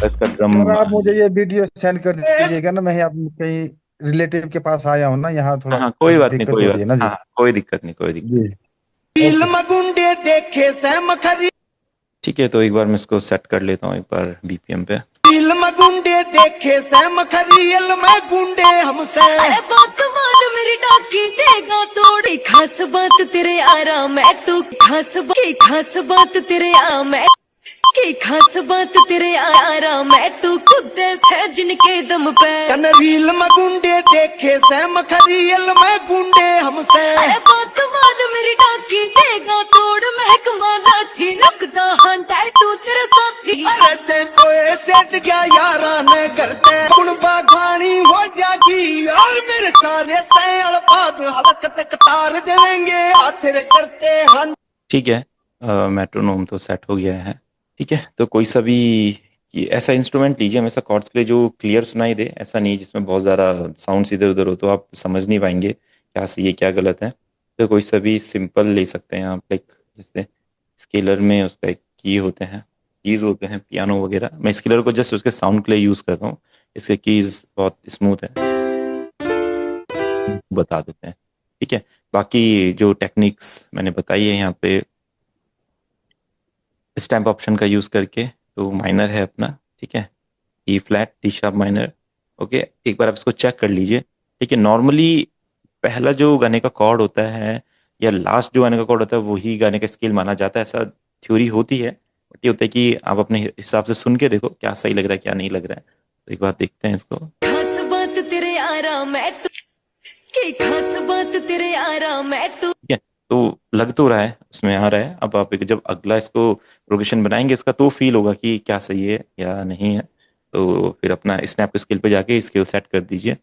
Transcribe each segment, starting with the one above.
इसका drum. Sir आप मुझे ये वीडियो सेंड कर दीजिएगा ना, मैं अब कहीं रिलेटिव के पास आया हूँ ना, यहाँ हाँ थोड़ा हाँ, कोई बात नहीं, दिक्कत कोई हो बात रही है नहीं, ना हाँ जी। हाँ, कोई दिक्कत नहीं, कोई दिक्कत जी। नहीं। Okay sir. ठीक है, तो एक बार मैं इसको सेट कर लेता हूँ एक बार बीपीएम पे। गुंडे देखे सैम खरियल में गुंडे हमसे। अरे बात मान मेरी डाकी देगा तोड़ी खास बात तेरे आराम है तू खास बात तेरे आम है की खास बात तेरे आराम है तू खुद से जिनके दम पे कनरील में गुंडे देखे सैम खरियल में गुंडे हमसे। अरे बात मान मेरी डाकी देगा तोड़ महकमा लाठी लगदा हंटा तू तेरे साथी। अरे से कोई सेट गया यारा ने करते गुण बाघानी हो जागी और मेरे सारे सैल बात हलकत कतार देंगे हाथ रे करते हन। ठीक है, मेट्रोनोम तो सेट हो गया है। ठीक है, तो कोई सा भी ऐसा इंस्ट्रूमेंट लीजिए हमेशा कॉर्ड्स के लिए जो क्लियर सुनाई दे, ऐसा नहीं जिसमें बहुत ज़्यादा साउंड्स इधर उधर हो तो आप समझ नहीं पाएंगे क्या सही है क्या गलत है। तो कोई सा भी सिंपल ले सकते हैं आप, लाइक जैसे स्केलर में उसका एक की होते हैं, कीज होते हैं, पियानो वगैरह। मैं स्केलर को जस्ट उसके साउंड के लिए यूज़ करता हूँ, इसके कीज बहुत स्मूथ है, बता देते हैं। ठीक है, बाकी जो टेक्निक्स मैंने बताई है यहाँ पे स्टैम्प ऑप्शन का यूज़ करके, तो माइनर है अपना। ठीक है, E flat D sharp minor. Okay, एक बार आप इसको चेक कर लीजिए। ठीक है, नॉर्मली पहला जो गाने का कॉर्ड होता है या लास्ट जो गाने का कॉर्ड होता है वही गाने का स्केल माना जाता है, ऐसा थ्योरी होती है। बट ये होता है कि आप अपने हिसाब से सुन के देखो क्या सही लग रहा है क्या नहीं लग रहा है। तो एक बार देखते हैं इसको। खास बात तेरे आराम है तू की खास बात तेरे आराम है तू। ठीक है, तो लग तो रहा है उसमें आ रहा है। अब आप जब अगला इसको प्रोग्रेशन बनाएंगे इसका तो फील होगा कि क्या सही है या नहीं है। तो फिर अपना स्नैप स्केल पे जाके स्केल सेट कर दीजिए।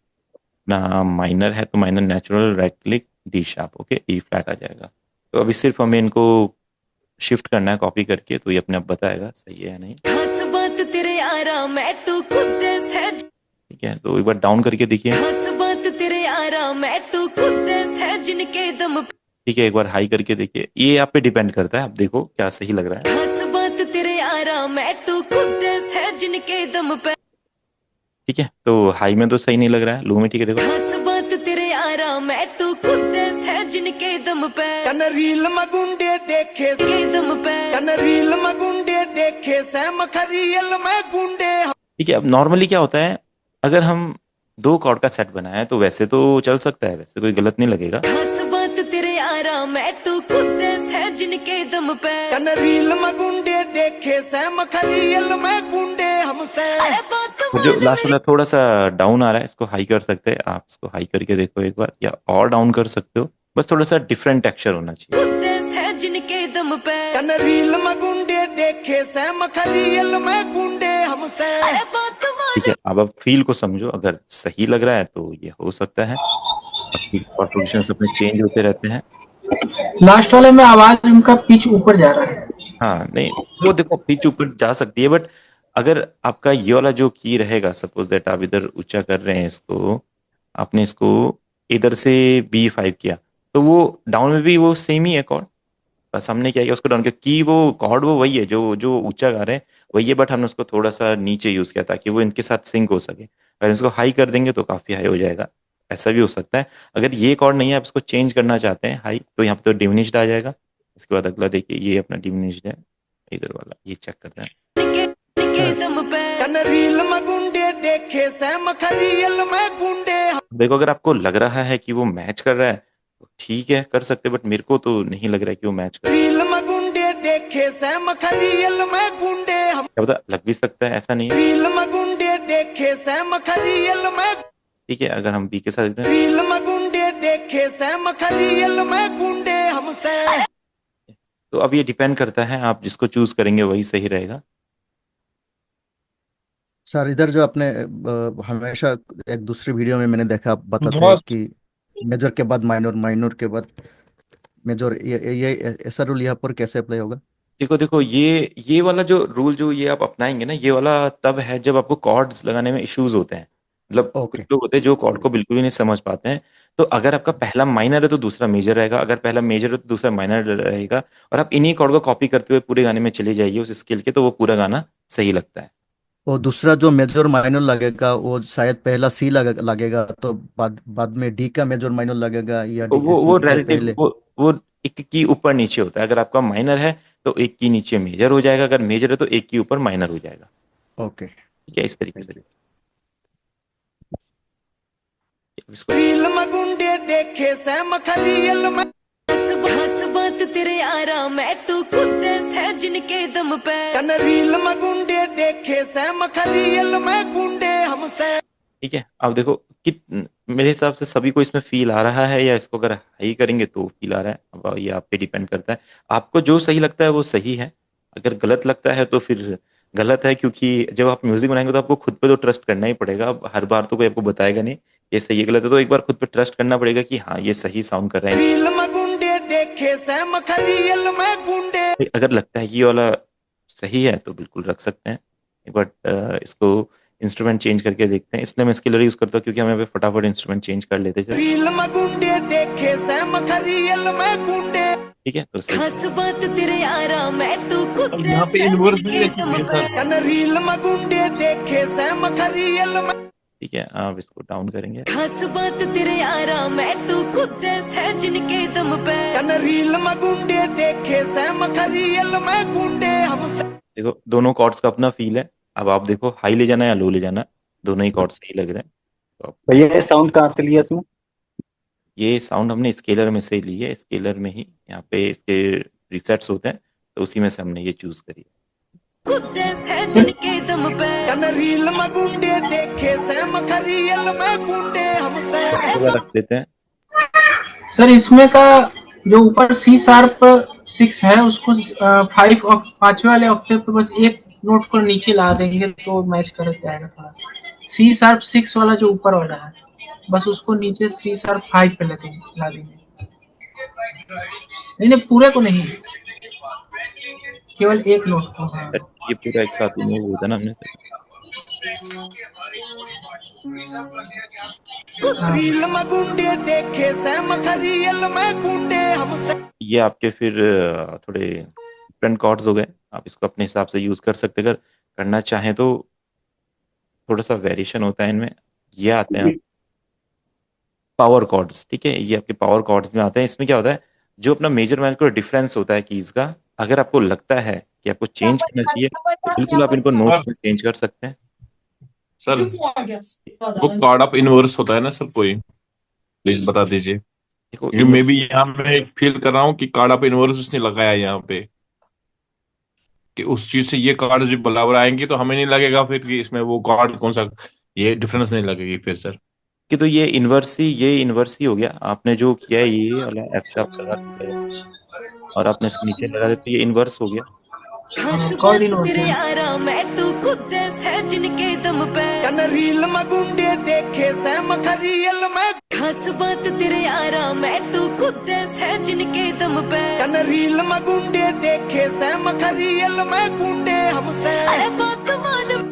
ना माइनर है तो minor natural, right click, D sharp, okay, E flat आ जाएगा। तो अभी सिर्फ हमें इनको शिफ्ट करना है कॉपी करके, तो ये अपने आप बताएगा सही है या नहीं। खास बात तेरे आराम है तू खुद से ठीक है, तो एक बार डाउन करके देखिए। खास बात तेरे आराम है तू खुद से जिनके दम पे। ठीक है, एक बार हाई करके देखिए, ये आप पे डिपेंड करता है, आप देखो क्या सही लग रहा है। खास बात तेरे आराम है तू खुद से जिनके दम पे। ठीक है, तो हाई में तो सही नहीं लग रहा है, लो में ठीक है, देखो। खास बात तेरे आराम है तू खुद से जिनके दम पे कनरील मगुंडे देखे के दम पे कनरील मगुंडे देखे सैम खरियल में गुंडे। ठीक है, अब नॉर्मली क्या होता है, अगर हम दो कॉर्ड का सेट बनाए तो वैसे तो चल सकता है, वैसे कोई गलत नहीं लगेगा। खास बात तेरे आराम है तू खुद से जिनके दम पे कनरील मगुंडे देखे सैम खरियल में गुंडे हमसे। अरे बात तो जो लास्ट वाला थोड़ा सा डाउन आ रहा है इसको हाई कर सकते हैं, आप इसको हाई करके देखो एक बार, या और डाउन कर सकते हो, बस थोड़ा सा डिफरेंट टेक्सचर होना चाहिए। खुद से जिनके दम पे कनरील मगुंडे देखे सैम खरियल में गुंडे हमसे। अरे बात ठीक है, अब आप फील को समझो, अगर सही लग रहा है तो ये हो सकता है। पोजिशन अपने चेंज होते रहते हैं। लास्ट वाले में आवाज उनका पिच ऊपर जा रहा है। हाँ नहीं, वो देखो पिच ऊपर जा सकती है, बट अगर आपका ये वाला जो की रहेगा, सपोज दैट आप इधर ऊंचा कर रहे हैं इसको, आपने इसको इधर से B5 किया, तो वो डाउन में भी वो सेम ही है कॉर्ड। बस हमने क्या किया, उसको डाउन किया, की वो कॉर्ड वो वही है जो जो ऊंचा गा रहे हैं वही है, बट हमने उसको थोड़ा सा नीचे यूज किया ताकि वो इनके साथ सिंक हो सके। अगर इसको हाई कर देंगे तो काफी हाई हो जाएगा, ऐसा भी हो सकता है। अगर ये कॉर्ड नहीं है, आप इसको चेंज करना चाहते हैं हाई, तो यहाँ पे तो डिमिनिश्ड आ जाएगा। इसके बाद अगला देखिए, ये अपना डिमिनिश्ड है, इधर वाला ये चेक कर रहे हैं। सर। कनरील मगुंडे देखे सैम खरियल में गुंडे। देखो, अगर आपको लग रहा है कि वो मैच कर रहा है तो ठीक है कर सकते हैं, बट मेरे को तो नहीं लग रहा है कि वो मैच कर रहा है। रील मगुंडे देखे सैम खरियल में गुंडे। क्या पता लग भी सकता है, ऐसा नहीं है। रील मगुंडे देखे सैम खरियल में। ठीक है, अगर हम बी के साथ देखें, रील मगुंडे देखे सैम खरियल में गुंडे हमसे। तो अब ये डिपेंड करता है, आप जिसको चूज करेंगे वही सही रहेगा। सर इधर जो आपने हमेशा एक दूसरी वीडियो में मैंने देखा, आप बताते हैं बहुत कि मेजर के बाद माइनर, माइनर के बाद मेजर, ये ऐसा रूल यहाँ पर कैसे अप्लाई होगा? देखो देखो, ये वाला जो रूल जो ये आप अपनाएंगे ना, ये वाला तब है जब आपको कॉर्ड्स लगाने में इश्यूज होते हैं। मतलब कुछ ओके। लोग होते हैं जो कॉर्ड को बिल्कुल भी नहीं समझ पाते हैं। तो अगर आपका पहला माइनर है तो दूसरा मेजर रहेगा, अगर पहला मेजर है तो दूसरा माइनर रहेगा, और आप इन्हीं कॉर्ड को कॉपी करते हुए पूरे गाने में चले जाइए उस स्केल के, तो वो पूरा गाना सही लगता है। वो दूसरा जो मेजर माइनर लगेगा वो शायद पहला सी लगेगा, तो बाद बाद में डी का मेजर माइनर लगेगा, या तो डी वो सी के रिलेटिव पहले। वो एक की ऊपर नीचे होता है। अगर आपका माइनर है तो एक की नीचे मेजर हो जाएगा, अगर मेजर है तो एक की ऊपर माइनर हो जाएगा। ओके, ठीक है, इस तरीके से। Thank you. इसको रील में गुंडे देखे सैम खरियल में हंस बात तेरे आराम है तू खुद है जिनके दम पे कन रील में गुंडे देखे सैम खरियल में गुंडे हमसे। ठीक है, अब देखो कि मेरे हिसाब से सभी को इसमें फील आ रहा है, या इसको अगर हाई करेंगे तो फील आ रहा है। अब ये आप पे डिपेंड करता है, आपको जो सही लगता है वो सही है। अगर गलत लगता है तो फिर गलत है, क्योंकि जब आप म्यूजिक बनाएंगे तो आपको खुद पे तो ट्रस्ट करना ही पड़ेगा। अब हर बार तो कोई आपको बताएगा नहीं ये सही है गलत है, तो एक बार खुद पे ट्रस्ट करना पड़ेगा कि हाँ ये सही साउंड कर रहे हैं। रील में गुंडे देखे सैम खरियल में गुंडे। अगर लगता है कि ये वाला सही है तो बिल्कुल रख सकते हैं। एक बार इसको इंस्ट्रूमेंट चेंज करके देखते हैं, इसलिए मैं स्केलर यूज करता हूँ क्योंकि हम यहाँ पे फटाफट इंस्ट्रूमेंट चेंज कर लेते हैं। रील में गुंडे देखे सैम खरियल में गुंडे। ठीक है, तो सही। खास बात तेरे आराम है तू खुद और यहाँ पे इन्वर्स भी के देखिए दम पे सर। कन रील में गुंडे देखे सैम खरियल में। ठीक है, आप इसको डाउन करेंगे। खास बात तेरे आराम है तू खुद है जिनके दम पे कन रील में गुंडे देखे सैम खरियल में गुंडे हमसे। देखो दोनों कॉर्ड्स का अपना फील है। अब आप देखो हाई ले जाना है या लो ले जाना है, दोनों ही कॉर्ड सही लग रहे हैं। तो भैया ये साउंड कहाँ से लिया तुम? ये साउंड हमने स्केलर में से ली है, स्केलर में ही यहाँ पे इसके रिसेट्स होते हैं, तो उसी में से हमने ये चूज करी है। खुद है जिनके दम पे कन रील में गुंडे देखे सैम खरियल में गुंडे हमसे। थोड़ा रख देते हैं। सर इसमें का जो ऊपर सी शार्प 6 है उसको 5 और 5वें वाले ऑक्टेव पे बस एक नोट को नीचे ला देंगे तो मैच कर जाएगा थोड़ा। सी शार्प 6 वाला जो ऊपर वाला है बस उसको नीचे सी शार्प 5 पे ला देंगे। नहीं नहीं, पूरे को नहीं, केवल एक नोट को। हाँ बट ये पूरा एक साथ ही मूव होता है ना हमने। रील में गुंडे देखे सैम खरियल में गुंडे हमसे। ये आपके फिर थोड़े डिफरेंट कॉर्ड्स हो गए, आप इसको अपने हिसाब से यूज कर सकते हैं। अगर करना चाहें तो थोड़ा सा वेरिएशन होता है इनमें। ये आते हैं पावर कॉर्ड्स। ठीक है, ये आपके पावर कॉर्ड्स में आते हैं। इसमें क्या होता है, जो अपना मेजर माइनर का डिफरेंस होता है कीज का, अगर आपको लगता है कि आपको चेंज करना चाहिए तो बिल्कुल आप इनको नोट्स में चेंज कर सकते हैं। सर वो कार्ड ऑफ इनवर्स होता है ना सर, कोई प्लीज बता दीजिए। देखो क्योंकि मैं भी यहाँ में फील कर रहा हूँ कि कार्ड ऑफ इनवर्स उसने लगाया है यहाँ पे, कि उस चीज से ये कार्ड जब बराबर आएंगे तो हमें नहीं लगेगा फिर कि इसमें वो कार्ड कौन सा, ये डिफरेंस नहीं लगेगी फिर सर। कि तो ये इन्वर्स ही हो गया। आपने जो किया है ये वाला एफ शार्प लगा दिया है और आपने इसको नीचे लगा दिया, तो ये इन्वर्स हो गया। खास कॉल बात इन होते तेरे हैं। आराम है तू खुद है जिनके दम पे कन रील में गुंडे देखे सैम खरियल में। खास बात तेरे आराम है तू खुद है जिनके दम पे कन रील में गुंडे देखे सैम खरियल में गुंडे हमसे। अरे बात मान।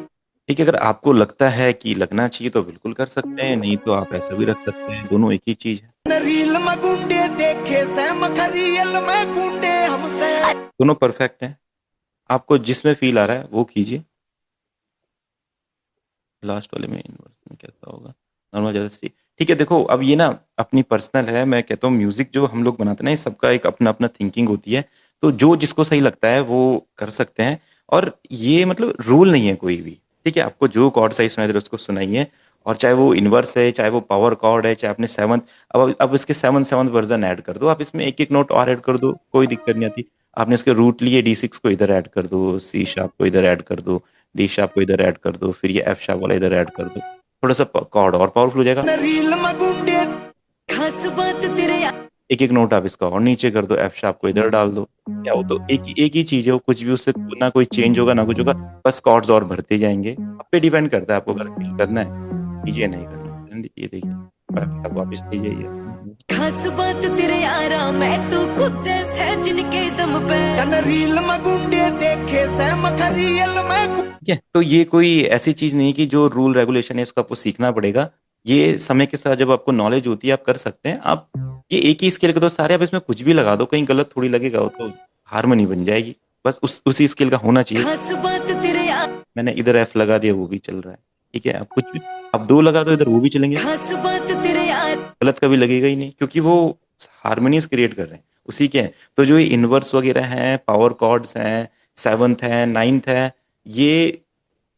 ठीक है, अगर आपको लगता है कि लगना चाहिए तो बिल्कुल कर सकते हैं, नहीं तो आप ऐसा भी रख सकते हैं। दोनों एक ही चीज है। रील में गुंडे देखे सैम खरियल में गुंडे हमसे। दोनों परफेक्ट हैं, आपको जिसमें फील आ रहा है वो कीजिए। लास्ट वाले में इन्वर्स में कैसा होगा, नॉर्मल ज्यादा सही। ठीक है, देखो अब ये ना अपनी पर्सनल है। मैं कहता हूँ म्यूजिक जो हम लोग बनाते हैं ना, ये सबका एक अपना अपना थिंकिंग होती है। तो जो जिसको सही लगता है वो कर सकते हैं, और ये मतलब रूल नहीं है कोई भी। ठीक है, आपको जो कॉर्ड सही सुनाई दे रहा है उसको सुनाइए, और चाहे वो इनवर्स है, चाहे वो पावर कॉर्ड है, चाहे आपने सेवंथ, अब इसके सेवंथ वर्जन ऐड कर दो। आप इसमें एक एक नोट और ऐड कर दो, कोई दिक्कत नहीं आती। आपने इसके रूट लिए, D6 को इधर ऐड कर दो, सी शार्प को इधर ऐड कर दो, डी शार्प को इधर ऐड कर दो, फिर ये एफ शार्प वाला इधर ऐड कर दो, थोड़ा सा कॉर्ड और पावरफुल हो जाएगा। रील में गुंडे खास बात तेरे एक एक नोट आप इसका और नीचे कर दो, एफ शार्प को इधर डाल दो। क्या हो, तो एक ही चीज है वो, कुछ भी उससे ना कोई चेंज होगा ना कुछ होगा, बस कॉर्ड्स और भरते जाएंगे। आप पे डिपेंड करता है, आपको अगर फील करना है कीजिए, नहीं करना है ये देखिए। आप वापस लीजिए ये। खास बात तेरे आराम है तू खुद है जिनके दम पे कन रील में गुंडे देखे सैम खरियल में। ठीक है, तो ये कोई ऐसी चीज नहीं कि जो रूल रेगुलेशन है इसको आपको सीखना पड़ेगा। ये समय के साथ जब आपको नॉलेज होती है आप कर सकते हैं। आप ये एक ही स्केल के दो सारे, आप इसमें कुछ भी लगा दो, कहीं गलत थोड़ी लगेगा, वो तो हारमोनी बन जाएगी। बस उसी स्केल का होना चाहिए। खास बात तेरे मैंने इधर एफ लगा दिया, वो भी चल रहा है। ठीक है, अब कुछ भी आप दो लगा दो इधर, वो भी चलेंगे, खास बात तेरे यार गलत कभी लगेगा ही नहीं, क्योंकि वो हारमोनियस क्रिएट कर रहे हैं उसी के हैं। तो जो ये इनवर्स वगैरह हैं, पावर कॉर्ड्स हैं, सेवन्थ है, नाइन्थ है, ये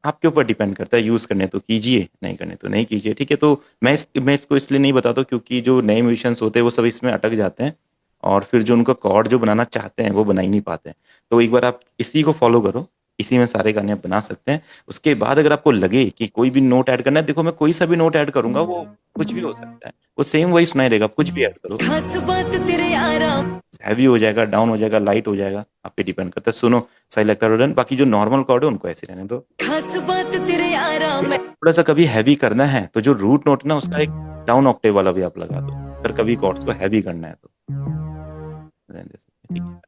आपके ऊपर डिपेंड करता है। यूज करने तो कीजिए, नहीं करने तो नहीं कीजिए। ठीक है, तो मैं इसको इसलिए नहीं बताता क्योंकि जो नए म्यूजिशियंस होते हैं वो सब इसमें अटक जाते हैं, और फिर जो उनका कॉर्ड जो बनाना चाहते हैं वो बना ही नहीं पाते हैं। तो एक बार आप इसी को फॉलो करो, इसी में सारे गाने आप बना सकते हैं। उसके बाद अगर आपको लगे कि कोई भी नोट ऐड करना है, देखो मैं कोई सा भी नोट ऐड करूंगा वो कुछ भी हो सकता है, वो सेम वही सुनाई देगा, आप कुछ भी ऐड करो। खास बात तेरे आराम हैवी हो जाएगा, डाउन हो जाएगा, लाइट हो जाएगा, आप पे डिपेंड करता है। सुनो, सही लगता है रन। बाकी जो नॉर्मल कॉर्ड है उनको ऐसे रहने दो। खास बात तेरे आराम थोड़ा सा कभी हैवी करना है तो जो रूट नोट ना उसका एक डाउन ऑक्टेव वाला भी आप लगा दो, अगर कभी कॉर्ड्स को हैवी करना है तो। रहने दे। ठीक है।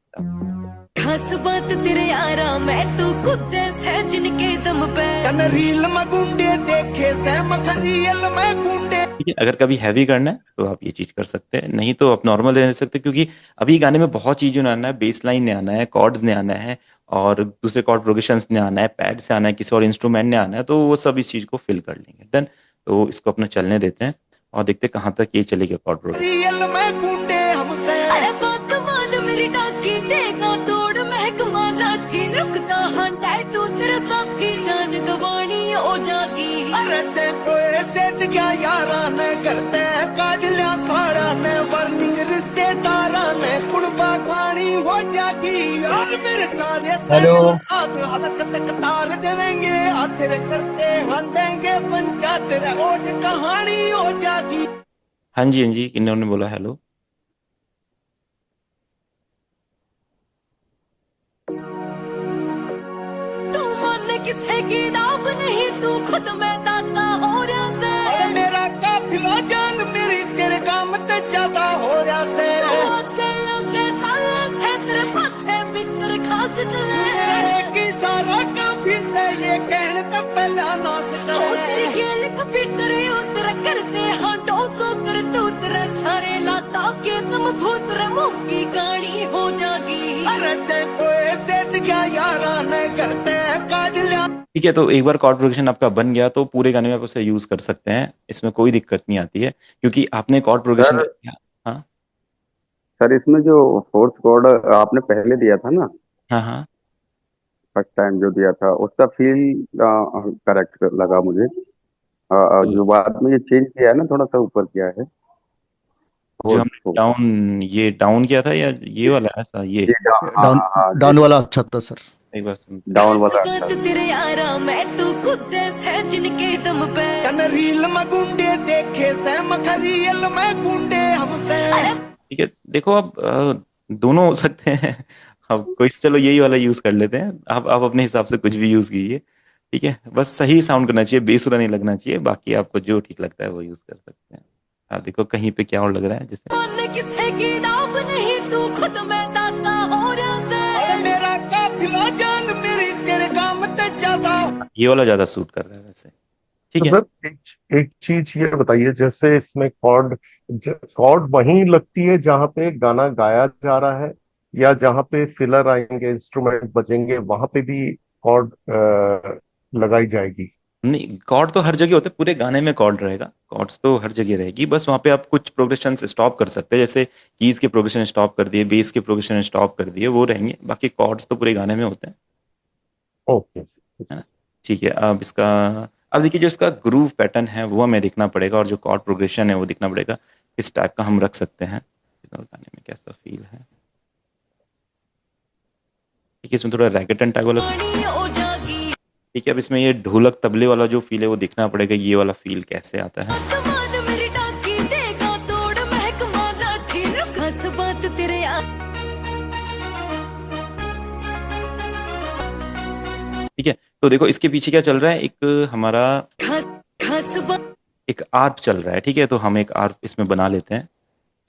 खास बात तेरे आराम मैं तू खुद है जिनके दम पे कन रील में गुंडे देखे सैम रियल में गुंडे। ठीक है, अगर कभी हैवी करना है तो आप ये चीज कर सकते हैं, नहीं तो आप नॉर्मल रहने सकते हैं, क्योंकि अभी गाने में बहुत चीजों ने आना है। बेस लाइन ने आना है, कॉर्ड्स ने आना है, और दूसरे कॉर्ड प्रोग्रेशंस ने आना है, पैड से आना है, किसी और इंस्ट्रूमेंट ने आना है, तो वो सब इस चीज को फिल कर लेंगे। डन। तो इसको अपना चलने देते हैं और देखते हैं कहाँ तक ये चलेगा कॉर्ड प्रोग्रेशन। रियल में गुंडे हमसे अरे बात मान मेरी डाकी देगा तोड़ महकमा लाठी रुकता हंडाए तू तेरा साथी जान गवानी हो जागी अरे जे कोई सेठ क्या यारा ने करते हैं काट लिया सारा ने वर्निंग रिश्तेदारा ने कुड़बा खानी हो जागी और मेरे सारे हेलो। हाथ हलकत कतार देवेंगे आखिर करते हम देंगे पंचायत रोड कहानी हो जागी। हाँ जी, हाँ जी, इन्होंने बोला हेलो। तू मान किसे की दाब नहीं तू खुद में दाता हो रहा से अरे मेरा काफिला जान मेरी तेरे काम ते ज्यादा हो रहा से तेरे के थाले से तेरे पाछे भीतर खास चले तेरे की सारा काफी से ये कहने का पहला नाश ओ तेरी करे गेल कंप्यूटर उतर करते हाँ डोसो कर तू तेरे सारे लाता के तुम भूत रे मुंह की कहानी हो जागी अरे जे कोई सेठ क्या यारा ने करते हैं काट लिया। ठीक है, तो एक बार कॉर्ड प्रोग्रेशन आपका बन गया तो पूरे गाने में आप उसे यूज कर सकते हैं, इसमें कोई दिक्कत नहीं आती है, क्योंकि आपने कॉर्ड प्रोग्रेशन सर किया। हाँ सर इसमें जो फोर्थ कोड आपने पहले दिया था ना, हाँ हाँ। फर्स्ट टाइम जो दिया था उसका फील करेक्ट लगा मुझे। जो बाद में ये चेंज किया है ना, थोड़ा सा ऊपर किया है जो फोर्थ हमने को। डाउन, ये डाउन किया था या ये वाला ऐसा, ये ये हाँ डाउन हाँ हाँ डाउन वाला अच्छा था सर। एक बार सुन। डाउन वाला बात अच्छा। तेरे आराम मैं तू खुद है जिनके दम पे कन रील में गुंडे देखे सैम रियल में गुंडे हमसे ठीक है, देखो अब दोनों हो सकते हैं। अब कोई, चलो यही वाला यूज कर लेते हैं। आप अपने हिसाब से कुछ भी यूज कीजिए। ठीक है, बस सही साउंड करना चाहिए, बेसुरा नहीं लगना चाहिए। बाकी आपको जो ठीक लगता है वो यूज कर सकते हैं। आप देखो कहीं पे क्या और लग रहा है, जैसे मान किसे की दाब नहीं तू खुद में दाता हो रहा से अरे मेरा काफिला जान मेरी तेरे काम ते ज्यादा। ये वाला ज्यादा सूट कर रहा है वैसे। ठीक तो है। सर एक चीज ये बताइए, जैसे इसमें कॉर्ड वहीं लगती है जहां पे गाना गाया जा रहा है, या जहां पे फिलर आएंगे, इंस्ट्रूमेंट बजेंगे, वहां पे भी कॉर्ड लगाई जाएगी? नहीं, कॉर्ड तो हर जगह होते हैं, पूरे गाने में कॉर्ड रहेगा, कॉर्ड्स तो हर जगह रहेगी। बस वहाँ पे आप कुछ प्रोग्रेशन स्टॉप कर सकते हैं, जैसे कीज के प्रोग्रेशन स्टॉप कर दिए, बेस के प्रोग्रेशन स्टॉप कर दिए, वो रहेंगे। बाकी कॉर्ड्स तो पूरे गाने में होते हैं, ओके। है ना। ठीक है, अब इसका, अब देखिए जो इसका ग्रूव पैटर्न है वो हमें देखना पड़ेगा, और जो कॉर्ड प्रोग्रेशन है वो देखना पड़ेगा किस टाइप का हम रख सकते हैं, गाने में कैसा फील है। ठीक है, इसमें थोड़ा रैकेटन टाइप वाला। कहानी हो जागी ठीक है, अब इसमें ये ढोलक तबले वाला जो फील है वो देखना पड़ेगा, ये वाला फील कैसे आता है। बात मान मेरी डाकी देगा तोड़ महकमा लाठी खास बात तेरे ठीक है, तो देखो इसके पीछे क्या चल रहा है, एक हमारा खास खास बात एक आर्प चल रहा है। ठीक है, तो हम एक आर्प इसमें बना लेते हैं।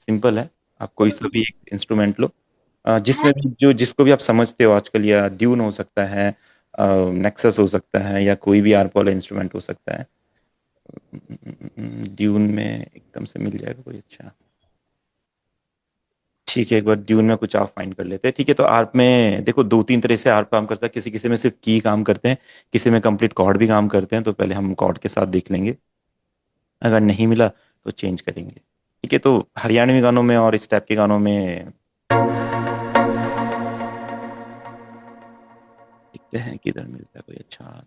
सिंपल है, आप कोई सा भी एक इंस्ट्रूमेंट लो, जिसमें भी जो जिसको भी आप समझते हो आजकल, या ड्यून हो सकता है, नेक्सस हो सकता है, या कोई भी आर्प वाला इंस्ट्रूमेंट हो सकता है। ड्यून में एकदम से मिल जाएगा कोई अच्छा। ठीक है, एक बार ड्यून में कुछ आप फाइंड कर लेते हैं। ठीक है, तो आर्प में देखो दो तीन तरह से आर्प काम करता है, किसी किसी में सिर्फ की काम करते हैं, किसी में कंप्लीट कॉर्ड भी काम करते हैं। तो पहले हम कॉर्ड के साथ देख लेंगे, अगर नहीं मिला तो चेंज करेंगे। ठीक है, तो हरियाणवी गानों में और इस टाइप के गानों में देखते हैं किधर मिलता है कोई अच्छा।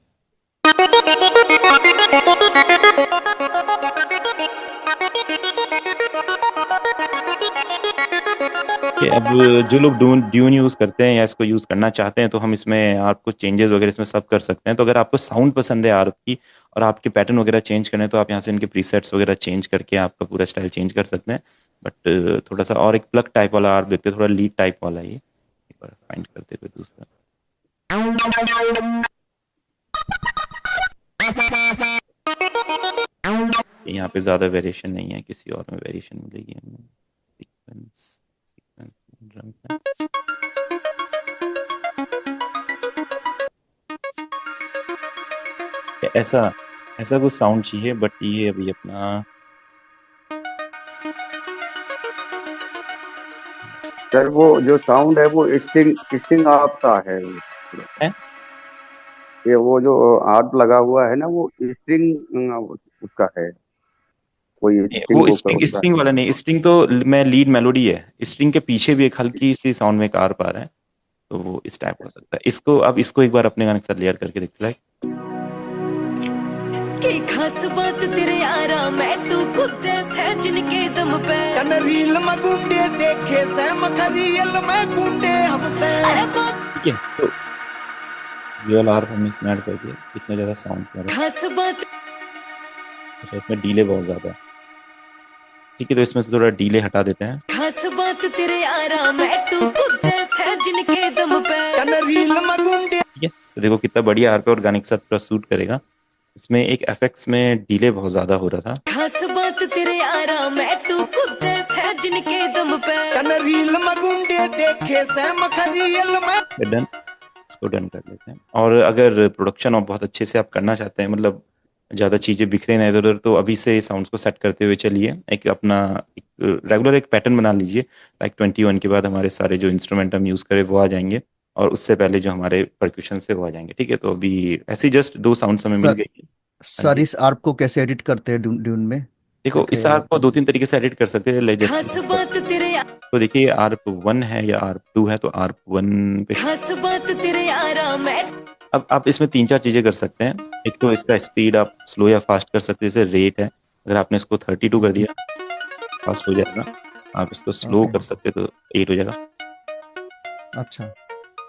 कि अब जो लोग ड्यून यूज करते हैं या इसको यूज करना चाहते हैं, तो हम इसमें आपको चेंजेस वगैरह इसमें सब कर सकते हैं। तो अगर आपको साउंड पसंद है आर्प की और आपके पैटर्न वगैरह चेंज करने हैं, तो आप यहाँ से इनके प्रीसेट्स वगैरह चेंज करके आपका पूरा स्टाइल चेंज कर सकते हैं। बट थोड़ा सा और एक प्लग टाइप वाला आर्प देखते हैं, थोड़ा लीड टाइप वाला। ये एक बार फाइंड करते हैं कोई दूसरा। यहाँ पे ज्यादा वेरिएशन नहीं है, किसी और में वेरिएशन मिलेगी हमें। सीक्वेंस सीक्वेंस ड्रम ऐसा ऐसा कुछ साउंड चाहिए, बट ये अभी अपना सर वो जो साउंड है वो स्टिंग स्टिंग आप का है। है? ये वो जो आर्ट लगा हुआ है ना, वो स्ट्रिंग उसका है, कोई स्ट्रिंग वो वो स्ट्रिंग होता स्ट्रिंग है। वाला नहीं, स्ट्रिंग तो मैं लीड मेलोडी है। स्ट्रिंग के पीछे भी एक हल्की सी साउंड में एक आर पा रहा है, तो वो इस टाइप हो सकता है। इसको अब इसको एक बार अपने गाने के साथ लेयर करके देखते हैं। की खास बात तेरे आराम है तू खुद है जिनके दम पे कन रील में गुंडे देखे से मखरियल में गुंडे हमसे। ठीक है, तो ये वाला आर हमने इसमें ऐड कर दिया। इतना ज्यादा साउंड कर रहा है। खास बात अच्छा, इसमें डीले बहुत ज्यादा है। ठीक है, तो इसमें से थोड़ा डीले हटा देते हैं। खास बात तेरे आराम है तू खुद है जिनके दम पे कन रील में गुंडे। ठीक है, तो देखो कितना बढ़िया आर पे और गाने के साथ पूरा सूट करेगा। इसमें एक एफेक्ट्स में डीले बहुत ज्यादा हो रहा था। खास बात तेरे आराम है तू खुद है जिनके दम पे कन रील में गुंडे देखे से मखरियल में। डन, इसको डन कर लेते हैं। और अगर प्रोडक्शन और बहुत अच्छे से आप करना चाहते हैं, मतलब ज़्यादा चीज़ें बिखरे ना इधर उधर, तो अभी से साउंड्स को सेट करते हुए चलिए। एक अपना एक रेगुलर एक पैटर्न बना लीजिए। लाइक 21 के बाद हमारे सारे जो इंस्ट्रूमेंट हम यूज़ करें वो आ जाएंगे, और उससे पहले जो हमारे परक्यूशन से वो आ जाएंगे। ठीक है, तो अभी ऐसी जस्ट दो साउंड्स हमें मिल सर गई। हाँ सर जी, इस आर्प को कैसे एडिट करते हैं ड्यून में? देखो एक इस है आर्प को दो तीन तरीके से एडिट कर सकते हैं। खास बात तेरे तो देखिए आर्प 1 है या आर्प 2 है, तो आर्प 1 पे खास बात तेरे आराम है अब आप इसमें तीन चार चीजें कर सकते हैं। एक तो इसका स्पीड आप स्लो या फास्ट कर सकते हैं, जैसे रेट है, अगर आपने इसको 32 कर दिया फास्ट हो जाएगा। आप इसको स्लो ओके। कर सकते हैं तो 8 हो जाएगा। अच्छा।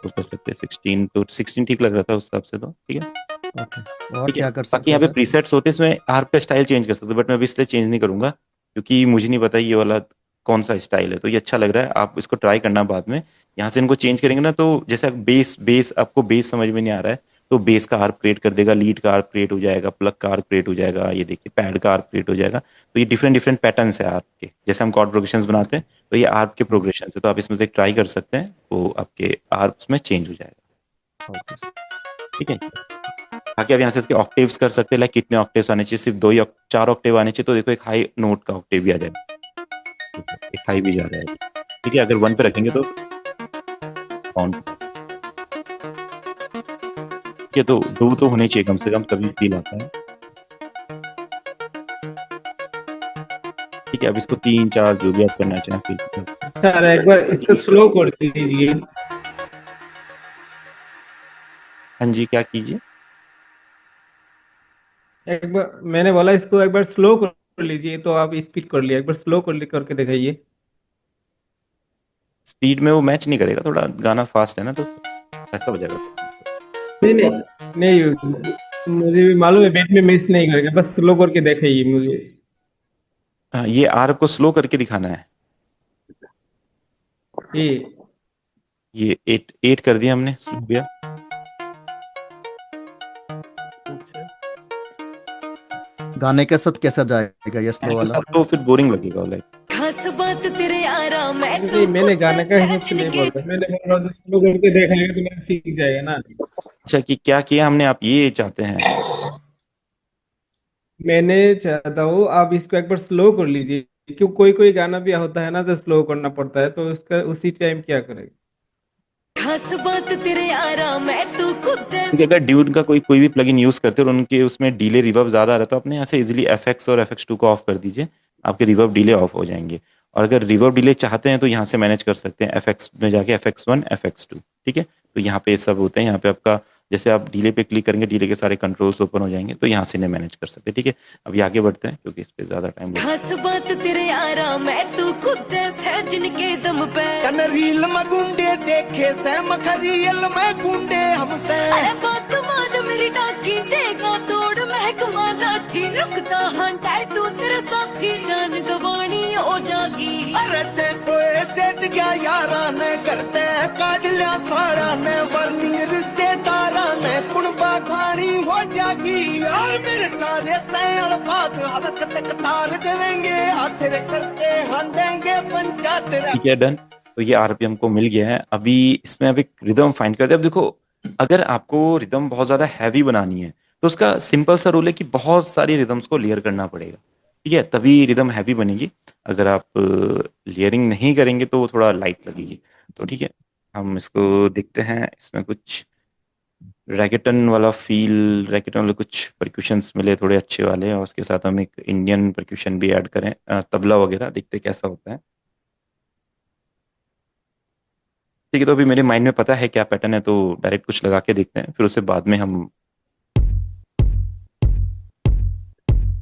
तो कर सकते हैं 16, तो 16 ठीक लग रहा था उस हिसाब से, तो ठीक है। ओके, और ठीक है, क्या कर बाकी सकते हैं यहाँ पे सर? प्रीसेट्स होते हैं, इसमें आर्प का स्टाइल चेंज कर सकते हैं, बट मैं अभी इसलिए चेंज नहीं करूंगा क्योंकि मुझे नहीं पता ये वाला कौन सा स्टाइल है। तो ये अच्छा लग रहा है, आप इसको ट्राई करना बाद में। यहाँ से इनको चेंज करेंगे ना, तो जैसे बेस बेस आपको बेस समझ में नहीं आ रहा है, तो बेस का आर्प क्रिएट कर देगा, लीड का आर्प क्रिएट हो जाएगा, प्लग का आर्प क्रिएट हो जाएगा, ये देखिए पैड का आर्प क्रिएट हो जाएगा। तो ये डिफरेंट डिफरेंट पैटर्न्स है आर्प के, जैसे हम कॉर्ड प्रोग्रेशंस बनाते हैं, तो ये आर्प के प्रोग्रेशन है। तो आप इसमें से ट्राई कर सकते हैं, वो आपके आर्प्स में चेंज हो जाएगा। Okay sir. ठीक है, बाकी आप यहाँ से इसके ऑक्टेव्स कर सकते हैं। लाइक कितने ऑक्टेव्स आने चाहिए, सिर्फ 2 या 4 ऑक्टेव आने चाहिए। तो देखो एक हाई नोट का ऑक्टेव भी आ जाएगा, एक हाई भी जा रहा है। ठीक है, अगर 1 पे रखेंगे तो काउंट। ठीक है, तो 2 तो होने चाहिए कम से कम, तभी फील आता है। ठीक है, अब इसको 3 4 जो भी आप करना चाहें फील। सर एक बार इसको स्लो कर दीजिए। हाँ जी, क्या कीजिए? एक बार मैंने बोला इसको एक बार स्लो कर लीजिए, तो आप स्पीड कर लिया, एक बार स्लो करके दिखाइए। स्पीड में वो मैच नहीं करेगा, थोड़ा गाना फास्ट है ना, तो ऐसा हो जाएगा। नहीं नहीं नहीं, मुझे भी मालूम है बेट में मिस नहीं करेगा, बस स्लो करके दिखाइए मुझे। हाँ, ये आर को स्लो करके दिखाना है। ये 8 कर दिया हमने, स्लो गया। अच्छा, गाने के साथ कैसा जाएगा ये स्लो वाला? तो फिर बोरिंग लगेगा। लाइक खास बात तेरे आराम है नहीं मैंने गाने का हिसाब से नहीं बोल रहा, मैंने बोल रहा हूँ स्लो करके देखेंगे तो मेरा सीख जाएगा ना। अच्छा, कि क्या किया हमने, आप ये चाहते हैं? मैंने चाहता हूँ आप इसको एक बार स्लो कर लीजिए, क्यों कोई कोई गाना भी होता है ना जो स्लो करना पड़ता है, तो उसका उसी टाइम क्या करेगा? खास बात तेरे आराम है तू खुद क्योंकि अगर ड्यून का कोई कोई भी प्लगइन यूज करते हो और उनके उसमें डिले रिवर्ब ज्यादा आ रहा है, तो अपने यहाँ से इजीली FX और FX2 को ऑफ कर दीजिए, आपके रिवर्ब डिले ऑफ हो जाएंगे। और अगर रिवर्ब डिले चाहते हैं तो यहाँ से मैनेज कर सकते हैं, FX में जाके FX1 FX2, ठीक है। तो यहाँ पे सब होते हैं, यहाँ पे आपका जैसे आप डिले पे क्लिक करेंगे, डिले के सारे कंट्रोल्स ओपन हो जाएंगे, तो यहाँ से इन्हें मैनेज कर सकते हैं, ठीक है। अभी आगे बढ़ते हैं क्योंकि इस पे ज्यादा टाइम लगेगा। खास बात तेरे आराम है तू खुद है जिनके दम पे कन रील में गुंडे देखे से मखरियल में गुंडे हमसे अरे बात मान मेरी डाकी देगा तोड़ महकमा लाठी रुकता हंटा तू तेरे साथी जान दबानी ओ जागी अरे से पोए सेठ गया यारा ने करते काट लिया सारा ने वर्निंग रिश्तेदारा ने कुणबा खानी हो जागी यार मेरे सारे सैल बात हलक तक तार देवेंगे आखिर करते हम देंगे पंचायत ठीक है, डन। तो ये RPM को मिल गया है। अभी इसमें अब एक रिदम फाइंड करते हैं। अब देखो, अगर आपको रिदम बहुत ज्यादा हैवी बनानी है तो उसका सिंपल सा रूल है कि बहुत सारी रिदम्स को लेयर करना पड़ेगा, ठीक है, तभी रिदम हैवी बनेगी। अगर आप लेयरिंग नहीं करेंगे तो वो थोड़ा लाइट लगेगी। तो ठीक है, हम इसको देखते हैं। इसमें कुछ रैकेटन वाला फील, रैकेटन वाले कुछ परक्यूशंस मिले थोड़े अच्छे वाले, और उसके साथ हम एक इंडियन परक्यूशन भी ऐड करें, तबला वगैरह, देखते हैं कैसा होता है। ठीक है, तो अभी मेरे माइंड में पता है क्या पैटर्न है, तो डायरेक्ट कुछ लगा के देखते हैं, फिर उससे बाद में हम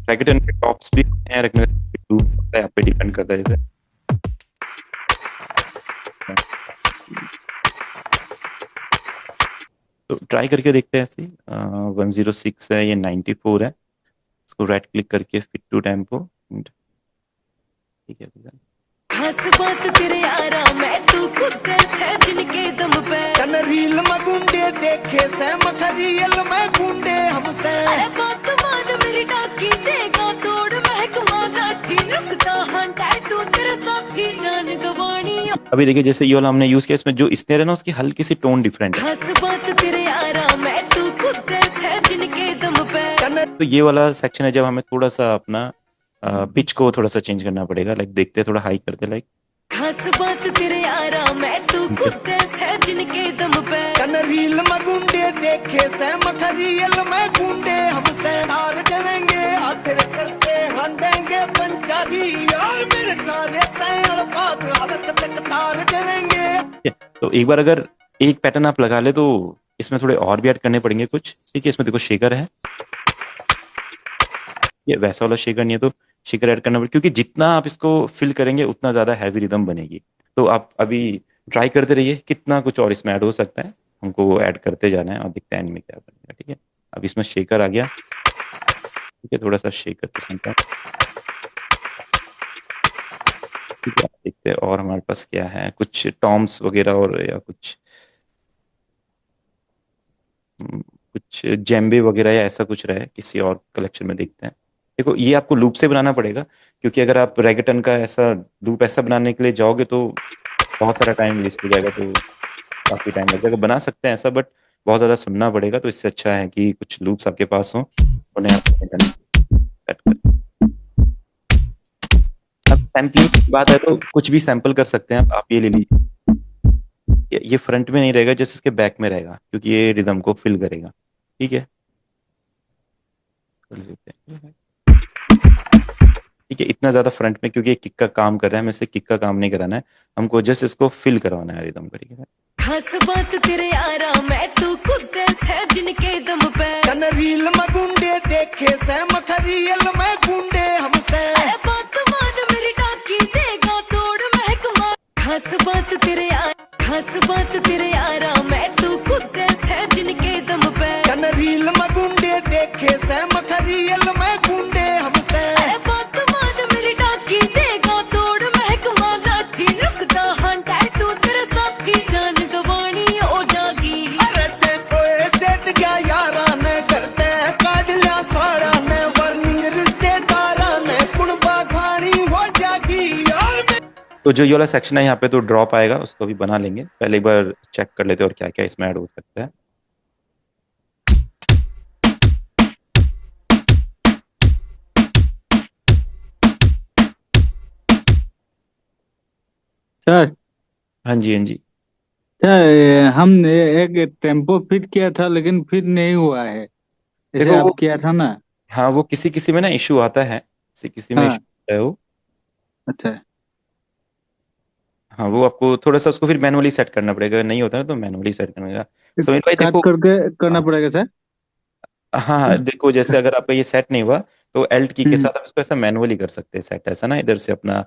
रैकेटन के टॉप्स भी हैं, रैकेटन के टूब होता है, यहाँ पे डिपेंड करता है जैसे। तो ट्राई करके देखते हैं ऐसे। 106 है, ये 94 है। इसको राइट क्लिक करके फिट टू टेम्पो, ठीक है। खास बात तेरे आराम है तू खुद है जिनके दम पे कन रील में गुंडे देखे से मखरियल में गुंडे हमसे अरे बात मान मेरी डाकी देगा तोड़ महकमा लाठी रुकता हंटा तू तेरे साथी जान दबानी अभी देखिए, जैसे ये वाला हमने यूज किया, इसमें जो स्नेयर है ना, उसकी हल्की सी टोन डिफरेंट है। खास बात तेरे आराम है तू खुद है जिनके दम पे तो ये वाला सेक्शन है जब हमें थोड़ा सा अपना पिच को थोड़ा सा चेंज करना पड़ेगा। लाइक देखते हैं, थोड़ा हाई करते, लाइक खास बात तेरे आराम है तू खुद है जिनके दम पे कन रील में गुंडे देखे से मखरियल में गुंडे हमसे तार देवेंगे आखिर करते हम देंगे पंचायती यार मेरे सारे सैल बात हलक तक तार देवेंगे। तो एक बार अगर एक पैटर्न आप लगा ले तो इसमें थोड़े और भी ऐड करने पड़ेंगे कुछ, ठीक है। इसमें देखो शेकर है, ये वैसा वाला शेकर नहीं है, तो शेकर ऐड करना पड़ेगा, क्योंकि जितना आप इसको फिल करेंगे उतना ज्यादा हैवी रिदम बनेगी। तो आप अभी ट्राई करते रहिए, कितना कुछ और इसमें ऐड हो सकता है, हमको वो ऐड करते जाना है और देखते हैं एंड में क्या बनेगा, ठीक है। अब इसमें शेकर आ गया, ठीक है, थोड़ा सा शेकर के साथ, ठीक है। देखते हैं और हमारे पास क्या है, कुछ टॉम्स वगैरह और या कुछ जेम्बे वगैरह या ऐसा कुछ रहे किसी और कलेक्शन में, देखते हैं। देखो, ये आपको लूप से बनाना पड़ेगा, क्योंकि अगर आप रैगेटन का ऐसा लूप ऐसा बनाने के लिए जाओगे तो बहुत सारा टाइम वेस्ट हो जाएगा, तो काफी टाइम लग जाएगा। बना सकते हैं ऐसा, बट बहुत ज्यादा सुनना पड़ेगा, तो इससे अच्छा है कि कुछ लूप्स आपके पास हो, उन्हें आप सेट करें। अब सैम्पलिंग की बात है तो कुछ भी सैंपल कर सकते हैं आप ये ले लीजिए। ये फ्रंट में नहीं रहेगा, जैसे इसके बैक में रहेगा, क्योंकि ये रिदम को फिल करेगा, ठीक है। ठीक है, इतना ज्यादा फ्रंट में, क्योंकि किक का काम कर रहा है, हमें इसे किक का काम नहीं कराना है, हमको जस्ट इसको फिल करवाना है रिदम को, ठीक है। खास बात तेरे आराम है तू खुद है जिनके दम पे कन रील में गुंडे देखे से मखरियल में गुंडे हमसे अरे बात मान मेरी डाकी देगा तोड़ महकमा खास बात तेरे आराम है तू खुद है जिनके दम पे कन रील में गुंडे देखे से मखरियल में गुंडे हमसे अरे बात मान मेरी डाकी देगा तोड़ महकमा लाठी रुकता हंटा तू तेरे साथी जान दबानी ओ जागी अरे से पोए सेठ गया यारा ने करते काट लिया सारा ने वर्निंग रिश्तेदारा ने कुणबा खानी हो जागी यार तो जो ये वाला सेक्शन है यहाँ पे तो ड्रॉप आएगा, उसको भी बना लेंगे। पहले एक बार चेक कर लेते हैं और क्या क्या इसमें ऐड हो सकता है। सर हाँ जी, हाँ जी। सर हमने एक टेम्पो फिट किया था लेकिन फिट नहीं हुआ है, जैसे देखो आप वो, किया था ना। हाँ वो किसी किसी में ना इशू आता है, किसी किसी में हाँ। इशू आता है वो। अच्छा। हाँ वो आपको थोड़ा सा उसको फिर मैनुअली सेट करना पड़ेगा, अगर नहीं होता है तो मैनुअली सेट करना पड़ेगा। समीर भाई काट देखो, करके करना हाँ पड़ेगा सर। हाँ हाँ, देखो जैसे अगर आपका ये सेट नहीं हुआ तो एल्ट की के हम्म। साथ आप इसको ऐसा मैनुअली कर सकते हैं सेट, ऐसा ना इधर से अपना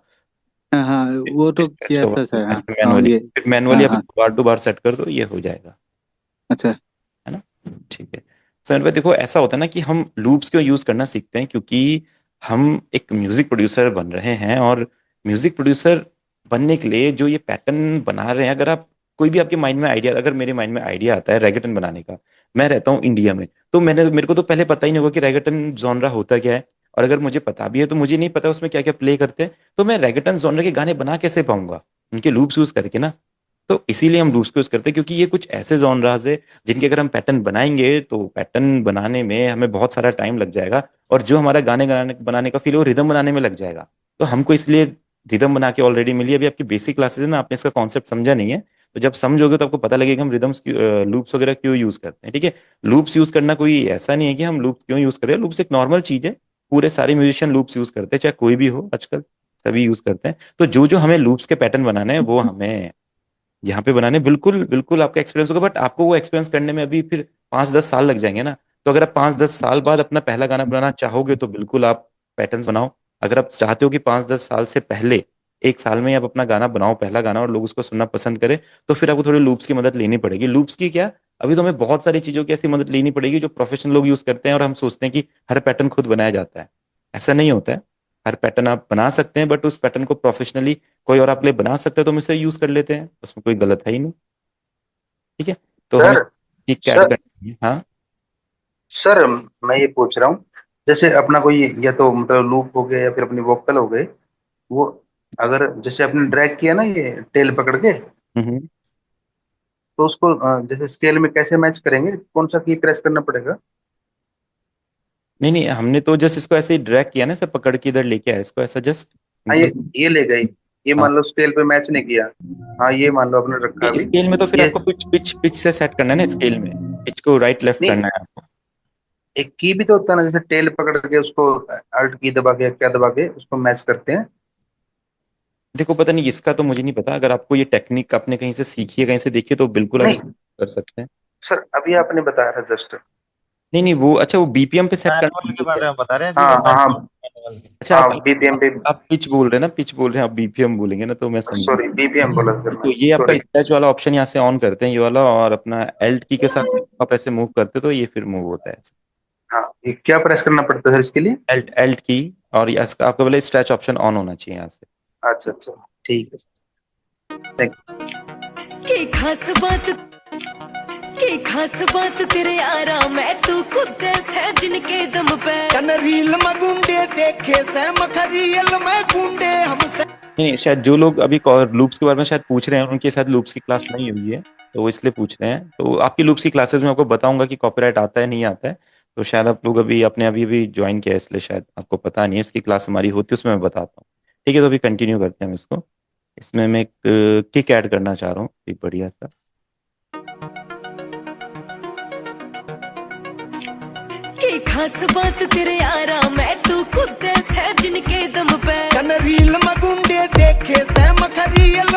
हाँ हाँ, वो तो स्केच किया को था सर। हाँ ऐसे हाँ मैनुअली, ये। फिर मैनुअली हाँ आप हाँ। इसको बार टू बार सेट कर दो, ये हो जाएगा। अच्छा। है ना? ठीक है। सर भाई देखो ऐसा होता है ना कि हम लूप्स क्यों यूज करना सीखते हैं, क्योंकि हम एक म्यूजिक प्रोड्यूसर बन रहे हैं, और म्यूजिक प्रोड्यूसर बनने के लिए जो ये पैटर्न बना रहे हैं, अगर आप कोई भी आपके माइंड में आइडिया, अगर मेरे माइंड में आइडिया आता है रेगेटन बनाने का, मैं रहता हूँ इंडिया में, तो मेरे को तो पहले पता ही नहीं होगा कि रेगेटन जॉनरा होता क्या है, और अगर मुझे पता भी है तो मुझे नहीं पता उसमें क्या क्या प्ले करते हैं, तो मैं रेगेटन जॉनरा के गाने बना कैसे पाऊंगा, उनके लूप्स यूज करके ना। तो इसीलिए हम लूप्स को यूज करते हैं, क्योंकि ये कुछ ऐसे जॉनराज है जिनके अगर हम पैटर्न बनाएंगे तो पैटर्न बनाने में हमें बहुत सारा टाइम लग जाएगा, और जो हमारा गाने गाने बनाने का फील है वो रिदम बनाने में लग जाएगा। तो हमको इसलिए रिदम बना के ऑलरेडी मिली है। अभी आपकी बेसिक क्लासेस है ना, आपने इसका कॉन्सेप्ट समझा नहीं है, तो जब समझोगे तो आपको पता लगेगा हम रिदम्स लूप्स वगैरह क्यों यूज करते हैं। ठीक है, लूप्स यूज करना कोई ऐसा नहीं है कि हम लूप्स क्यों यूज कर रहे हैं, लूप्स एक नॉर्मल चीज है, पूरे सारे म्यूजिशियन लूप्स यूज करते हैं, चाहे कोई भी हो, आजकल सभी यूज करते हैं। तो जो जो हमें लूप्स के पैटर्न बनाने हैं वो हमें यहाँ पे बनाने, बिल्कुल बिल्कुल आपका एक्सपीरियंस होगा, बट आपको वो एक्सपीरियंस करने में अभी फिर 5-10 साल लग जाएंगे ना। तो अगर आप 5-10 साल बाद अपना पहला गाना बनाना चाहोगे तो बिल्कुल आप पैटर्न्स बनाओ। अगर आप चाहते हो कि 5-10 साल से पहले 1 साल में आप अपना गाना बनाओ, पहला गाना, और लोग उसको सुनना पसंद करें, तो फिर आपको थोड़ी लूप्स की मदद लेनी पड़ेगी। लूप्स की क्या, अभी तो हमें बहुत सारी चीजों की ऐसी मदद लेनी पड़ेगी जो प्रोफेशनल लोग यूज करते हैं, और हम सोचते हैं कि हर पैटर्न खुद बनाया जाता है। ऐसा नहीं होता है। हर पैटर्न आप बना सकते हैं, बट उस पैटर्न को प्रोफेशनली कोई और आप लिए बना सकते हैं, तो हम इसे यूज कर लेते हैं, उसमें कोई गलत है ही नहीं। ठीक है, तो हम सर इस ऐड सर करेंगे। हाँ सर मैं ये पूछ रहा हूँ, जैसे अपना कोई या तो मतलब लूप हो गया या फिर अपनी वोकल हो गए, वो अगर जैसे आपने ड्रैग किया ना ये टेल पकड़ के, हम्म। तो उसको जैसे स्केल में कैसे मैच करेंगे, कौन सा की प्रेस करना पड़ेगा? नहीं नहीं, हमने तो जस्ट इसको ऐसे ही ड्रैग किया ना, सब पकड़ के इधर लेके आए इसको, ऐसा जस्ट हाँ सिंपल। ये ले गई, ये हाँ, मान लो स्केल पे मैच नहीं किया। हाँ ये मान लो आपने रखा अभी। स्केल में तो फिर ये आपको पिच पिच पिच से सेट करना है ना, स्केल में पिच को राइट लेफ्ट नहीं, करना है आपको। एक की भी तो होता है ना, जैसे टेल पकड़ के उसको अल्ट की दबा के क्या दबा के उसको मैच करते हैं। देखो पता नहीं, इसका तो मुझे नहीं पता, अगर आपको ये टेक्निक आपने कहीं से सीखी है, कहीं से देखी है, तो बिल्कुल आप नहीं इसको कर सकते हैं। सर, अभी आपने बताया था जस्ट। नहीं नहीं, वो अच्छा वो बीपीएम पे सेट मैनुअल के करना बारे है। में बता रहे हैं जी, हाँ वो हाँ मैनुअल। अच्छा हाँ, बीपीएम पे। आप पिच बोल रहे हैं ना, पिच बोल रहे हैं, आप बीपीएम बोलेंगे ना, तो मैं समझ। सॉरी, बीपीएम बोला सर मैं, तो ये आपका सॉरी। स्क्रैच वाला ऑप्शन यहाँ से ऑन करते हैं, ये वाला, और अपना एल्ट की के साथ आप ऐसे मूव करते हो तो ये फिर मूव होता है। हाँ, ये क्या प्रेस करना पड़ता है सर इसके लिए? एल्ट एल्ट की, और ये आपका पहले स्क्रैच ऑप्शन ऑन होना चाहिए यहाँ से। अच्छा अच्छा, ठीक है, थैंक की खास बात, की खास बात तेरे आराम है, तू खुद है जिनके दम पे कन रील में गुंडे देखे से मखरियल में गुंडे हमसे। नहीं, शायद जो लोग अभी लूप्स के बारे में शायद पूछ रहे हैं, उनके साथ लूप्स की क्लास नहीं हुई है, तो वो इसलिए पूछ रहे हैं। तो आपकी लूप्स की क्लासेस में आपको बताऊंगा कि कॉपीराइट आता है नहीं आता है, तो शायद आप लोग अभी आपने अभी भी ज्वाइन किया है, इसलिए शायद आपको पता नहीं है। इसकी क्लास हमारी होती है, उसमें मैं बताता हूँ। ठीक है, तो अभी कंटिन्यू करते हैं हम इसको। इसमें मैं एक किक ऐड करना चाह रहा हूँ, एक बढ़िया सा। की खास बात तेरे आराम है, तू खुद है जिनके दम पे कन रील में गुंडे देखे से मखरियल।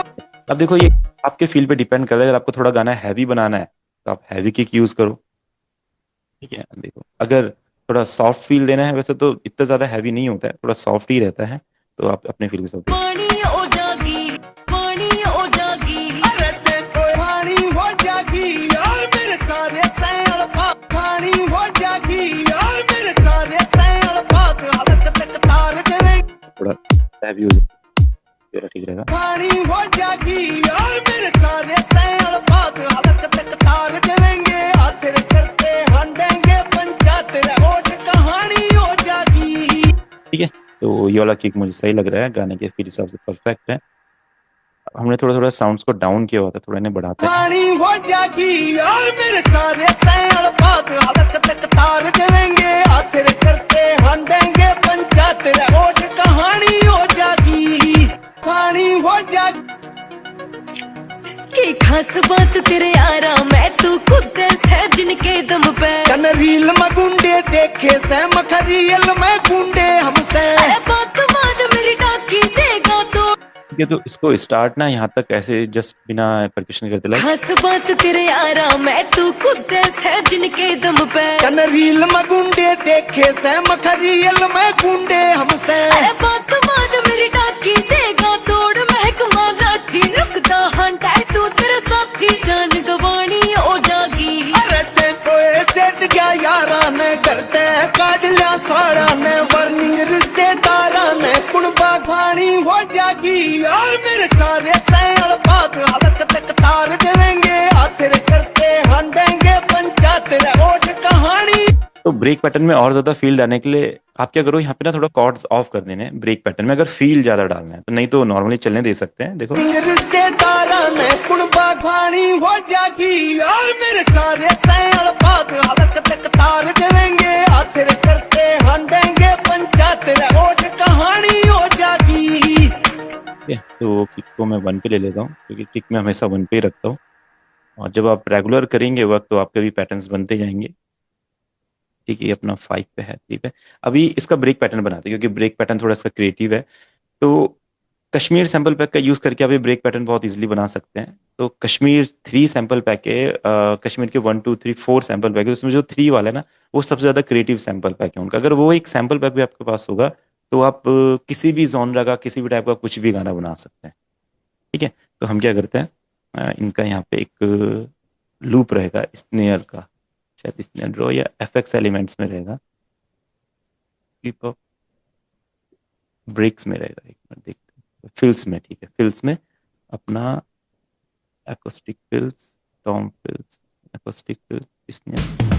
अब देखो ये आपके फील पे डिपेंड कर रहा है, अगर आपको थोड़ा गाना हैवी बनाना है तो आप हैवी किक यूज करो। ठीक है, देखो अगर थोड़ा सॉफ्ट फील देना है, वैसे तो इतना ज्यादा हैवी नहीं होता है, थोड़ा सॉफ्ट ही रहता है, तो आप अपने फील के साथ। पानी ओ जागी, पानी ओ जागी, अरे से कोई पानी हो जागी यार मेरे सारे सैल पानी हो जागी यार मेरे सारे सैल पाक हलक तक तार देवे। थोड़ा हैवी हो जाए थोड़ा ठीक रहेगा। पानी हो जागी यार मेरे सारे सैल पाक हलक तक तार देवेंगे, तेरे करते हंडेंगे पंचायत तेरे ओट कहानी हो जागी। ठीक है, तो ये वाला किक मुझे सही लग रहा है, गाने के फिर हिसाब से परफेक्ट है। हमने थोड़ा थोड़ा साउंड्स को डाउन किया हुआ था, थोड़ा इन्हें बढ़ाते हैं। पानी हो जागी यार मेरे सारे सैल पाक हलक तक तार देवेंगे, तेरे करते हंडेंगे पंचायत तेरे ओट कहानी हो जागी। पानी हो जागी। पे कन रील में गुंडे देखे से मखरियल में गुंडे हमसे बात मान मेरी डाकी देगा तो ठीक है, तो इसको स्टार्ट ना यहाँ तक ऐसे जस्ट बिना परकशन करते लाइक खास बात तेरे आराम में तू खुद है जिनके दम पे कन रील में गुंडे देखे से मखरियल में गुंडे हमसे बात मान मेरी डाकी देगा तोड़ महकमा लाठी रुकदा हंटा तू तेरे साथी जान गवानी ओ जागी अरे चेपोए सेट गया यारा ने करते काट लिया सारा ने वर्निंग रिश्तेदारा ने कुणबा खानी हो जागी यार मेरे सारे सैल बात हालत तक तार देवेंगे आखिर करते हंडेंगे पंचायत रोड कहानी। तो ब्रेक पैटर्न में और ज्यादा फील डालने के लिए आप क्या करो, यहाँ पे ना थोड़ा कॉर्ड्स ऑफ कर देने हैं ब्रेक पैटर्न में, अगर फील ज्यादा डालना है तो, नहीं तो नॉर्मली चलने दे सकते हैं। देखो रिश्तेदारा ने कुणबा खानी हो जागी यार मेरे सारे सैल बात हालत तक तार देवेंगे आखिर करते हंडेंगे पंचायत रोड कहानी हो जागी। तो किक को मैं 1 पे ले लेता हूँ क्योंकि किक में हमेशा 1 पे ही रखता हूँ, और जब आप रेगुलर करेंगे वर्क तो आपके भी पैटर्न्स बनते जाएंगे। ठीक है, ये अपना 5 पे है। ठीक है, अभी इसका ब्रेक पैटर्न बनाते हैं क्योंकि ब्रेक पैटर्न थोड़ा इसका क्रिएटिव है। तो कश्मीर सैंपल पैक का यूज करके आप ये ब्रेक पैटर्न बहुत इजीली बना सकते हैं। तो कश्मीर 3 सैंपल पैक है, कश्मीर के 1 2 3 4 सैंपल पैक है, उसमें जो 3 वाला है ना वो सबसे ज्यादा क्रिएटिव सैंपल पैक है उनका। अगर वो एक सैंपल पैक भी आपके पास होगा तो आप किसी भी जॉनरा का किसी भी टाइप का कुछ भी गाना बना सकते हैं। ठीक है, तो हम क्या करते हैं, इनका यहाँ पे एक लूप रहेगा स्नेयर का, शायद स्नेयर ड्रॉ या एफएक्स एलिमेंट्स में रहेगा, ब्रेक्स में रहेगा, एक मिनट देखते हैं, फिल्स में। ठीक है, फिल्स में अपना एकोस्टिक फिल्स, टॉम फिल्स, एकोस्टिक फिल्स, स्नेयर।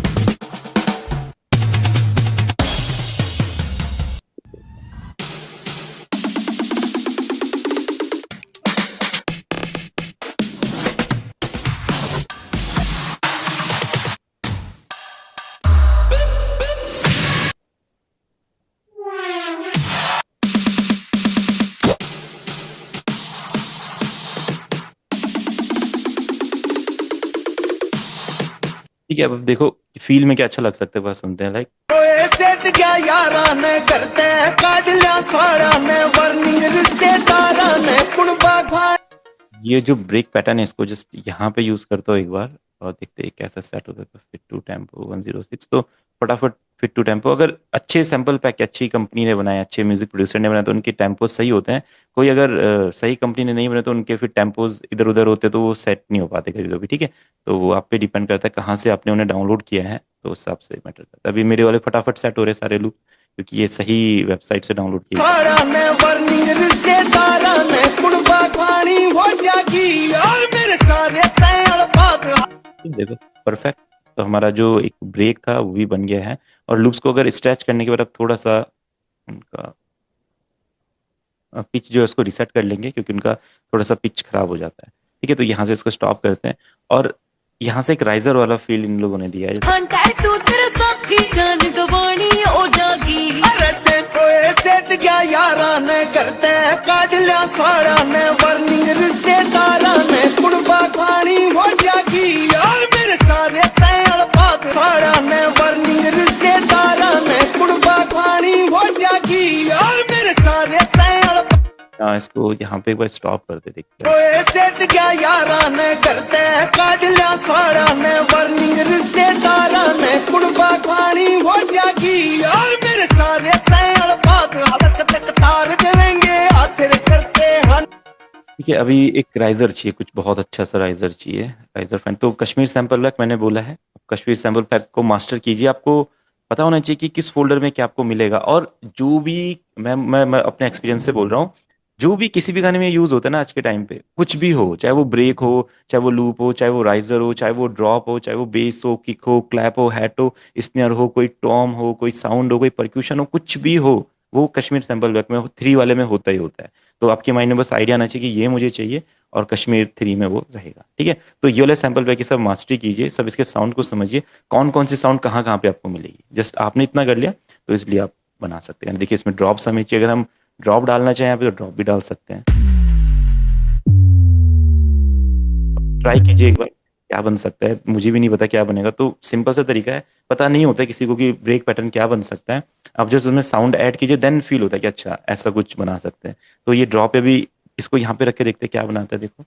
ठीक है, अब देखो फील में क्या अच्छा लग सकता है, बस सुनते हैं लाइक सेट गया यारा ने करते काट लिया सारा ने वर्निंग रिश्तेदारा ने कुणबा खा। ये जो ब्रेक पैटर्न है इसको जस्ट यहाँ पे यूज करता हूँ एक बार और देखते हैं कैसा सेट होता है। फिट टू टेम्पो 106, तो फटाफट फिट टू टेम्पो। अगर अच्छे सैंपल पैक अच्छी कंपनी ने बनाए, अच्छे म्यूजिक प्रोड्यूसर ने बनाए तो उनके टेम्पोज सही होते हैं। कोई अगर सही कंपनी ने नहीं बनाए तो उनके फिर टेम्पोज इधर उधर होते तो वो सेट नहीं हो पाते कभी कभी। ठीक है, तो वो आप पे डिपेंड करता है कहाँ से आपने उन्हें डाउनलोड किया है, तो उस हिसाब से मैटर करता है। अभी मेरे वाले फटाफट सेट हो रहे सारे लूप क्योंकि ये सही वेबसाइट से डाउनलोड किए। देखो परफेक्ट, तो हमारा जो एक ब्रेक था वो भी बन गया है। और लूप्स को अगर स्ट्रेच करने के बाद अब थोड़ा सा उनका पिच जो है उसको रिसेट कर लेंगे क्योंकि उनका थोड़ा सा पिच खराब हो जाता है। ठीक है, तो यहाँ से इसको स्टॉप करते हैं और यहाँ से एक राइजर वाला फील इन लोगों ने दिया है। इसको यहाँ पे एक बार स्टॉप करते देखते हैं। ठीक है, अभी एक राइजर चाहिए, कुछ बहुत अच्छा सा राइजर चाहिए, राइजर फैन। तो कश्मीर सैंपल पैक मैंने बोला है, कश्मीर सैंपल पैक को मास्टर कीजिए। आपको पता होना चाहिए कि किस फोल्डर में क्या आपको मिलेगा। और जो भी मैं अपने एक्सपीरियंस से बोल रहा हूँ, जो भी किसी भी गाने में यूज होता है ना आज के टाइम पे, कुछ भी हो, चाहे वो ब्रेक हो, चाहे वो लूप हो, चाहे वो राइजर हो, चाहे वो ड्रॉप हो, चाहे वो बेस हो, किक हो, क्लैप हो, हैट हो, स्नेयर हो, कोई टॉम हो, कोई साउंड हो, कोई परक्यूशन हो, कुछ भी हो, वो कश्मीर सैंपल पैक में 3 वाले में होता ही होता है। तो आपके माइंड में बस आइडिया आना चाहिए कि ये मुझे चाहिए और कश्मीर 3 में वो रहेगा। ठीक है, तो ये वाले सैंपल पैक की सब मास्टरी कीजिए, सब इसके साउंड को समझिए, कौन कौन सी साउंड कहाँ कहाँ पे आपको मिलेगी। जस्ट आपने इतना कर लिया तो इसलिए आप बना सकते हैं। देखिए इसमें ड्रॉप हमें चाहिए, अगर हम ड्रॉप डालना चाहें यहाँ पे तो ड्रॉप भी डाल सकते हैं। ट्राई कीजिए एक बार, क्या बन सकता है, मुझे भी नहीं पता क्या बनेगा। तो सिंपल सा तरीका है, पता नहीं होता किसी को कि ब्रेक पैटर्न क्या बन सकता है, आप जस्ट उसमें साउंड ऐड कीजिए, देन फील होता है कि अच्छा ऐसा कुछ बना सकते हैं। तो ये ड्रॉप पे भी, इसको यहाँ पे रख के देखते हैं क्या बनाता है, देखो।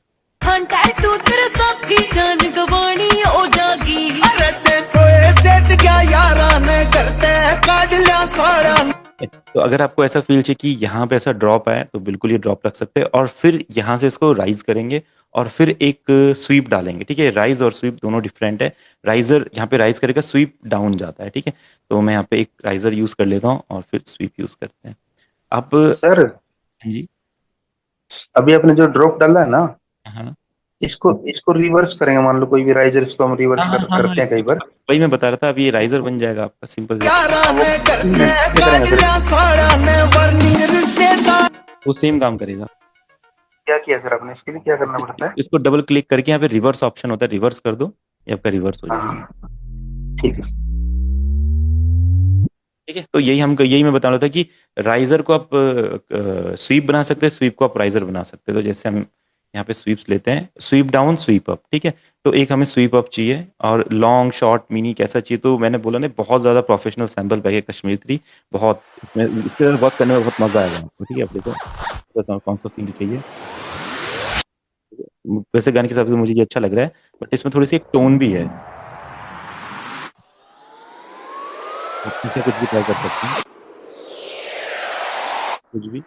तू तेरे साथी जान गवानी ओ जागी अरे से कोई सेट क्या यारा ने करते काट लिया सारा। तो अगर आपको ऐसा फील चाहिए कि यहाँ पे ऐसा ड्रॉप आए, तो बिल्कुल ये ड्रॉप रख सकते हैं, और फिर यहाँ से इसको राइज करेंगे और फिर एक स्वीप डालेंगे, ठीक है। राइज और स्वीप दोनों डिफरेंट है। राइजर यहाँ पे राइज करेगा, स्वीप डाउन जाता है, ठीक है। तो मैं यहाँ पे एक राइजर यूज कर लेता हूँ और फिर स्वीप यूज करते हैं। अब सर जी, अभी आपने जो ड्रॉप डाला है ना, हाँ इसको रिवर्स करेंगे, मान लो कोई भी राइजर, इसको हम रिवर्स हाँ हाँ हाँ, करते हैं कई बार। वही मैं बता रहा था। अब ये राइजर बन जाएगा आपका, सिंपल यारा ने करते कैसे काट करेंगे लिया सर? सारा ने वर्निंग रिश्तेदार। वो सेम काम करेगा। क्या किया सर आपने, इसके लिए क्या करना पड़ता है? इसको डबल क्लिक करके यहाँ पे रिवर्स ऑप्शन होता है, रिवर्स कर दो, ये आपका रिवर्स हो जाएगा। हाँ ठीक है सर। ठीक है। तो यही मैं बता रहा था कि राइजर को आप स्वीप बना सकते हैं, स्वीप को आप राइजर बना सकते हैं। तो जैसे हम यहाँ पे स्वीप्स लेते हैं, स्वीप डाउन स्वीप अप, ठीक है। तो एक हमें स्वीप अप चाहिए, और लॉन्ग शॉर्ट मिनी कैसा चाहिए, तो मैंने बोला ना बहुत ज़्यादा प्रोफेशनल सैम्पल पैक है कश्मीर 3, बहुत इसमें, इसके साथ वर्क करने में बहुत मज़ा आएगा आपको, ठीक है। आप देखो बताओ कौन सा फील चाहिए। वैसे गाने के हिसाब से मुझे ये अच्छा लग रहा है, बट इसमें थोड़ी सी एक टोन भी है, आप इससे कुछ भी ट्राई कर सकते हैं, कुछ भी।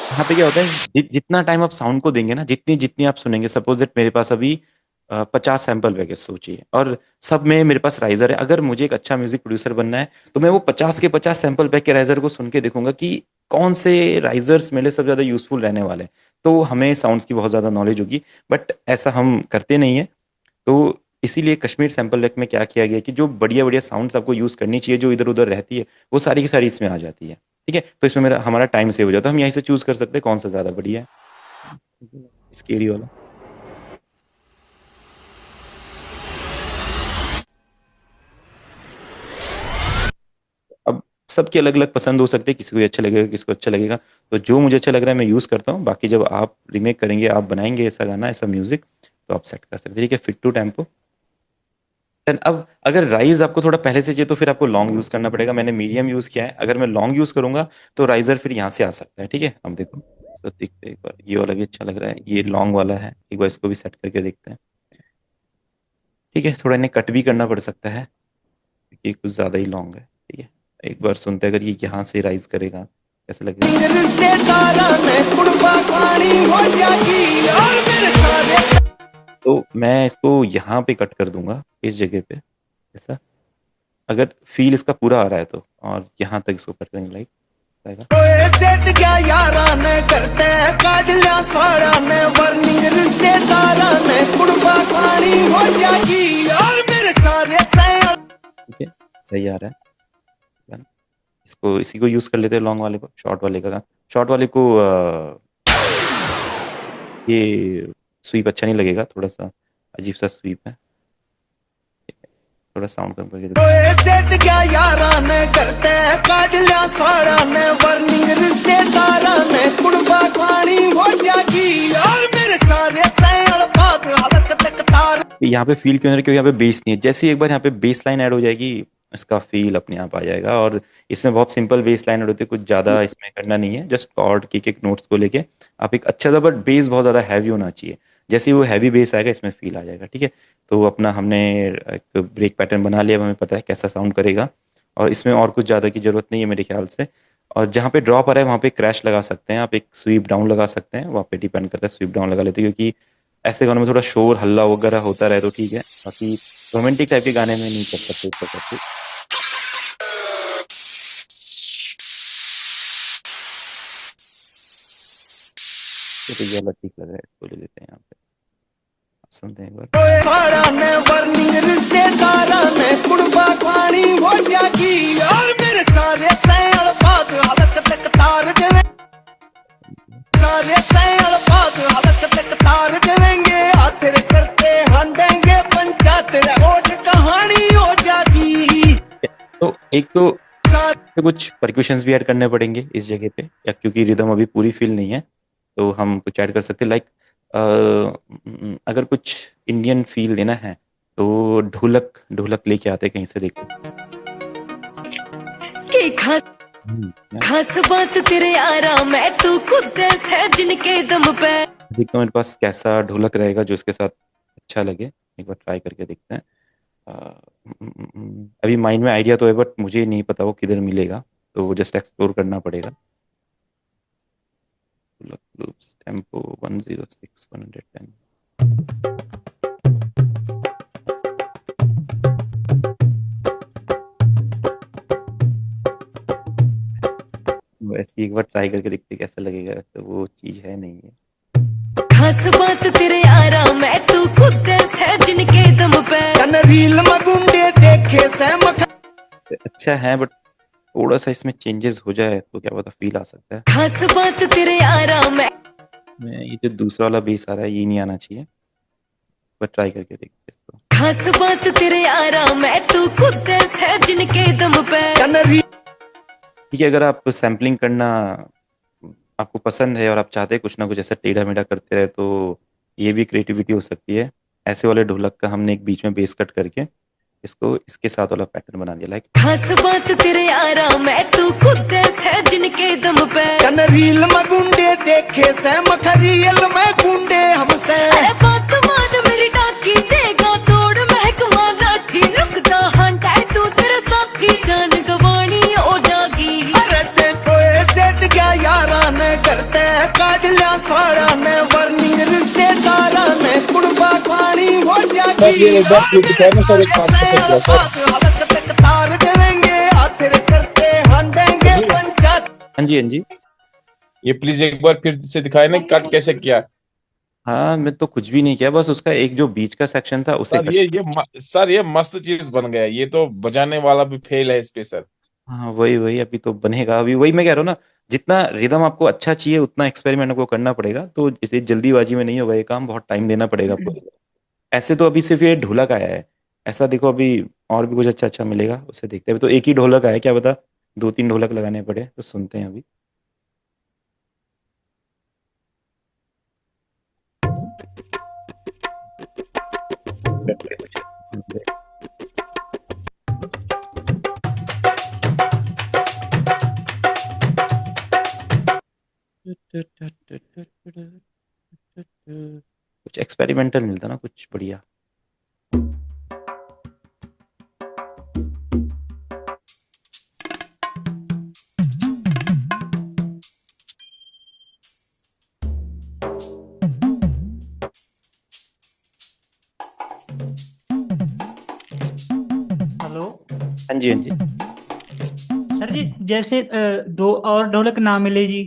यहाँ पे क्या होता है, जितना टाइम आप साउंड को देंगे ना, जितनी जितनी आप सुनेंगे, सपोज दैट मेरे पास अभी 50 सैंपल पैकेज सोचिए, और सब में मेरे पास राइजर है। अगर मुझे एक अच्छा म्यूजिक प्रोड्यूसर बनना है, तो मैं वो 50 के 50 सैंपल पैक के राइजर को सुन के देखूंगा कि कौन से राइजर्स मेरे सबसे ज्यादा यूजफुल रहने वाले हैं। तो हमें साउंड्स की बहुत ज्यादा नॉलेज होगी, बट ऐसा हम करते नहीं है। तो इसीलिए कश्मीर सैंपल पैक में क्या किया गया कि जो बढ़िया बढ़िया साउंड्स आपको यूज करनी चाहिए, जो इधर उधर रहती है, वो सारी की सारी इसमें आ जाती है, ठीक है। तो इसमें हमारा टाइम सेव हो जाता है, हम यहीं से चूज कर सकते हैं कौन सा ज्यादा बढ़िया है। स्केरी वाला अब सबकी अलग अलग पसंद हो सकती है, किसी को अच्छा लगेगा, किसी को अच्छा लगेगा। तो जो मुझे अच्छा लग रहा है मैं यूज करता हूँ। बाकी जब आप रीमेक करेंगे, आप बनाएंगे ऐसा गाना, ऐसा म्यूजिक, तो आप सेट कर सकते हैं, ठीक है। Fit to tempo. अब अगर राइज आपको थोड़ा पहले से चाहिए, तो फिर आपको लॉन्ग यूज करना पड़ेगा। मैंने मीडियम यूज किया है, अगर मैं लॉन्ग यूज करूंगा तो राइजर फिर यहाँ से आ सकता है, ठीक है। अब देखो इसको देखते हैं एक बार, ये वाला भी अच्छा लग रहा है, ये लॉन्ग वाला है, एक बार इसको भी सेट करके देखते हैं, ठीक है। थोड़ा इन्हें कट भी करना पड़ सकता है क्योंकि कुछ ज्यादा ही लॉन्ग है, ठीक है। एक बार सुनते हैं, अगर ये यहाँ से राइज करेगा कैसा लगेगा। रिश्तेदारा ने कुड़बा खानी हो जागी यार मेरे सारे। तो मैं इसको यहाँ पे कट कर दूंगा, इस जगह पे ऐसा, अगर फील इसका पूरा आ रहा है तो, और यहाँ तक इसको कट करेंगे लाइक आएगा। कोई सेट क्या यारा ने करते काट लिया सारा ने वर्निंग रिश्तेदारा ने कुड़बा खानी हो जागी यार मेरे सारे सैल। ठीक है, सही आ रहा है ना। इसको इसी को यूज कर लेते हैं लॉन्ग वाले को, शॉर्ट वाले का। शॉर्ट वाले को ये स्वीप अच्छा नहीं लगेगा, थोड़ा सा अजीब सा स्वीप है, थोड़ा साउंड कम करके। कोई सेट क्या यारा ने करते काट लिया सारा ने वर्निंग रिश्तेदारा ने कुड़बा खानी हो जागी यार मेरे सारे सैल बात हालत तक तार। यहाँ पे फील क्यों नहीं है, क्योंकि यहाँ पे बेस नहीं है। जैसे एक बार यहाँ पे बेस लाइन ऐड हो जाएगी, इसका फील अपने आप आ जाएगा। और इसमें बहुत सिंपल बेस लाइन ऐड होती है, कुछ ज्यादा इसमें करना नहीं है, जस्ट कॉर्ड के एक नोट्स को लेके आप एक अच्छा सा, बट बेस बहुत ज्यादा हैवी होना चाहिए। जैसे ही वो हैवी बेस आएगा, इसमें फील आ जाएगा, ठीक है। तो अपना हमने एक ब्रेक पैटर्न बना लिया, हमें पता है कैसा साउंड करेगा, और इसमें और कुछ ज़्यादा की जरूरत नहीं है मेरे ख्याल से। और जहाँ पे ड्रॉप आ रहा है वहाँ पे क्रैश लगा सकते हैं आप, एक स्वीप डाउन लगा सकते हैं, वहाँ पे डिपेंड करता है, स्वीप डाउन लगा लेते हैं, क्योंकि ऐसे गानों में थोड़ा शोर हल्ला वगैरह होता रहे तो ठीक है, बाकी रोमांटिक टाइप के गाने में नहीं कर सकते इस प्रकार से। तो ये वाला ठीक लग रहा है, इसको ले लेते हैं यहाँ पे, सुनते हैं एक बार। सारा ने वर्निंग रिश्तेदारा ने कुड़बा खानी हो जागी यार मेरे सारे सैल बात हालत तक तार देवे सारे सैल बात हालत तक तार देवेंगे तेरे करते हंडेंगे पंचायत तेरे ओट कहानी हो जागी। तो एक तो तो कुछ परक्यूशंस भी ऐड करने पड़ेंगे इस जगह पे, या क्योंकि रिदम अभी पूरी फील नहीं है, तो हम कुछ ऐड कर सकते हैं। लाइक अगर कुछ इंडियन फील देना है तो ढोलक ढोलक लेके आते हैं कहीं से, देखो। की खास खास बात तेरे आराम है तू खुद है जिनके दम पे। देखते हैं मेरे पास कैसा ढोलक रहेगा जो इसके साथ अच्छा लगे, एक बार ट्राई करके देखते हैं। अभी माइंड में आइडिया तो है, बट मुझे नहीं पता वो किधर मिलेगा, तो वो जस्ट एक्सप्लोर करना पड़ेगा। ढोलक लूप्स टेम्पो 106 110। वैसे एक बार ट्राई करके देखते कैसा लगेगा, तो वो चीज है नहीं है। खास बात तेरे आराम है तू खुद है जिनके दम पे। कन रील में गुंडे देखे से अच्छा है, बट थोड़ा सा इसमें चेंजेस हो जाए तो क्या पता फील आ सकता है। खास बात तेरे आराम है। मैं ये जो दूसरा वाला बेस आ रहा है ये नहीं आना चाहिए, बट ट्राई करके देखते हैं इसको। खास बात तेरे आराम है तू खुद है जिनके दम पे। कन रील ठीक है, अगर आप सैम्पलिंग करना आपको पसंद है और आप चाहते हैं कुछ ना कुछ ऐसा टेढ़ा मेढ़ा करते रहे, तो ये भी क्रिएटिविटी हो सकती है। ऐसे वाले ढोलक का हमने एक बीच में बेस कट करके इसको इसके साथ वाला पैटर्न बना दिया। लाइक खास बात तेरे आराम है तू खुद है जिनके दम पे। कन रील में गुंडे देखे से मखरियल में गुंडे हमसे। अरे बात मान मेरी डाकी देगा तोड़ महकमा लाठी रुकदा हंटा है तू तेरा साथी जान गवानी ओ जागी। अरे से कोई सेट गया यारा ने करते काट लिया सारा ने वर्निंग रिश्तेदारा ने कुड़बा खानी हो जागी। एक बार क्लिक किया ना सर, एक काम कर सर। हलक तक तार देवेंगे आखिर करते हंडेंगे पंचायत। हाँ जी, हाँ जी। ये प्लीज एक बार फिर से दिखाए ना कट कैसे किया। हाँ, मैं तो कुछ भी नहीं किया, बस उसका एक जो बीच का सेक्शन था उसे सर सर ये मस्त चीज बन गया, ये तो बजाने वाला भी फेल है इस पे सर। हाँ, वही वही अभी तो बनेगा। अभी वही मैं कह रहा हूँ ना, जितना रिदम आपको अच्छा चाहिए उतना एक्सपेरिमेंट आपको करना पड़ेगा, तो इसे जल्दीबाजी में नहीं होगा ये काम, बहुत टाइम देना पड़ेगा आपको। ऐसे तो अभी सिर्फ ये ढोलक आया है, ऐसा देखो अभी और भी कुछ अच्छा अच्छा मिलेगा, उसे देखते हैं। अभी तो एक ही ढोलक आया, क्या पता दो तीन ढोलक लगाने पड़े, तो सुनते हैं अभी। कुछ एक्सपेरिमेंटल मिलता ना, कुछ बढ़िया। हेलो हाँ जी, हाँ जी। सर जी, जैसे दो और ढोलक ना मिले जी,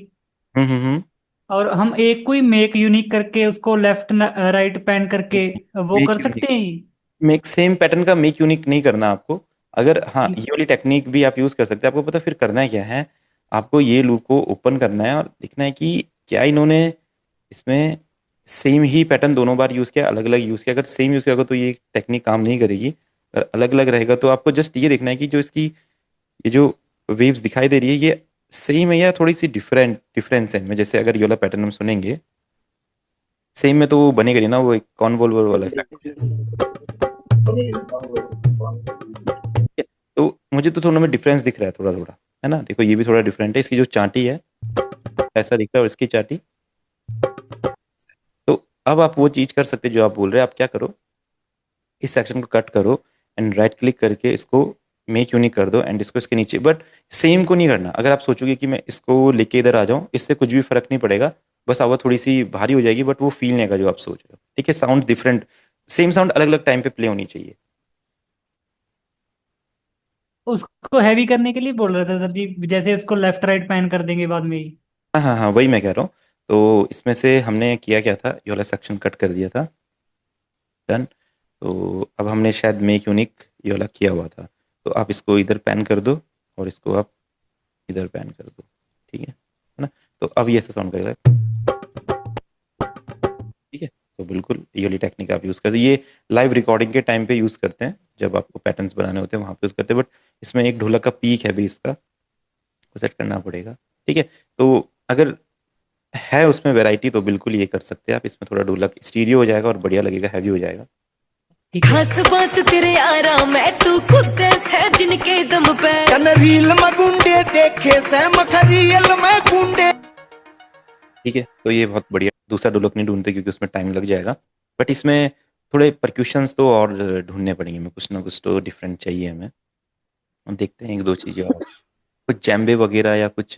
हम्म। और हम एक कोई मेक यूनिक करके उसको लेफ्ट राइट पैन करके वो मेक कर यूनिक, सकते हैं। मेक सेम पैटर्न का मेक यूनिक नहीं करना आपको। अगर हाँ, जी ये वाली टेक्निक भी आप यूज कर सकते हैं। आपको पता फिर करना है क्या है, आपको ये लूप को ओपन करना है और देखना है कि क्या इन्होंने इसमें सेम ही पैटर्न दोनों बार यूज किया, अलग अलग यूज किया। अगर सेम यूज किया होगा तो ये टेक्निक काम नहीं करेगी, अगर अलग अलग रहेगा तो आपको जस्ट ये देखना है कि जो इसकी ये जो वेव्स दिखाई दे रही है ये सेम है या थोड़ी सी डिफरेंस है इनमें। जैसे अगर ये वाला पैटर्न हम सुनेंगे सेम में, तो वो बनेगा नहीं ना, वो एक कॉन्वोल्वर वाला इफेक्ट। तो मुझे तो दोनों में डिफरेंस दिख रहा है थोड़ा थोड़ा, है ना। देखो ये भी थोड़ा डिफरेंट है, इसकी जो चांटी है ऐसा दिख रहा है और इसकी चांटी। तो अब आप वो चीज कर सकते हैं जो आप बोल रहे हैं। आप क्या करो, इस सेक्शन को कट करो एंड राइट क्लिक करके इसको मेक यूनिक कर दो एंड इसको इसके नीचे, बट सेम को नहीं करना। अगर आप सोचोगे कि मैं इसको लेके इधर आ जाऊं, इससे कुछ भी फर्क नहीं पड़ेगा, बस आवाज थोड़ी सी भारी हो जाएगी, बट वो फील नहीं आएगा जो आप सोच रहे हो। ठीक है, साउंड डिफरेंट, सेम साउंड अलग अलग टाइम पे प्ले होनी चाहिए। उसको हैवी करने के लिए बोल रहे थे सर जी, जैसे इसको लेफ्ट राइट पैन कर देंगे बाद में ही। हाँ हाँ हाँ, वही मैं कह रहा हूँ। तो इसमें से हमने किया क्या था, ये वाला सेक्शन कट कर दिया था, डन। तो अब हमने शायद मेक यूनिक ये वाला किया हुआ था, तो आप इसको इधर पैन कर दो और इसको आप इधर पैन कर दो, ठीक है ना। तो अब ये ऐसा साउंड करेगा, ठीक है। तो बिल्कुल ये वाली टेक्निक आप यूज़ करते हैं, ये लाइव रिकॉर्डिंग के टाइम पे यूज़ करते हैं, जब आपको पैटर्न्स बनाने होते हैं वहाँ पे यूज़ करते हैं। बट इसमें एक ढोलक का पीक है बेस का, आपको सेट करना पड़ेगा। ठीक है, तो अगर है उसमें वैरायटी तो बिल्कुल ये कर सकते हैं आप। इसमें थोड़ा ढोलक स्टीरियो हो जाएगा और बढ़िया लगेगा, हैवी हो जाएगा। खास बात तेरे आराम है तू खुद है जिनके दम पे कन रील में गुंडे देखे से मखरियल में गुंडे। ठीक है, तो ये बहुत बढ़िया। दूसरा ढोलक नहीं ढूंढते क्योंकि उसमें टाइम लग जाएगा, बट इसमें थोड़े परक्यूशंस तो और ढूंढने पड़ेंगे हमें, कुछ ना कुछ तो डिफरेंट चाहिए हमें। हम देखते हैं एक दो चीज़ें और, कुछ जैम्बे वगैरह या कुछ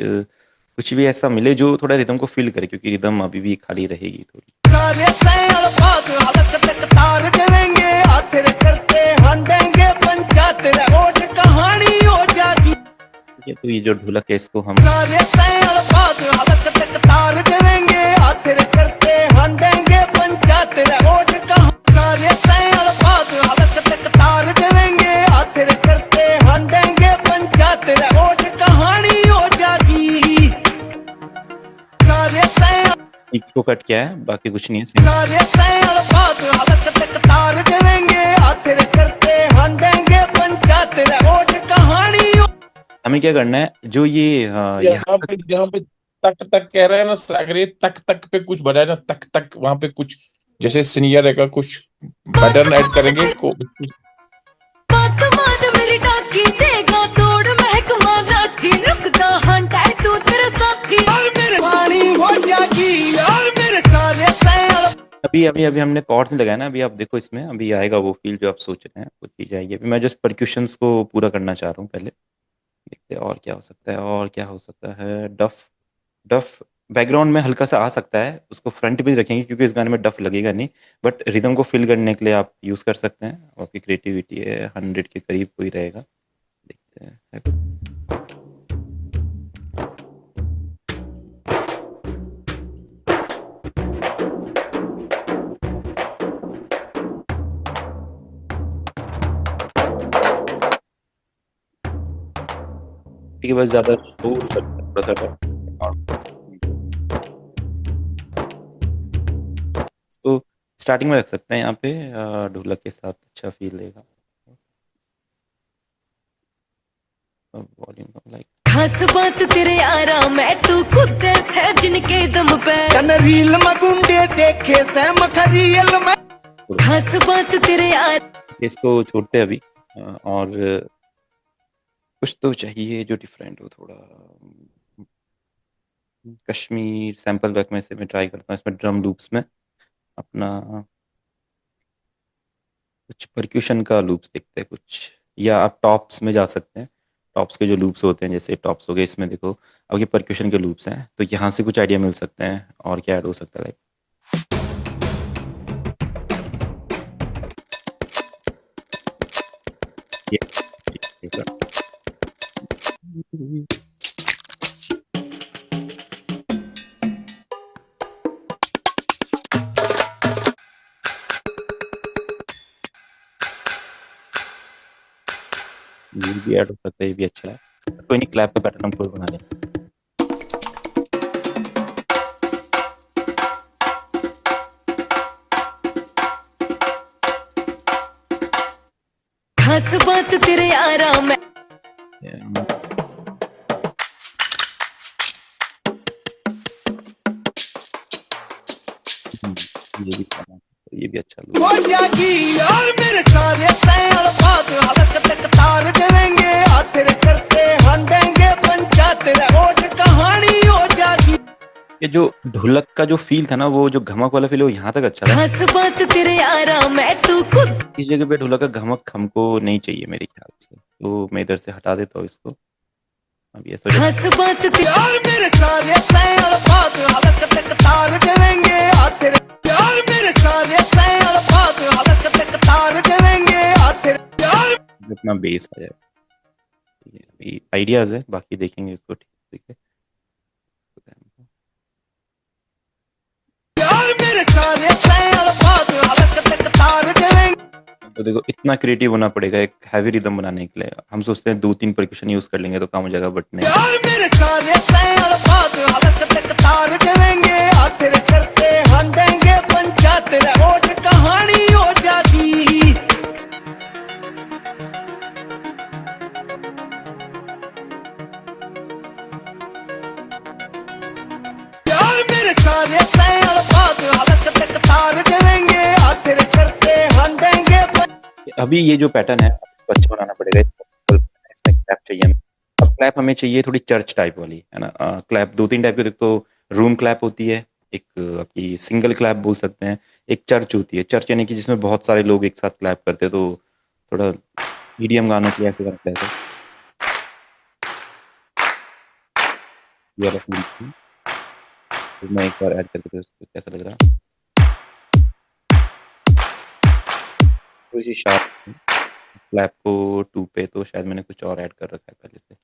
कुछ भी ऐसा मिले जो थोड़ा रिदम को फील करे, क्योंकि रिदम अभी भी खाली रहेगी थोड़ी। सारे सैल बात हलक तक तार देंगे आखिर करते हंडेंगे पंचायत रोड कहानी हो जाएगी। ठीक है, तो ये जो ढोलक है इसको हम सारे सैल बात हलक तक तार देंगे आखिर करते हंडेंगे पंचायत रोड कहानी। सारे सैल बात हलक तक तार देंगे आखिर करते हंडेंगे पंचायत रोड कहानी हो जाएगी। सारे सैल इसको कट किया है, बाकी कुछ नहीं है। सारे सैल बात हलक तक तार देंगे आखिर करते हंडेंगे पंचायत रोड कहानी। हमें क्या करना है, जो ये जहाँ पे तक तक कह रहे हैं ना, अगर ये तक तक पे कुछ बढ़ाए ना, तक तक वहां पे कुछ जैसे सीनियर है का कुछ पैटर्न ऐड करेंगे बात मान मेरी डाकी देगा तोड़ महकमा लाठी लुकदा हंटा तू तेरा साथी पानी हो जाएगी यार मेरे सारे सैल। अभी अभी अभी हमने कॉर्ड्स नहीं लगाया ना, अभी आप देखो इसमें अभी आएगा वो फील जो आप सोच रहे हैं, वो चीज आएगी। अभी मैं जस्ट परक्यूशंस को पूरा करना चाह रहा हूँ पहले। देखते हैं और क्या हो सकता है, और क्या हो सकता है। डफ डफ बैकग्राउंड में हल्का सा आ सकता है, उसको फ्रंट पे रखेंगे क्योंकि इस गाने में डफ लगेगा नहीं, बट रिदम को फिल करने के लिए आप यूज़ कर सकते हैं। आपकी क्रिएटिविटी है, 100 के करीब कोई रहेगा। देखते हैं है कुछ? ठीक है, बस ज़्यादा शोर थोड़ा सा तो स्टार्टिंग में रख सकते हैं यहाँ पे, ढोलक के साथ अच्छा फील देगा। वॉल्यूम लाइक खास बात तेरे आराम है तू खुद है जिनके दम पे कन रील में गुंडे देखे से मखरियल में। खास बात तेरे इसको छोड़ते हैं अभी, और कुछ तो चाहिए जो डिफरेंट हो थोड़ा। कश्मीर सैंपल बैक में से मैं ट्राई करता हूँ, इसमें ड्रम लूप्स में अपना कुछ परक्यूशन का लूप्स देखते हैं कुछ, या आप टॉप्स में जा सकते हैं। टॉप्स के जो लूप्स होते हैं, जैसे टॉप्स हो गए, इसमें देखो अब ये परक्यूशन के लूप्स हैं, तो यहाँ से कुछ आइडिया मिल सकते हैं। और क्या ऐड हो सकता है, लाइक ये भी ऐड हो सकता है, ये भी अच्छा है। कोई नहीं, क्लैप का पैटर्न हम कोई बना लेंगे। खास बात तेरे आराम है ये भी अच्छा लुक हो जाएगी यार मेरे सारे सैल बात हलक तक तार देंगे आखिर करते हंडेंगे पंचायत रोड कहानी हो जाएगी। ये जो ढोलक का जो फील था ना, वो जो घमक वाला फील, वो यहाँ तक अच्छा था। खास बात तेरे आराम है तू खुद इस जगह पे ढोलक का घमक हमको नहीं चाहिए मेरे ख्याल से, तो मैं इधर से हटा देता हूँ इसको। अब ये खास बात यार मेरे सारे सैल बात हलक तक तार देंगे आखिर यार मेरे सारे सैल बात हलक तक तार देंगे आखिर इतना बेस आ जाए। ये आइडियाज है, बाकी देखेंगे इसको। ठीक है, यार मेरे सारे सैल बात हलक तक तार देंगे। तो देखो इतना क्रिएटिव होना पड़ेगा एक हैवी रिदम बनाने के लिए। हम सोचते हैं 2-3 परक्यूशन यूज कर लेंगे तो काम हो जाएगा, बट नहीं। यार मेरे सारे सैल बात हलक तक तार देंगे आखिर करते हंडेंगे पंचायत रोड कहानी हो जाएगी। अभी ये जो पैटर्न है इसको अच्छा बनाना पड़ेगा, इसमें क्लैप चाहिए हमें। अब क्लैप हमें चाहिए थोड़ी चर्च टाइप वाली, है ना। क्लैप दो तीन टाइप की, तो रूम क्लैप होती है, एक आपकी सिंगल क्लैप बोल सकते हैं, एक चर्च होती है। चर्च यानी कि जिसमें बहुत सारे लोग एक साथ क्लैप करते हैं, तो थोड़ा मीडियम गानों के लिए ऐसे करना है। ये वाला फील थी। तो मैं एक बार ऐड करके तो इसको कैसा लग रहा, थोड़ी सी शार्प क्लैप को टू पे, तो शायद मैंने कुछ और ऐड कर रखा है पहले से।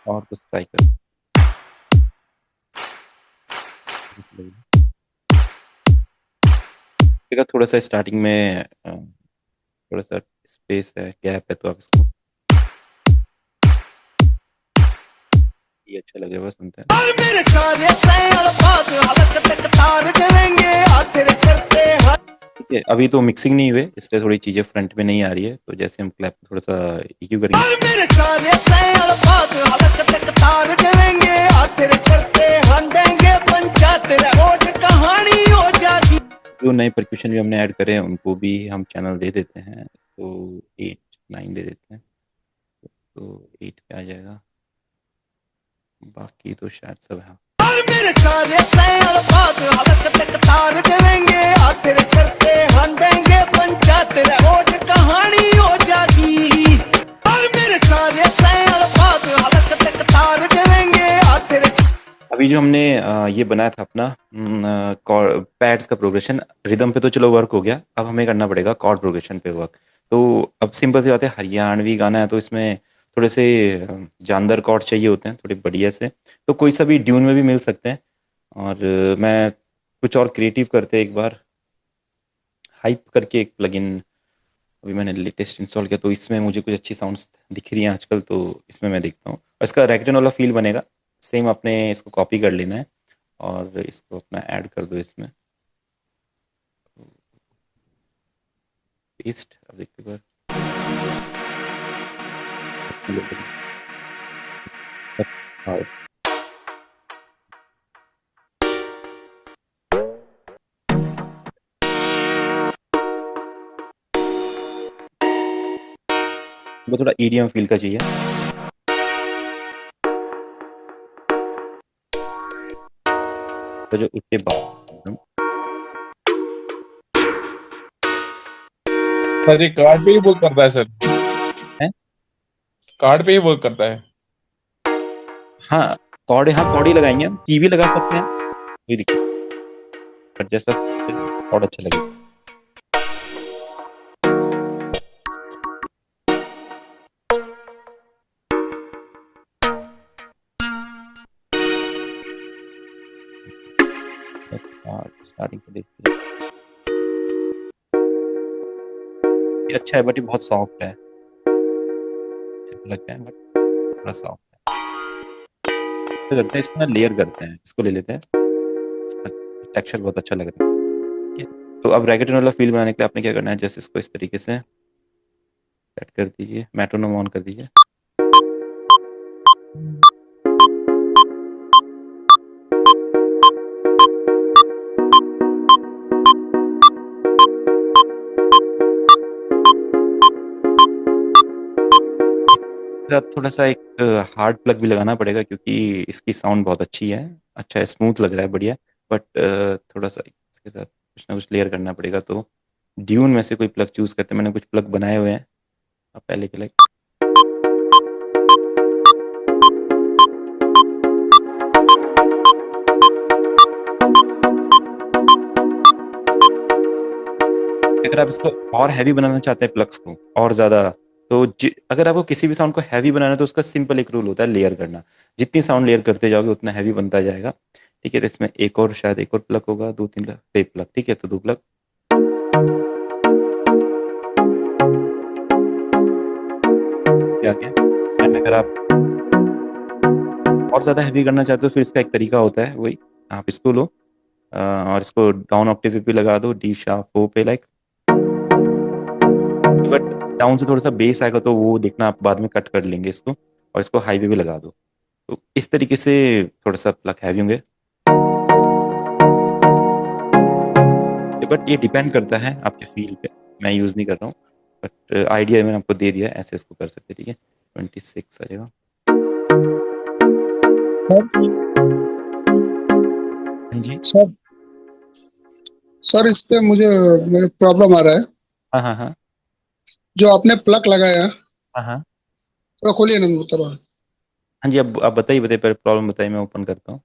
और कुछ ट्राई कर, देखा थोड़ा सा स्टार्टिंग में थोड़ा सा स्पेस है, गैप है, तो आप इसको, ये अच्छा लगेगा सुनते हैं। मेरे सारे सैल बात हलक तक तार देंगे हाथ तेरे करते हैं। ठीक है, अभी तो मिक्सिंग नहीं हुए इसलिए थोड़ी चीजें फ्रंट में नहीं आ रही है, तो जैसे हम क्लैप थोड़ा सा EQ करेंगे। मेरे सारे सैल बात हलक तक तार देंगे हाथ तेरे करते हंडेंगे पंचायत रोड कहानी हो जाएगी। जो नए परक्यूशन भी हमने ऐड करे हैं उनको भी हम चैनल दे देते हैं, तो 8 9 दे देते हैं, तो 8 पे आ जाएगा, बाकी तो शायद सब है। मेरे सारे सैल बात हलक तक तार देंगे हाथ तेरे करते हंडेंगे पंचायत रोड कहानी हो जाएगी। मेरे सारे सैल बात हलक तक तार देंगे हाथ तेरे। अभी जो हमने ये बनाया था अपना पैड्स का प्रोग्रेशन, रिदम पे तो चलो वर्क हो गया, अब हमें करना पड़ेगा कॉर्ड प्रोग्रेशन पे वर्क। तो अब सिंपल सी बात है, हरियाणवी गाना है तो इसमें थोड़े से जानदार कॉर्ड चाहिए होते हैं, थोड़े बढ़िया से, तो कोई सा भी ट्यून में भी मिल सकते हैं। और मैं कुछ और क्रिएटिव करते एक बार, हाइप करके एक प्लगइन अभी मैंने लेटेस्ट इंस्टॉल किया, तो इसमें मुझे कुछ अच्छी साउंड्स दिख रही हैं आजकल, तो इसमें मैं देखता हूँ, और इसका रैगटन वाला फील बनेगा सेम। आपने इसको कॉपी कर लेना है और इसको अपना ऐड कर दो इसमें, पेस्ट। अब देखते बार हाँ, वो थोड़ा EDM फील का चाहिए। तो जो उसके बाद सर ये कार्ड पे ही वर्क करता है सर? है, कार्ड पे ही वर्क करता है? हाँ कॉर्ड, हाँ कॉर्ड ही लगाएंगे हम, की भी लगा सकते हैं, कोई दिक्कत नहीं, पर जैसा कॉर्ड अच्छा लगे। स्टार्टिंग पे देखते हैं, ये अच्छा है बट ये बहुत सॉफ्ट है, लगता है बट थोड़ा सॉफ्ट है। तो करते हैं इसको ना, लेयर करते हैं, इसको ले लेते हैं, इसका टेक्सचर बहुत अच्छा लग रहा है। ठीक है, तो अब रैगटन वाला फील बनाने के लिए आपने क्या करना है, जैसे इसको इस तरीके से सेट कर दीजिए, मेट्रोनोम ऑन कर दीजिए। थोड़ा सा एक हार्ड प्लग भी लगाना पड़ेगा क्योंकि इसकी साउंड बहुत अच्छी है, अच्छा है, स्मूथ लग रहा है, बढ़िया। बट थोड़ा सा इसके साथ कुछ ना कुछ लेयर करना पड़ेगा, तो ड्यून में से कोई प्लग चूज करते हैं, मैंने कुछ प्लग बनाए हुए हैं अब पहले के लिए। अगर आप इसको और हैवी बनाना चाहते हैं प्लग्स को और ज्यादा, तो अगर आपको किसी भी साउंड को हैवी बनाना है तो उसका सिंपल एक रूल होता है, लेयर करना। जितनी साउंड लेयर करते जाओगे उतना हैवी बनता जाएगा। ठीक है, तो इसमें एक और शायद एक और प्लग होगा, 2 3 प्लग। ठीक है, तो 2 प्लग। क्या क्या अगर आप और ज्यादा हैवी करना चाहते हो फिर इसका एक तरीका होता है, वही आप इसको लो और इसको डाउन ऑक्टेव पे भी लगा दो, डी शार्प ओ पे, लाइक। बट डाउन से थोड़ा सा बेस आएगा तो वो देखना, आप बाद में कट कर लेंगे इसको, और इसको हाई पे भी लगा दो। तो इस तरीके से थोड़ा सा प्लग हैवी होंगे, बट ये डिपेंड करता है आपके फील पे। मैं यूज़ नहीं कर रहा हूँ, बट आइडिया मैंने आपको दे दिया है, ऐसे इसको कर सकते हैं। ठीक है, 26 आ जाएगा। हाँ जी। सर सर इस पे मुझे प्रॉब्लम आ रहा है। हाँ हाँ हाँ जो आपने प्लग लगाया, हाँ हाँ थोड़ा खोलिए ना उतरवा। हाँ जी, अब आप बताइए बताइए, पहले प्रॉब्लम बताइए, मैं ओपन करता हूँ।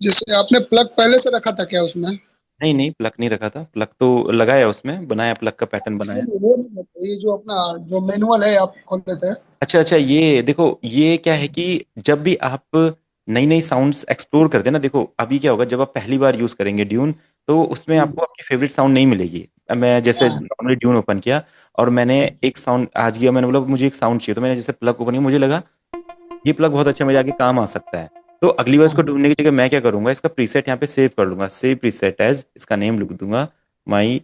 जैसे आपने प्लग पहले से रखा था क्या उसमें? नहीं नहीं, प्लग नहीं रखा था, प्लग तो लगाया उसमें, बनाया, प्लग का पैटर्न नहीं, बनाया। नहीं, वो नहीं है। ये जो अपना जो मैनुअल है आप खोल लेते हैं। अच्छा अच्छा, ये देखो, ये क्या है कि जब भी आप नई नई साउंड्स एक्सप्लोर करते हैं ना, देखो अभी क्या होगा, जब आप पहली बार यूज करेंगे ड्यून, तो उसमें आपको आपकी फेवरेट साउंड नहीं मिलेगी। मैं जैसे हाँ, नॉर्मली ड्यून ओपन किया और मैंने एक साउंड आज गया, मैंने बोला मुझे एक साउंड चाहिए, तो मैंने जैसे प्लग ओपन किया, मुझे लगा ये प्लग बहुत अच्छा मुझे आगे काम आ सकता है। तो अगली बार इसको हाँ, ढूंढने की जगह मैं क्या करूंगा, इसका प्रीसेट यहाँ पे सेव कर लूंगा, सेव प्रीसेट एज, इसका नेम लिख दूंगा माई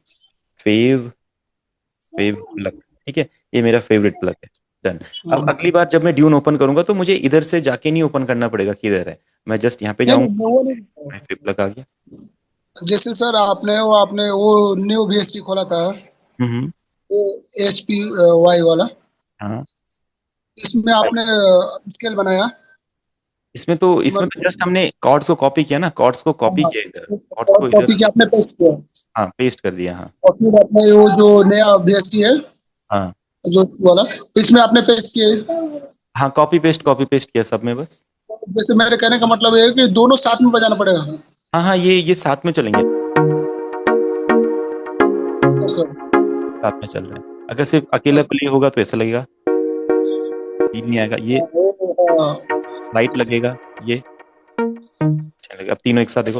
फेव फेव प्लग। ठीक है, ये मेरा फेवरेट प्लग है। डन। अब हाँ। अगली बार जब मैं ड्यून ओपन करूंगा तो मुझे इधर से जाके नहीं ओपन करना पड़ेगा कि इधर है, मैं जस्ट यहाँ पे नहीं, नहीं, जाऊंगा, वो नहीं। माई फेव प्लग आ गया। जैसे सर आपने वो न्यू VST खोला था, हम्म। HPY वाला। हाँ, इसमें आपने स्केल बनाया। इसमें तो जस्ट हमने कॉर्ड्स को कॉपी किया ना, कॉर्ड्स को कॉपी किया, इधर कॉर्ड्स को इधर कॉपी से, किया, आपने पेस्ट किया। हाँ पेस्ट कर दिया, हाँ। और फिर आपने वो जो नया VST है, हाँ जो वाला, तो इसमें आपने पेस्ट किया। हाँ, कॉपी पेस्ट किया सब में बस। जैसे मेरे कहने का मतलब ये है कि दोनों साथ में बजाना पड़ेगा। हाँ हाँ, ये साथ में चलेंगे, ओके। साथ में चल रहे हैं। अगर सिर्फ अकेला प्ले होगा तो ऐसा लगेगा, फील नहीं आएगा। ये लाइट लगेगा, ये अच्छा लगेगा। अब तीनों एक साथ देखो,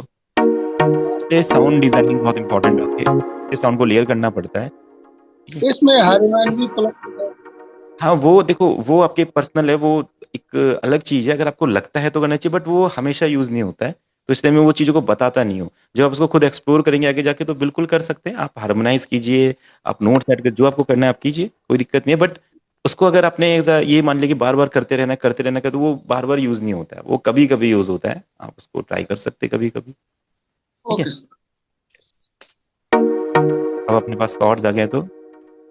इसलिए साउंड डिजाइनिंग बहुत इंपॉर्टेंट होती है, इस साउंड को लेयर करना पड़ता है। ठीक है? इसमें हार्मोनियम भी प्लग। हाँ वो देखो, वो आपके पर्सनल है, वो एक अलग चीज है, अगर आपको लगता है तो करना चाहिए, बट वो हमेशा यूज नहीं होता है, तो इसलिए मैं वो चीज़ों को बताता नहीं हूँ। जब आप उसको खुद एक्सप्लोर करेंगे आगे जाके तो बिल्कुल कर सकते हैं, आप हार्मोनाइज कीजिए, आप नोट सेट कर, जो आपको करना है आप कीजिए, कोई दिक्कत नहीं है। बट उसको अगर आपने ये मान लिया कि बार बार करते रहना का, तो वो बार बार यूज नहीं होता है, वो कभी कभी यूज होता है, आप उसको ट्राई कर सकते हैं कभी कभी। ठीक है, ओके। अब अपने पास कॉर्ड्स आ गए तो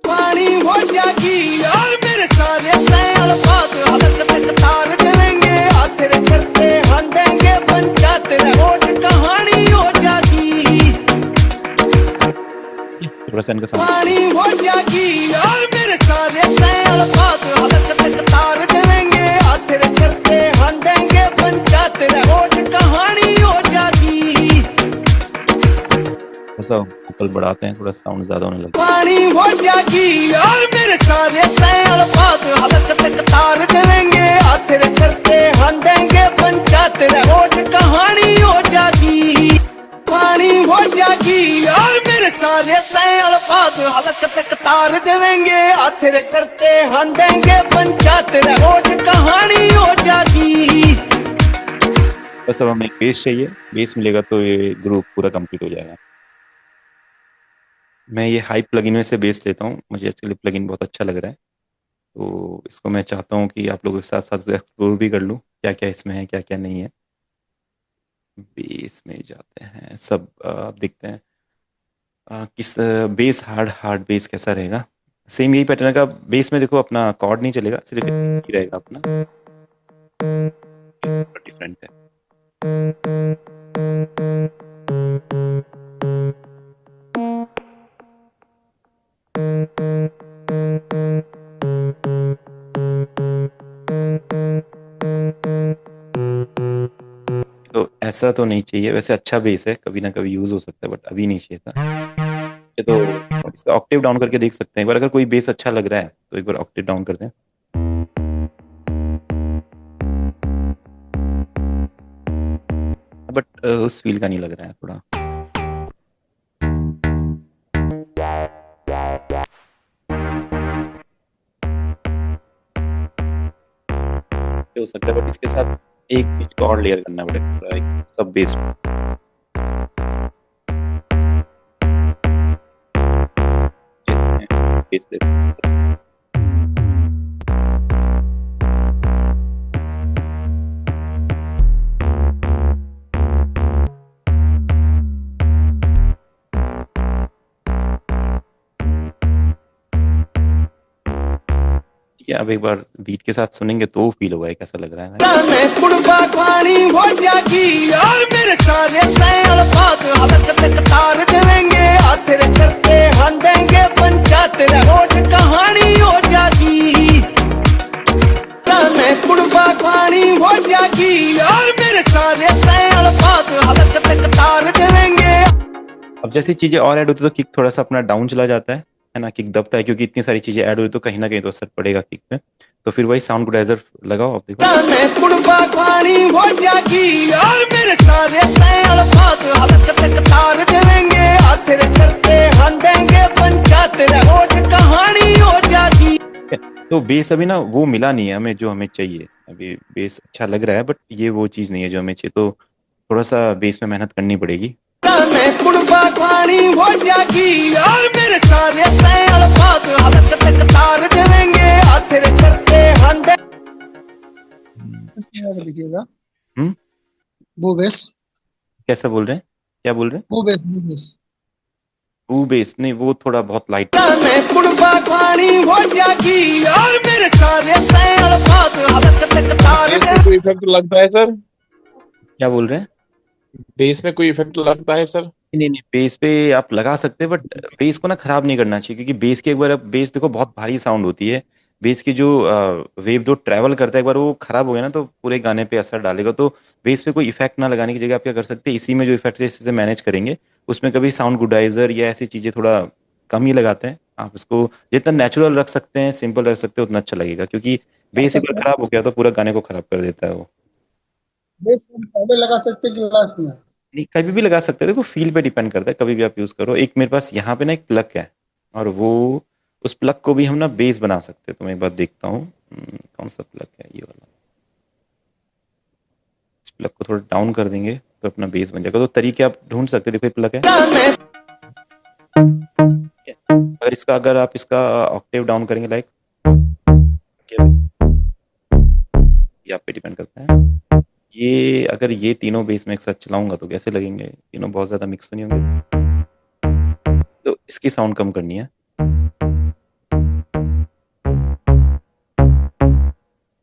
पानी हो जाएगी यार मेरे सारे सैल बात हलक तक तार देंगे हाथ रे करते हंडेंगे पंचायत रे ओट कहानी हो जाएगी। थोड़ा सा इनका साउंड, पानी हो जाएगी यार मेरे सारे सैल बात हलक तक तार देंगे हाथ रे करते हंडेंगे पंचायत रे ओट कहानी हो जाएगी। थोड़ा सा ऊपर बढ़ाते हैं, थोड़ा साउंड ज्यादा होने लगता पानी हो जाएगी यार मेरे सारे सैल बात हलक तक तार देंगे हाथ रे करते हंडेंगे पंचायत रे ओट कहानी हो जाएगी। पानी हो जाएगी यार मेरे सारे सैल बात हलक तक तार देंगे हाथ रे करते हंडेंगे पंचायत रे ओट कहानी हो जाएगी। बस अब हमें एक बेस चाहिए, बेस मिलेगा तो ये ग्रुप पूरा कंप्लीट हो जाएगा। मैं ये हाई प्लगइन में से बेस लेता हूँ, मुझे एक्चुअली प्लगइन बहुत अच्छा लग रहा है, तो इसको मैं चाहता हूँ कि आप लोगों के साथ साथ एक्सप्लोर भी कर लूँ क्या क्या इसमें है, क्या क्या नहीं है। बेस में जाते हैं सब, आप देखते हैं किस बेस, हार्ड बेस कैसा रहेगा। सेम यही पैटर्न का बेस में, देखो अपना कॉर्ड नहीं चलेगा, सिर्फ ही रहेगा अपना, डिफरेंट है। तो ऐसा तो नहीं चाहिए, वैसे अच्छा बेस है, कभी ना कभी यूज हो सकता है, बट अभी नहीं चाहिए था ये। तो इसका ऑक्टेव डाउन करके देख सकते हैं एक बार, अगर कोई बेस अच्छा लग रहा है तो एक बार ऑक्टेव डाउन कर दें। बट उस फील का नहीं लग रहा है थोड़ा। हो सकता है, बट इसके साथ एक पिच को और लेयर करना पड़ेगा पूरा, एक सब बेस। बेस दे ठीक है, अब एक बार बीट के साथ सुनेंगे तो फील होगा कैसा लग रहा है। मैं कुड़बा खानी हो जागी यार मेरे सारे सैल बात हलक तक तार देंगे तेरे करते हम देंगे पंचायत रोड कहानी हो जागी। मैं कुड़बा खानी हो जागी यार मेरे सारे सैल बात हलक तक तार देंगे। अब जैसी चीजें और ऐड होती है तो किक थोड़ा सा अपना डाउन चला जाता है ना, किक दबता है क्योंकि इतनी सारी चीजें ऐड हो रही तो कहीं ना कहीं तो असर पड़ेगा किक पे। तो फिर वही साउंड गुडाइजर लगाओ, आप देखो। मैं कुड़बा खानी हो जागी यार मेरे सारे सैल बात हलक तक तार देंगे तेरे करते हम देंगे पंचायत रोड कहानी हो जागी। तो बेस अभी ना वो मिला नहीं है हमें जो हमें चाहिए। अभी बेस अच्छा लग रहा है बट ये वो चीज़ नहीं है जो हमें चाहिए, तो थोड़ा सा बेस में मेहनत करनी पड़ेगी। मैं कुड़बा खानी हो जागी यार मेरे सारे सैल बात हलक तक तार देंगे तेरे करते हम लिखिएगा हम्म, वो बेस कैसा बोल रहे हैं, क्या बोल रहे हैं? वो बेस वो बेस नहीं, वो थोड़ा बहुत लाइट। मैं कुड़बा खानी हो जागी यार मेरे सारे सैल बात हलक तक तार कोई इफेक्ट लगता है सर? क्या बोल रहे हैं? बेस में कोई इफेक्ट लगता है सर? नहीं नहीं, बेस पे आप लगा सकते हैं बट बेस को ना खराब नहीं करना चाहिए, क्योंकि बेस की एक बार बेस देखो बहुत भारी साउंड होती है। बेस की जो वेव जो ट्रैवल करता है एक बार वो खराब हो गया ना तो पूरे गाने पे असर डालेगा। तो बेस पे कोई इफेक्ट ना लगाने की जगह आप क्या कर सकते हैं, इसी में जो इफेक्ट है इसी से मैनेज करेंगे। उसमें कभी साउंड गुडाइजर या ऐसी चीजें थोड़ा कम ही लगाते हैं। आप इसको जितना नेचुरल रख सकते हैं, सिंपल रख सकते हैं, उतना अच्छा लगेगा, क्योंकि बेस एक बार खराब हो गया तो पूरा गाने को खराब कर देता है वो। बेस हम पहले लगा सकते हैं कि लास्ट में? नहीं, कभी भी लगा सकते हैं, देखो फील पे डिपेंड करता है, कभी भी आप यूज करो। एक मेरे पास यहाँ पे ना एक प्लग है और वो उस प्लग को भी हम ना बेस बना सकते हैं। तो मैं एक बार देखता हूँ कौन सा प्लग है, ये वाला। इस प्लग को थोड़ा डाउन कर देंगे तो अपना बेस बन जाएगा। तो तरीके आप ढूंढ सकते हैं, देखो ये प्लग है। अगर आप इसका ऑक्टेव डाउन करेंगे लाइक, ये आप पे डिपेंड करता है। ये अगर ये तीनों बेस में एक साथ चलाऊंगा तो कैसे लगेंगे, तीनों बहुत ज्यादा मिक्स तो नहीं होंगे। तो इसकी साउंड कम करनी है,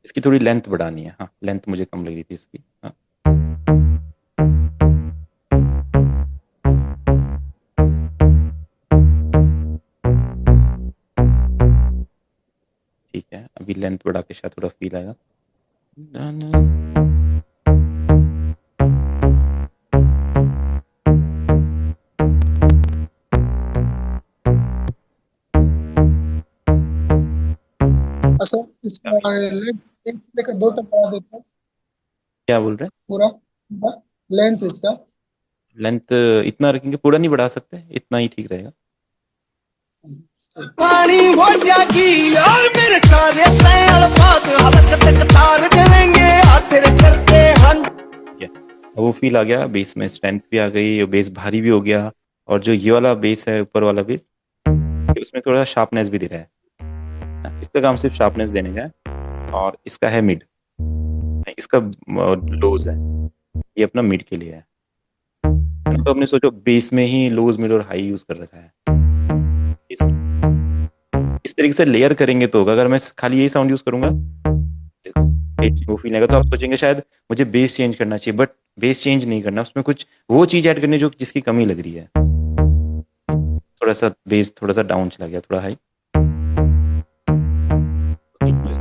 इसकी थोड़ी लेंथ बढ़ानी है। हाँ, लेंथ मुझे कम लग रही थी इसकी। हाँ, ठीक है, अभी लेंथ बढ़ा के शायद थोड़ा फील आएगा। अच्छा, इसका लेंथ लेकर दो तक बढ़ा देते हैं क्या बोल रहे हैं? पूरा लेंथ इसका। लेंथ इतना रखेंगे, पूरा नहीं बढ़ा सकते, इतना ही ठीक रहेगा। पानी हो जागी यार मेरे सारे सैल बात हलक तक तार देंगे तेरे करते हम। वो फील आ गया, बेस में स्ट्रेंथ भी आ गई, बेस भारी भी हो गया। और जो ये वाला बेस है, ऊपर वाला बेस, उसमें थोड़ा शार्पनेस भी दे रहा है। इसका काम सिर्फ शार्पनेस देने का है। और इसका है मिड, इसका लोज है, ये अपना मिड के लिए है। तो हमने सोचो बेस में ही लोज, मिड और हाई यूज कर रखा है। इस तरीके से लेयर करेंगे तो होगा। अगर मैं खाली यही साउंड यूज करूंगा, देखो वो फील आएगा, तो आप सोचेंगे शायद मुझे बेस चेंज करना चाहिए, बट बेस चेंज नहीं करना, उसमें कुछ वो चीज ऐड करनी जो जिसकी कमी लग रही है। थोड़ा सा बेस थोड़ा सा डाउन चला गया, थोड़ा हाई।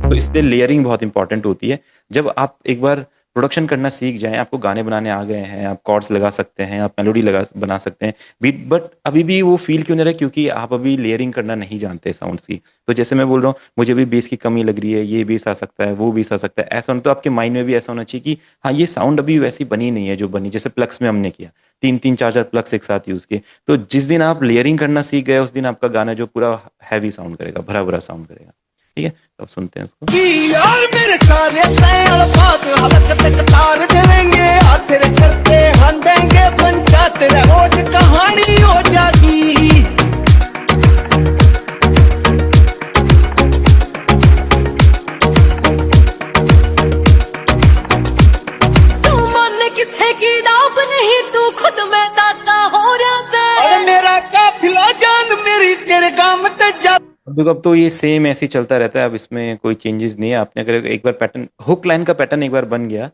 तो इसलिए लेयरिंग बहुत इंपॉर्टेंट होती है। जब आप एक बार प्रोडक्शन करना सीख जाएं, आपको गाने बनाने आ गए हैं, आप कॉर्ड्स लगा सकते हैं, आप मेलोडी बना सकते हैं बीट, बट अभी भी वो फील क्यों नहीं रहा, क्योंकि आप अभी लेयरिंग करना नहीं जानते साउंड्स की। तो जैसे मैं बोल रहा हूँ मुझे भी बेस की कमी लग रही है, ये बेस आ सकता है, वो बेस आ सकता है, ऐसा तो आपके माइंड में भी ऐसा होना चाहिए कि हाँ ये साउंड अभी वैसी बनी नहीं है जो बनी। जैसे प्लग्स में हमने किया, 3-3 4-4 प्लग्स एक साथ यूज किए, तो जिस दिन आप लेयरिंग करना सीख गए उस दिन आपका गाना जो पूरा हैवी साउंड करेगा, भरा भरा साउंड करेगा। ठीक है, तो अब सुनते हैं इसको। यार मेरे सारे सैल बात हलक तक तार देंगे तेरे करते हम देंगे पंचायत रोड कहानी हो जागी। तू मन किसे की दाब नहीं, तू खुद में दाता हो रहा से। अरे मेरा काफिला जान मेरी तेरे गाम ते जा। देखो अब तो ये सेम ऐसे ही चलता रहता है, अब इसमें कोई चेंजेस नहीं है। आपने अगर एक बार पैटर्न, हुक लाइन का पैटर्न एक बार बन गया,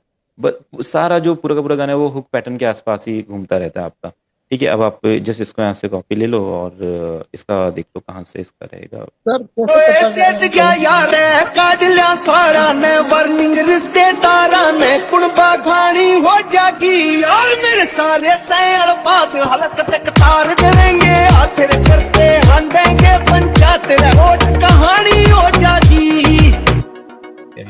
सारा जो पूरा का पूरा गाना है वो हुक पैटर्न के आसपास ही घूमता रहता है आपका। ठीक है, अब आप जैसे इसको यहाँ से कॉपी ले लो और इसका देख लो कहाँ से इसका रहेगा। सर कैसे ओए पता सेठ करें क्या यार है काट लिया सारा ने वर्निंग रिश्तेदारा ने कुणबा खानी हो जागी और मेरे सारे सैल पाप हलक तक तार देंगे आखिर करते हंडेंगे पंचायत रोड कहानी हो जागी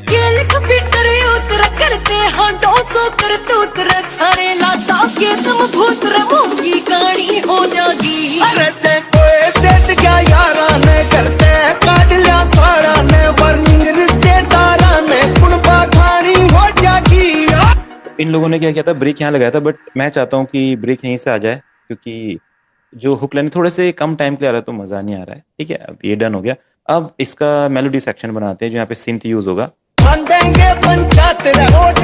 खेल कंप्यूटर उतर करते हाँ 200 कर तू तेरे सारे लाता के तुम भूत रहोगी कहानी हो जागी। अरे जे कोई सेठ क्या यारा ने करते काट लिया सारा ने वर्निंग रिश्तेदारा ने कुणबा खानी हो जागी। इन लोगों ने क्या किया था, ब्रेक यहाँ लगाया था, बट मैं चाहता हूँ कि ब्रेक यहीं से आ जाए, क्योंकि जो हुक लाइन थोड़े से कम टाइम के लिए आ रहा है तो मजा नहीं आ रहा है। ठीक है, अब ये डन हो गया। अब इसका मेलोडी सेक्शन बनाते हैं जो यहाँ पे सिंथ यूज होगा। हंडेंगे पंचायत रोड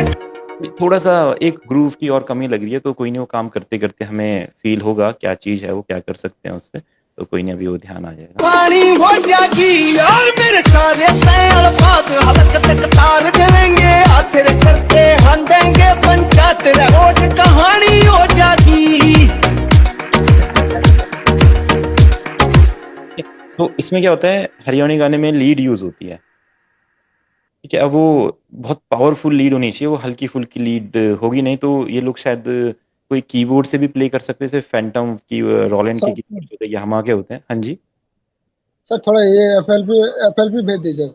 थोड़ा सा एक ग्रूव की और कमी लग रही है, तो कोई नहीं, वो काम करते करते हमें फील होगा क्या चीज है वो, क्या कर सकते हैं उससे, तो कोई नहीं, अभी वो ध्यान आ जाएगा। पानी हो जागी और मेरे सारे सैल पाप हलक तक तार देंगे आखिर करते हंडेंगे पंचायत रोड कहानी हो जागी। तो इसमें क्या होता है, हरियाणवी गाने में लीड यूज होती है। ठीक है, अब वो बहुत पावरफुल लीड होनी चाहिए, वो हल्की फुल्की लीड होगी नहीं तो ये लोग शायद कोई कीबोर्ड से भी प्ले कर सकते हैं, जैसे फैंटम की, रोलैंड के सर कीबोर्ड होते हैं, यामाहा के होते हैं। हाँ जी, सर थोड़ा ये एफएलपी भेज दीजिएगा।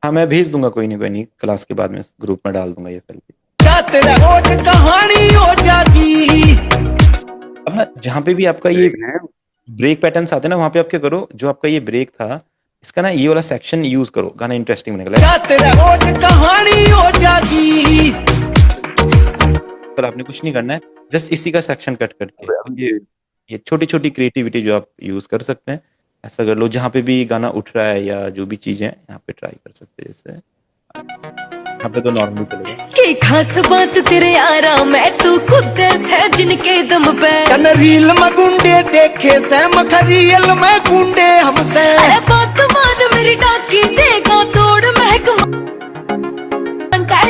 हाँ मैं भेज दूंगा, कोई नहीं, क्लास के बाद में ग्रुप में डाल दूंगा ये सेल्फी। पंचायत रोड कहानी हो जागी। अब ना जहाँ पे भी आपका ये ब्रेक पैटर्न्स आते हैं ना, वहाँ पे आप क्या करो, जो आपका ये ब्रेक था इसका ना ये वाला सेक्शन यूज करो, गाना इंटरेस्टिंग बनेगा। पंचायत रोड कहानी हो जागी। पर आपने कुछ नहीं करना है, जस्ट इसी का सेक्शन कट करके ये छोटी छोटी क्रिएटिविटी जो आप यूज कर सकते हैं ऐसा कर लो। जहाँ पे भी गाना उठ रहा है या जो भी चीजें हैं यहाँ पे ट्राई कर सकते हैं। जैसे यहाँ पे तो नॉर्मली चलेगा। की खास बात तेरे आराम है तू खुद है जिनके दम पे कन रील में गुंडे देखे से मखरियल में गुंडे हमसे। अरे बात मान मेरी डाकी देगा तोड़ महक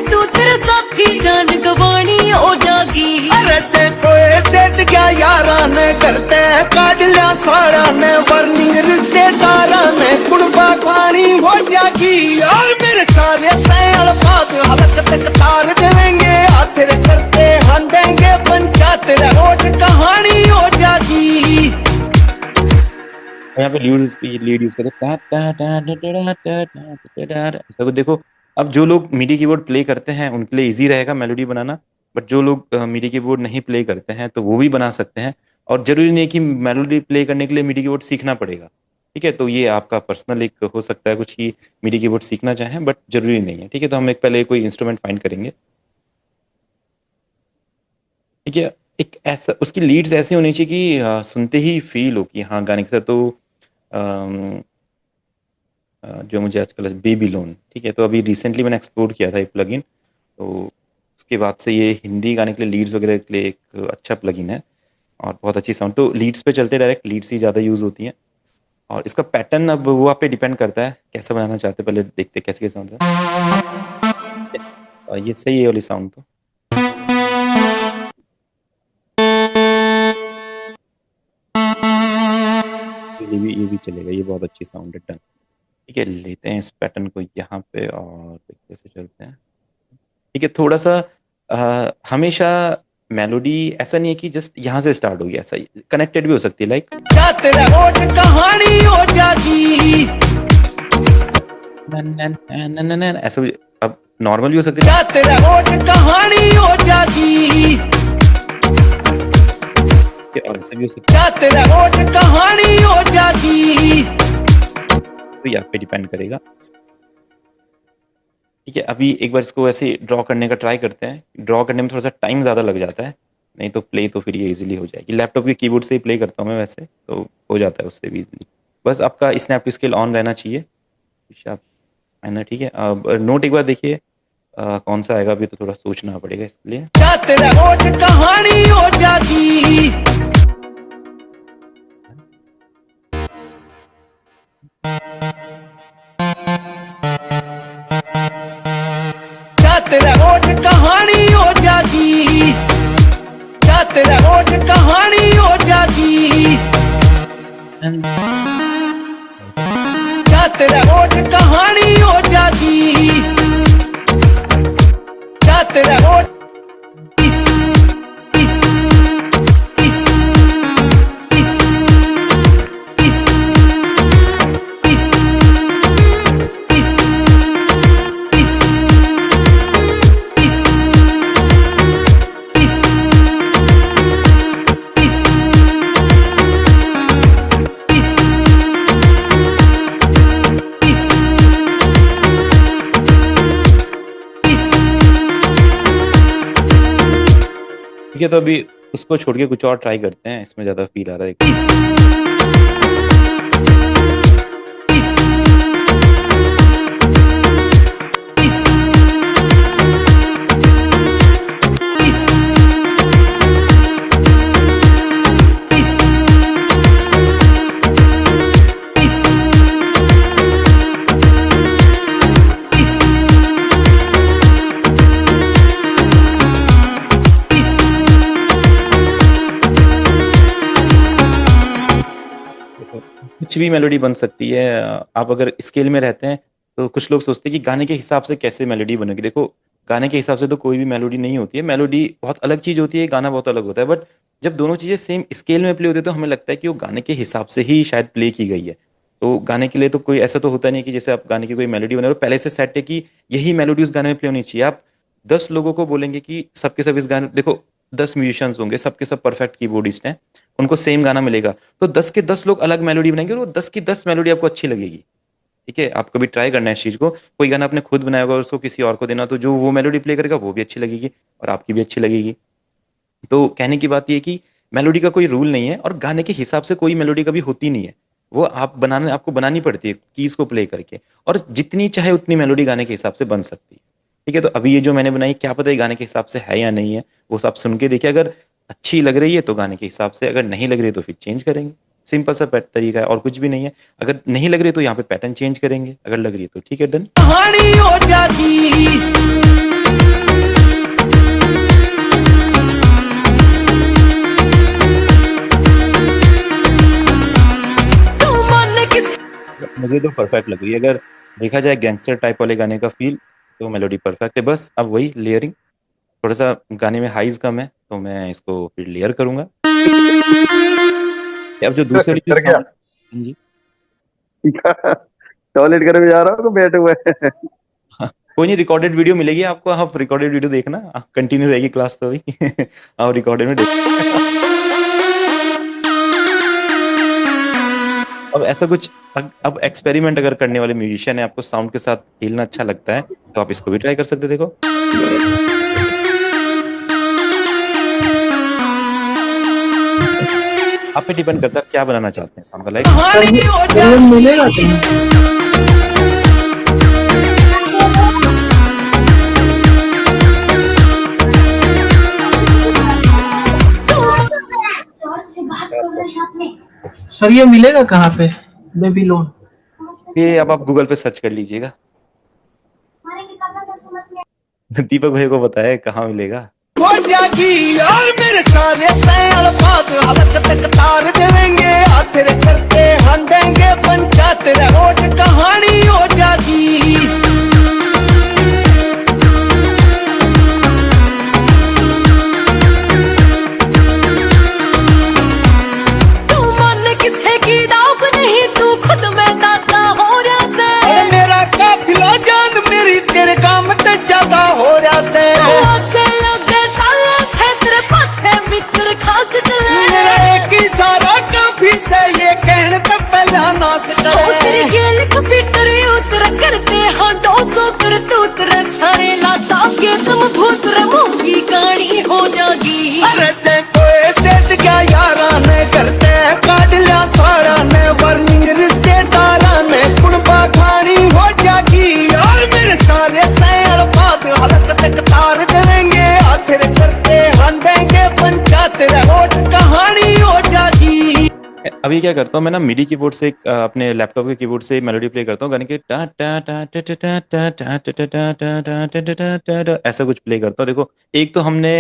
तू तेरे साथी जान गवानी हो जागी। अरे जे कोई सेठ क्या यारा ने करते काट लिया सारा ने वर्निंग रिश्तेदारा ने कुणबा खानी हो जागी और मेरे सारे सैल पाप हलक तक तार देंगे आखिर करते हंडेंगे पंचायत रोड कहानी हो जागी। यहाँ पे लीड यूज करते हैं ऐसा कुछ। देखो अब जो लोग मीडी कीबोर्ड प्ले करते हैं उनके लिए इजी रहेगा मेलोडी बनाना, बट जो लोग मीडी कीबोर्ड नहीं प्ले करते हैं तो वो भी बना सकते हैं, और जरूरी नहीं कि मेलोडी प्ले करने के लिए मीडी कीबोर्ड सीखना पड़ेगा। ठीक है, तो ये आपका पर्सनल एक हो सकता है कुछ कि मीडी कीबोर्ड सीखना चाहें, बट जरूरी नहीं है। ठीक है, तो हम एक पहले कोई इंस्ट्रूमेंट फाइंड करेंगे। ठीक है, एक ऐसा उसकी लीड्स ऐसी होनी चाहिए कि सुनते ही फील हो कि हाँ गाने के साथ। तो अम, जो मुझे आजकल बेबी लोन, ठीक है, तो अभी रिसेंटली मैंने एक्सप्लोर किया था एक प्लगइन, तो उसके बाद से ये हिंदी गाने के लिए लीड्स वगैरह के लिए एक अच्छा प्लगइन है और बहुत अच्छी साउंड। तो लीड्स पे चलते, डायरेक्ट लीड्स ही ज़्यादा यूज़ होती हैं, और इसका पैटर्न अब वो आप पे डिपेंड करता है कैसा बनाना चाहते हैं। पहले देखते कैसे कैसे साउंड है। ये सही है वाली साउंड तो। ये भी चलेगा, ये बहुत अच्छी साउंड है। डन। ठीक है, लेते हैं इस पैटर्न को यहाँ पे और कैसे चलते हैं। ठीक है, थोड़ा सा हमेशा मेलोडी ऐसा नहीं है कि जस्ट यहाँ से स्टार्ट होगी, ऐसा कनेक्टेड भी हो सकती है, लाइक कहानी हो जागी। ऐसा भी अब नॉर्मल भी हो सकती है, कहानी हो जागी। और ऐसा भी हो सकता है, कहानी हो जागी। तो यहाँ पे डिपेंड करेगा। ठीक है, अभी एक बार इसको ऐसे ड्रॉ करने का ट्राई करते हैं। ड्रॉ करने में थोड़ा सा टाइम ज़्यादा लग जाता है, नहीं तो प्ले तो फिर ये इजीली हो जाएगी। लैपटॉप के कीबोर्ड से ही प्ले करता हूँ मैं वैसे, तो हो जाता है उससे भी इजीली। बस आपका स्नैप टू स्केल ऑन रहना चाहिए। ठीक है, अब नोट एक बार देखिए कौन सा आएगा, अभी तो थोड़ा सोचना पड़ेगा इसलिए। कहानी हो जागी। होठ कहानी हो जागी क्या तेरा होठ ठीक है, तो अभी उसको छोड़ के कुछ और ट्राई करते हैं, इसमें ज्यादा फील आ रहा है। कुछ भी मेलोडी बन सकती है। आप अगर स्केल में रहते हैं तो कुछ लोग सोचते हैं कि गाने के हिसाब से कैसे मेलोडी बनेगी। देखो, गाने के हिसाब से तो कोई भी मेलोडी नहीं होती है, मेलोडी बहुत अलग चीज होती है, गाना बहुत अलग होता है। बट जब दोनों चीजें सेम स्केल में प्ले होती है तो हमें लगता है कि वो गाने के हिसाब से ही शायद प्ले की गई है। तो गाने के लिए तो कोई ऐसा तो होता नहीं कि जैसे आप गाने की कोई मेलोडी बना रहे हो पहले से सेट है कि यही मेलोडी उस गाने में प्ले होनी चाहिए। आप 10 लोगों को बोलेंगे कि सबके सब इस गाने, देखो 10 म्यूजिशियंस होंगे, सबके सब परफेक्ट कीबोर्डिस्ट हैं, उनको सेम गाना मिलेगा तो 10 के 10 लोग अलग मेलोडी बनाएंगे और वो 10 की 10 मेलोडी आपको अच्छी लगेगी। ठीक है, आप कभी ट्राई करना है इस चीज को। कोई गाना आपने खुद बनाया होगा और उसको किसी और को देना, तो जो वो मेलोडी प्ले करेगा वो भी अच्छी लगेगी और आपकी भी अच्छी लगेगी। तो कहने की बात ये है कि मेलोडी का कोई रूल नहीं है और गाने के हिसाब से कोई मेलोडी कभी होती नहीं है। वो आपको बनानी पड़ती है कीज को प्ले करके, और जितनी चाहे उतनी मेलोडी गाने के हिसाब से बन सकती है। ठीक है, तो अभी ये जो मैंने बनाई, क्या पता ये गाने के हिसाब से है या नहीं है, वो सब सुन के देखिए। अगर अच्छी लग रही है तो गाने के हिसाब से, अगर नहीं लग रही है तो फिर चेंज करेंगे। सिंपल सा तरीका है और कुछ भी नहीं है। अगर नहीं लग रही है तो यहाँ पे पैटर्न चेंज करेंगे, अगर लग रही है तो ठीक है, डन। कहानी हो जागी तू मन किस मुझे तो परफेक्ट लग रही है। अगर देखा जाए गैंगस्टर टाइप वाले गाने का फील, तो मेलोडी परफेक्ट है। बस अब वही लेयरिंग, थोड़ा सा गाने में हाइज कम है तो मैं इसको फिर लेयर करूंगा। अब जो दूसरी वाली जो कर गया साउंड जी, टॉयलेट करने जा रहा हूँ तो बैठे हुए हाँ, कोई नहीं, रिकॉर्डेड वीडियो मिलेगी आपको, आप रिकॉर्डेड वीडियो देखना, कंटिन्यू रहेगी क्लास तो अभी आप रिकॉर्डेड में देख। अब ऐसा कुछ, अब एक्सपेरिमेंट अगर करने वाले म्यूजिशियन है, आपको साउंड के साथ खेलना अच्छा लगता है तो आप इसको भी ट्राई कर सकते हैं। देखो, आप पे डिपेंड करता है क्या बनाना चाहते हैं साउंड का लाइक। कहानी हो ये जागी मिलेगा कहीं? सर ये मिलेगा कहाँ पे, बेबीलोन? ये अब आप गूगल पे सर्च कर लीजिएगा। दीपक भाई को बताया कहाँ मिलेगा। हो जागी और मेरे सारे सैल बात हलक तक तार देवेंगे हाथ रे करते हंडेंगे पंचायत रे होठ कहानी हो जागी तू मन किसे की दाग नहीं तू खुद में दाता हो रहा से अरे मेरा काफिला जान मेरी तेरे काम ते ज्यादा हो रहा से आगे लगे साला से तेरे पाछे मित्र खास चले मेरा एक ही सारा काफी से ये कहने पे पहला नाश करे तेरी गेल कंप्यूटर उतर करते हाँ 200 कर तू तेरे सारे लाता के तुम भूत रे मूंगी कहानी हो जागी अरे जे कोई सेठ क्या यारा ने करते काट लिया सारा ने वर्निंग रिश्तेदारा ने कुणबा खानी हो जागी और मेरे सारे सैल बात हलक तक तार देवेंगे आखिर करते हंडेंगे पंचायत रे होठ कहानी हो जागी। अभी क्या करता हूँ मैं ना, मिडी कीबोर्ड से अपने लैपटॉप के कीबोर्ड से मेलोडी प्ले करता हूँ गाने के, टा टा टा टा टा टा टा टा टा टा टा टा टा टा टा टा टा, ऐसा कुछ प्ले करता हूँ। देखो, एक तो हमने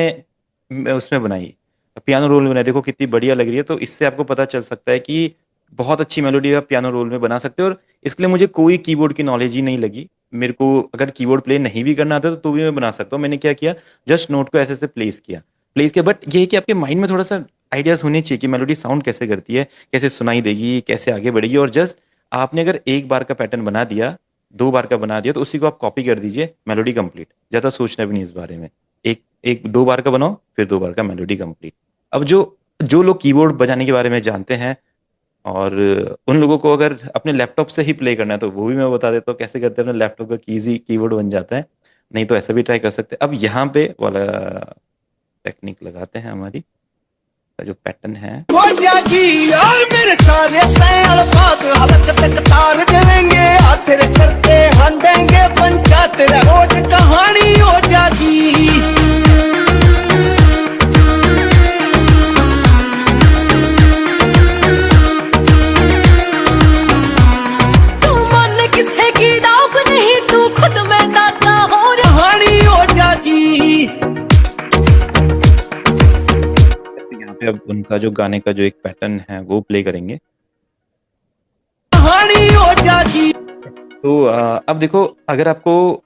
उसमें बनाई पियानो रोल में बनाई, देखो कितनी बढ़िया लग रही है। तो इससे आपको पता चल सकता है कि बहुत अच्छी मेलोडी आप पियानो रोल में बना सकते हो। और इसके लिए मुझे कोई कीबोर्ड की नॉलेज ही नहीं लगी। मेरे को अगर कीबोर्ड प्ले नहीं भी करना आता तो भी मैं बना सकता हूँ। मैंने क्या किया, जस्ट नोट को ऐसे ऐसे प्लेस किया। बट ये है कि आपके माइंड में थोड़ा सा आइडियाज होने चाहिए कि मेलोडी साउंड कैसे करती है, कैसे सुनाई देगी, कैसे आगे बढ़ेगी। और जस्ट आपने अगर एक बार का पैटर्न बना दिया, 2 बार का बना दिया, तो उसी को आप कॉपी कर दीजिए, मेलोडी कंप्लीट। ज्यादा सोचना भी नहीं इस बारे में। एक एक 2 बार का बनाओ, फिर 2 बार का, मेलोडी कंप्लीट। अब जो जो लोग कीबोर्ड बजाने के बारे में जानते हैं और उन लोगों को अगर अपने लैपटॉप से ही प्ले करना है तो वो भी मैं बता देता हूँ कैसे करते हैं। अपने लैपटॉप का कीजी कीबोर्ड बन जाता है, नहीं तो ऐसा भी ट्राई कर सकते हैं। अब यहाँ पे वाला टेक्निक लगाते हैं, हमारी का जो पैटर्न है। हो जाएगी यार मेरे सारे सैल बात हलक तक तार देवेंगे, तेरे करते हंडेंगे पंचायत रोड कहानी हो जाएगी। तू मन किसे की दाग नहीं, तू खुद में दाता हो कहानी हो जाएगी। यहाँ पे अब उनका जो गाने का जो एक पैटर्न है वो प्ले करेंगे। कहानी हो जाएगी। तो अब देखो, अगर आपको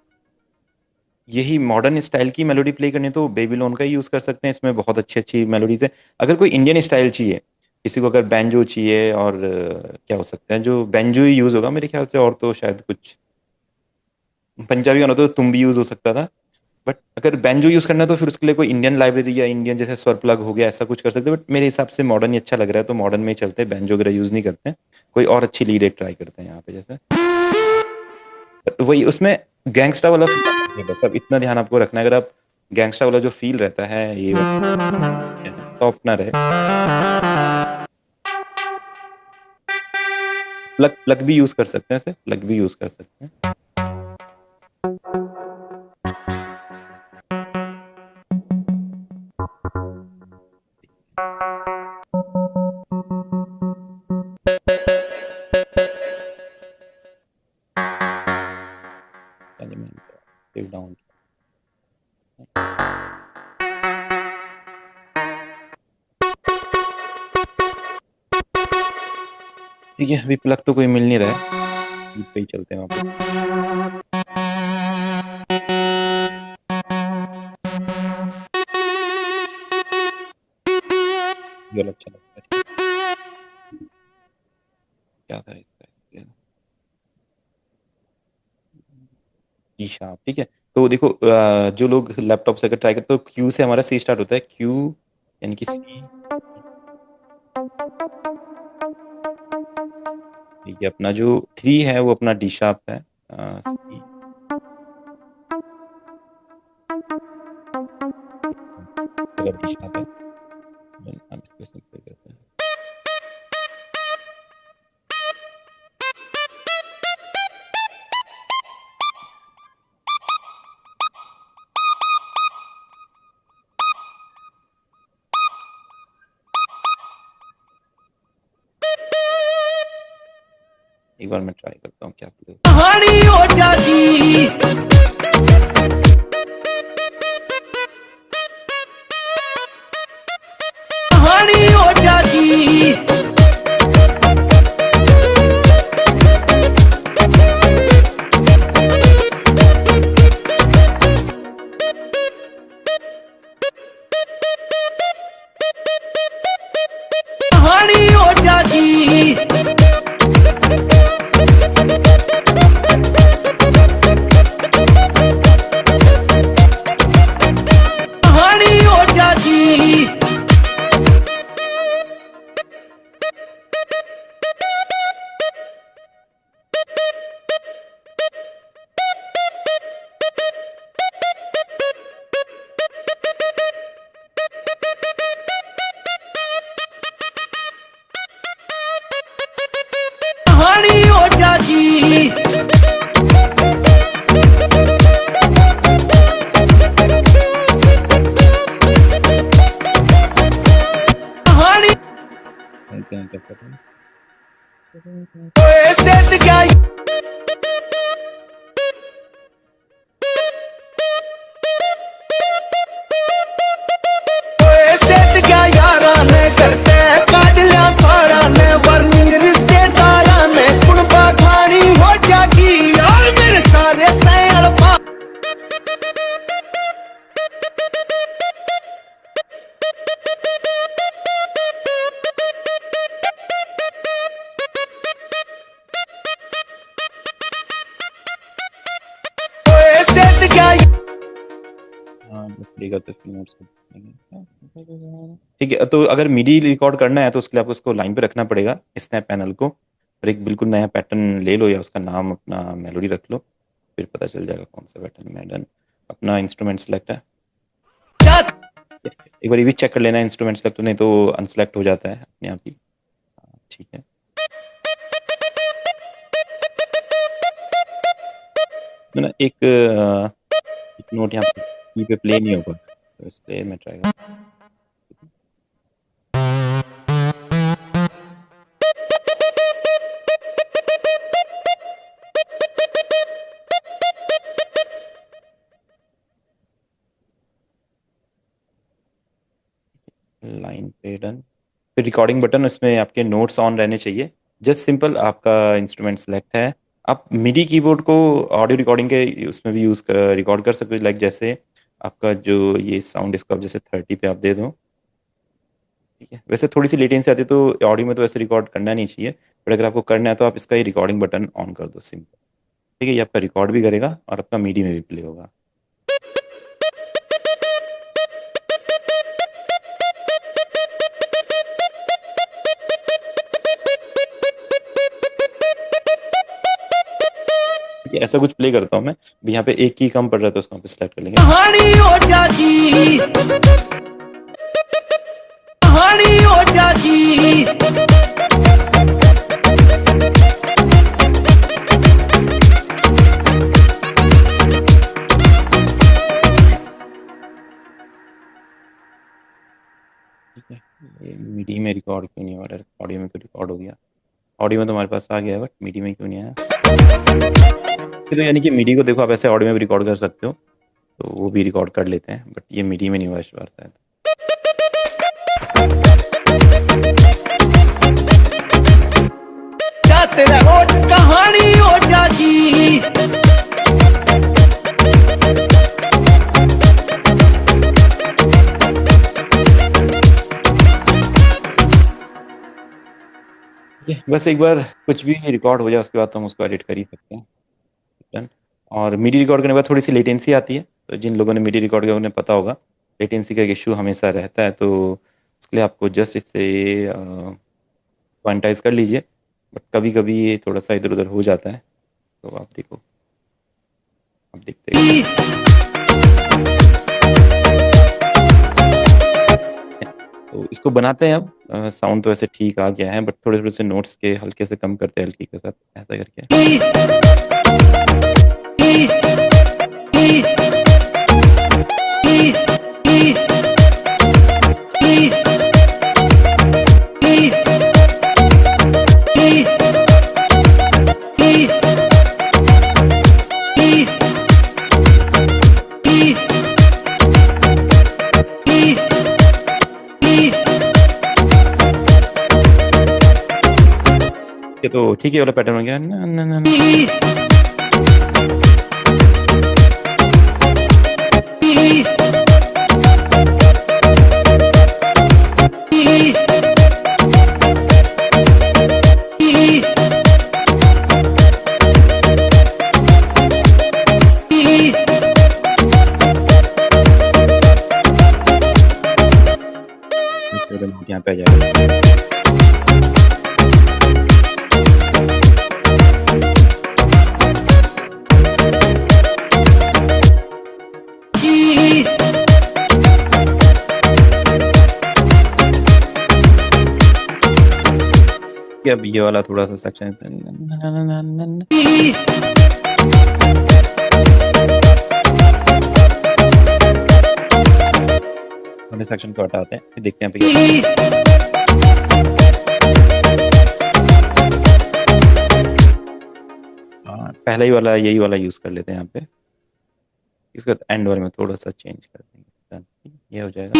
यही मॉडर्न स्टाइल की मेलोडी प्ले करनी है तो बेबीलोन का ही यूज कर सकते हैं। इसमें बहुत अच्छी अच्छी मेलोडीज है। अगर कोई इंडियन स्टाइल चाहिए, किसी को अगर बैंजो चाहिए, और क्या हो सकता है, जो बैंजो ही यूज होगा मेरे ख्याल से, और तो शायद कुछ पंजाबी गाना तो तुम भी यूज हो सकता था। बट अगर बैंजो यूज करना है तो फिर उसके लिए कोई इंडियन लाइब्रेरी या इंडियन जैसे स्वर प्लग हो गया, ऐसा कुछ कर सकते हैं। बट मेरे हिसाब से मॉडर्न ही अच्छा लग रहा है तो मॉडर्न में ही चलते हैं, बैंजो वगैरह यूज नहीं करते हैं। कोई और अच्छी लीड एक ट्राई करते हैं यहाँ पे, जैसे वही उसमें गैंगस्टा वाला feel है। बस अब इतना ध्यान आपको रखना है, अगर आप गैंगस्टा वाला जो फील रहता है, ये सॉफ्ट ना रहे। प्लग प्लग भी यूज कर सकते हैं, ऐसे प्लग भी यूज कर सकते हैं। डाउन ठीक है, अभी प्लग तो कोई मिल नहीं रहा है, पे ही चलते हैं वहाँ पे। ये अच्छा लगता है। क्या था इसका, ई शार्प। ठीक है, तो देखो जो लोग लैपटॉप से अगर ट्राई करते तो क्यू से हमारा सी स्टार्ट होता है, क्यू यानी कि सी। ये अपना जो 3 है वो अपना डी शार्प है, सी डी शार्प है। हम इसको सिंपल करते हैं। एक बार मैं ट्राई करता हूँ क्या कहानी हो जाएगी। कहानी हो जाएगी। कहानी हो जाएगी। पड़ेगा तो फिर नोट्स ठीक है। तो अगर मिडी रिकॉर्ड करना है तो उसके लिए आपको उसको लाइन पे रखना पड़ेगा, स्नैप पैनल को, और एक बिल्कुल नया पैटर्न ले लो या उसका नाम अपना मेलोडी रख लो, फिर पता चल जाएगा कौन सा पैटर्न में डन। अपना इंस्ट्रूमेंट सेलेक्ट है, एक बार ये भी चेक कर लेना इंस्ट्रूमेंट सेलेक्ट, नहीं तो अनसेलेक्ट हो जाता है अपने आप ही। ठीक है, तो ना एक नोट यहाँ पे प्ले नहीं होगा, तो इसलिए मैं ट्राई करूँ। लाइन पे डन। फिर रिकॉर्डिंग बटन, इसमें आपके नोट्स ऑन रहने चाहिए। जस्ट सिंपल आपका इंस्ट्रूमेंट सेलेक्ट है, आप मिडी कीबोर्ड को ऑडियो रिकॉर्डिंग के उसमें भी रिकॉर्ड कर सकते हो। लाइक जैसे आपका जो ये साउंड, इसको आप जैसे 30 पे आप दे दो, ठीक है। वैसे थोड़ी सी लेटेंसी आती है तो ऑडियो में तो वैसे रिकॉर्ड करना नहीं चाहिए, बट अगर आपको करना है तो आप इसका ही रिकॉर्डिंग बटन ऑन कर दो सिंपल, ठीक है। ये आपका रिकॉर्ड भी करेगा और आपका मिडी में भी प्ले होगा। ऐसा कुछ प्ले करता हूँ मैं भी। यहाँ पे एक की कम पड़ रहा है तो उसको हम सिलेक्ट कर लेंगे। कहानी हो जागी, कहानी हो जागी। ठीक है, ये मिडी में रिकॉर्ड क्यों नहीं हो रहा है? ऑडियो में तो रिकॉर्ड हो गया, ऑडियो में तो हमारे पास आ गया है, बट मिडी में क्यों नहीं आया? तो यानी कि मिडी को देखो आप ऐसे ऑडियो में भी रिकॉर्ड कर सकते हो, तो वो भी रिकॉर्ड कर लेते हैं, बट ये मिडी में नहीं हुआ इस बार शायद। तेरा होठ कहानी हो जागी। बस एक बार कुछ भी रिकॉर्ड हो जाए उसके बाद तो हम उसको एडिट कर ही सकते हैं, डन। और मिडी रिकॉर्ड करने के बाद थोड़ी सी लेटेंसी आती है, तो जिन लोगों ने मिडी रिकॉर्ड किया उन्हें पता होगा लेटेंसी का इशू हमेशा रहता है, तो उसके लिए आपको जस्ट इससे क्वांटाइज कर लीजिए। बट कभी कभी ये थोड़ा सा इधर उधर हो जाता है, तो आप देखो, आप देखते हैं। तो इसको बनाते हैं अब। साउंड तो ऐसे ठीक आ गया है, बट थोड़े थोड़े से नोट्स के हल्के से कम करते हैं हल्की के साथ, ऐसा करके। ये तो ठीक है, वाला पैटर्न हो गया ना ना ना ना। यहाँ पे आ जाएगा। अब ये वाला थोड़ा सा सेक्शन वाले सेक्शन को हटाते हैं, फिर देखते हैं पहला ही वाला यही वाला यूज कर लेते हैं यहाँ पे। इसके बाद एंड वाले में थोड़ा सा चेंज कर देंगे, ये हो जाएगा।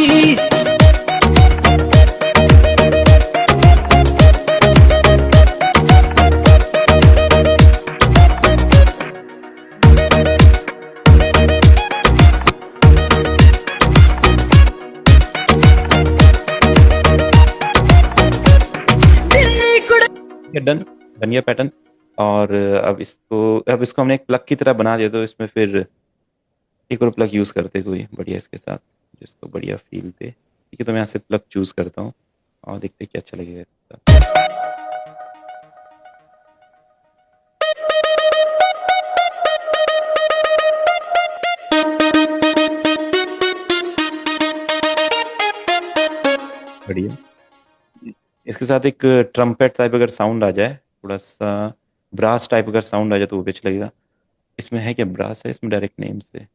डन, बन गया पैटर्न। और अब इसको हमने एक प्लग की तरह बना दिया, तो इसमें फिर एक और प्लग यूज़ करते कोई बढ़िया इसके साथ, जिसको बढ़िया फील दे। ठीक है, तो मैं यहाँ से प्लग चूज़ करता हूँ और देखते हैं क्या अच्छा लगेगा इसके साथ। बढ़िया। इसके साथ एक ट्रम्पेट टाइप अगर साउंड आ जाए, थोड़ा सा ब्रास टाइप अगर साउंड आ जाए तो वो भी अच्छा लगेगा। इसमें है क्या ब्रास है इसमें डायरेक्ट नेम से?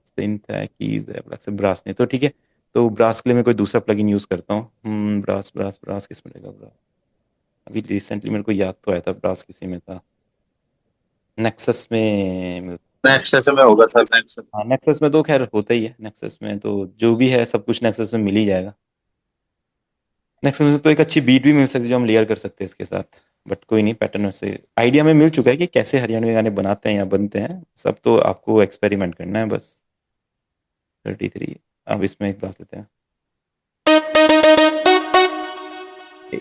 सिंथ है, कीज है, अलग से ब्रास नहीं तो ठीक है। तो ब्रास के लिए मैं कोई दूसरा प्लगइन यूज़ करता हूँ। ब्रास ब्रास ब्रास किस में लगेगा ब्रास? अभी रिसेंटली मेरे को याद तो आया था ब्रास किसी में था, नेक्सस में। नेक्सस में होगा सर, नेक्सस। हाँ नेक्सस में तो खैर होता ही है, नेक्सस में तो जो भी है सब कुछ नेक्सस में मिल ही जाएगा। नेक्सस में तो एक अच्छी बीट भी मिल सकती है जो हम लेयर कर सकते हैं इसके साथ। बट कोई नहीं, पैटर्न वैसे आइडिया में मिल चुका है कि कैसे हरियाणवी गाने बनाते हैं या बनते हैं, सब तो आपको एक्सपेरिमेंट करना है बस। 33। अब इसमें एक बात लेते हैं,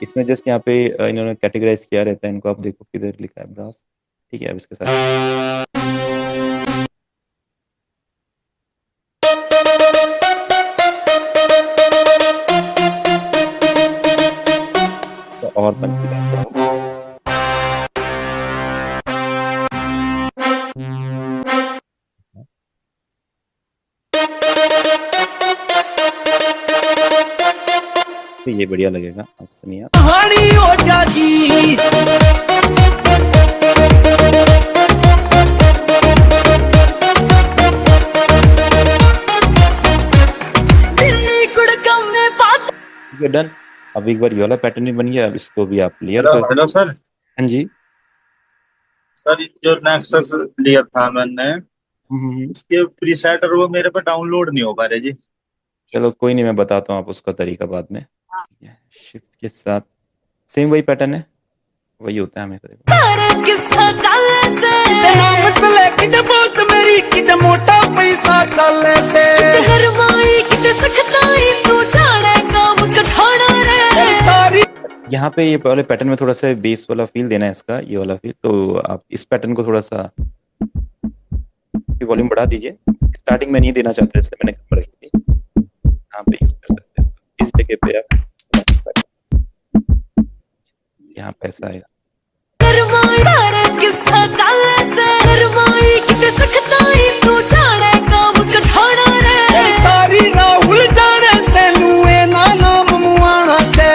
इसमें जस्ट यहाँ पे इन्होंने कैटेगराइज किया रहता है इनको, आप देखो किधर लिखा है ब्रास। ठीक है, अब इसके साथ तो और पंक्ति करता हूँ। तो ये बढ़िया लगेगा, आप सुनिए आप। कहानी हो जागी दिल्ली गुड़गांव में बात। ठीक है, डन। अब एक बार ये वाला पैटर्न भी बन गया, अब इसको भी आप क्लियर हेलो कर। Hello sir. हाँ जी। सर जो नेक्सस लिया था मैंने, इसके प्रीसेट और वो मेरे पे डाउनलोड नहीं हो पा रहे जी। चलो कोई नहीं, मैं बताता हूँ आप उसका तरीका बाद में। शिफ्ट के साथ सेम वही पैटर्न है, वही होता है हमेशा। सारा किस्सा चले से ते नाम चले किते बहुत मेरी किते मोटा पैसा चले से हर माई किते सखताई तू जाने काम कठाना रे सारी। यहाँ पे ये पहले पैटर्न में थोड़ा सा बेस वाला फील देना है इसका, ये वाला फील, तो आप इस पैटर्न को थोड़ा सा वॉल्यूम बढ़ा दीजिए। स्टार्टिंग में नहीं देना चाहते इसलिए मैंने कम रखी थी, यहाँ पे यूज कर सकते हैं इस जगह पे आप। यहाँ पे ऐसा आएगा। सारी राहुल जाने से लुए ना नाम मुआना से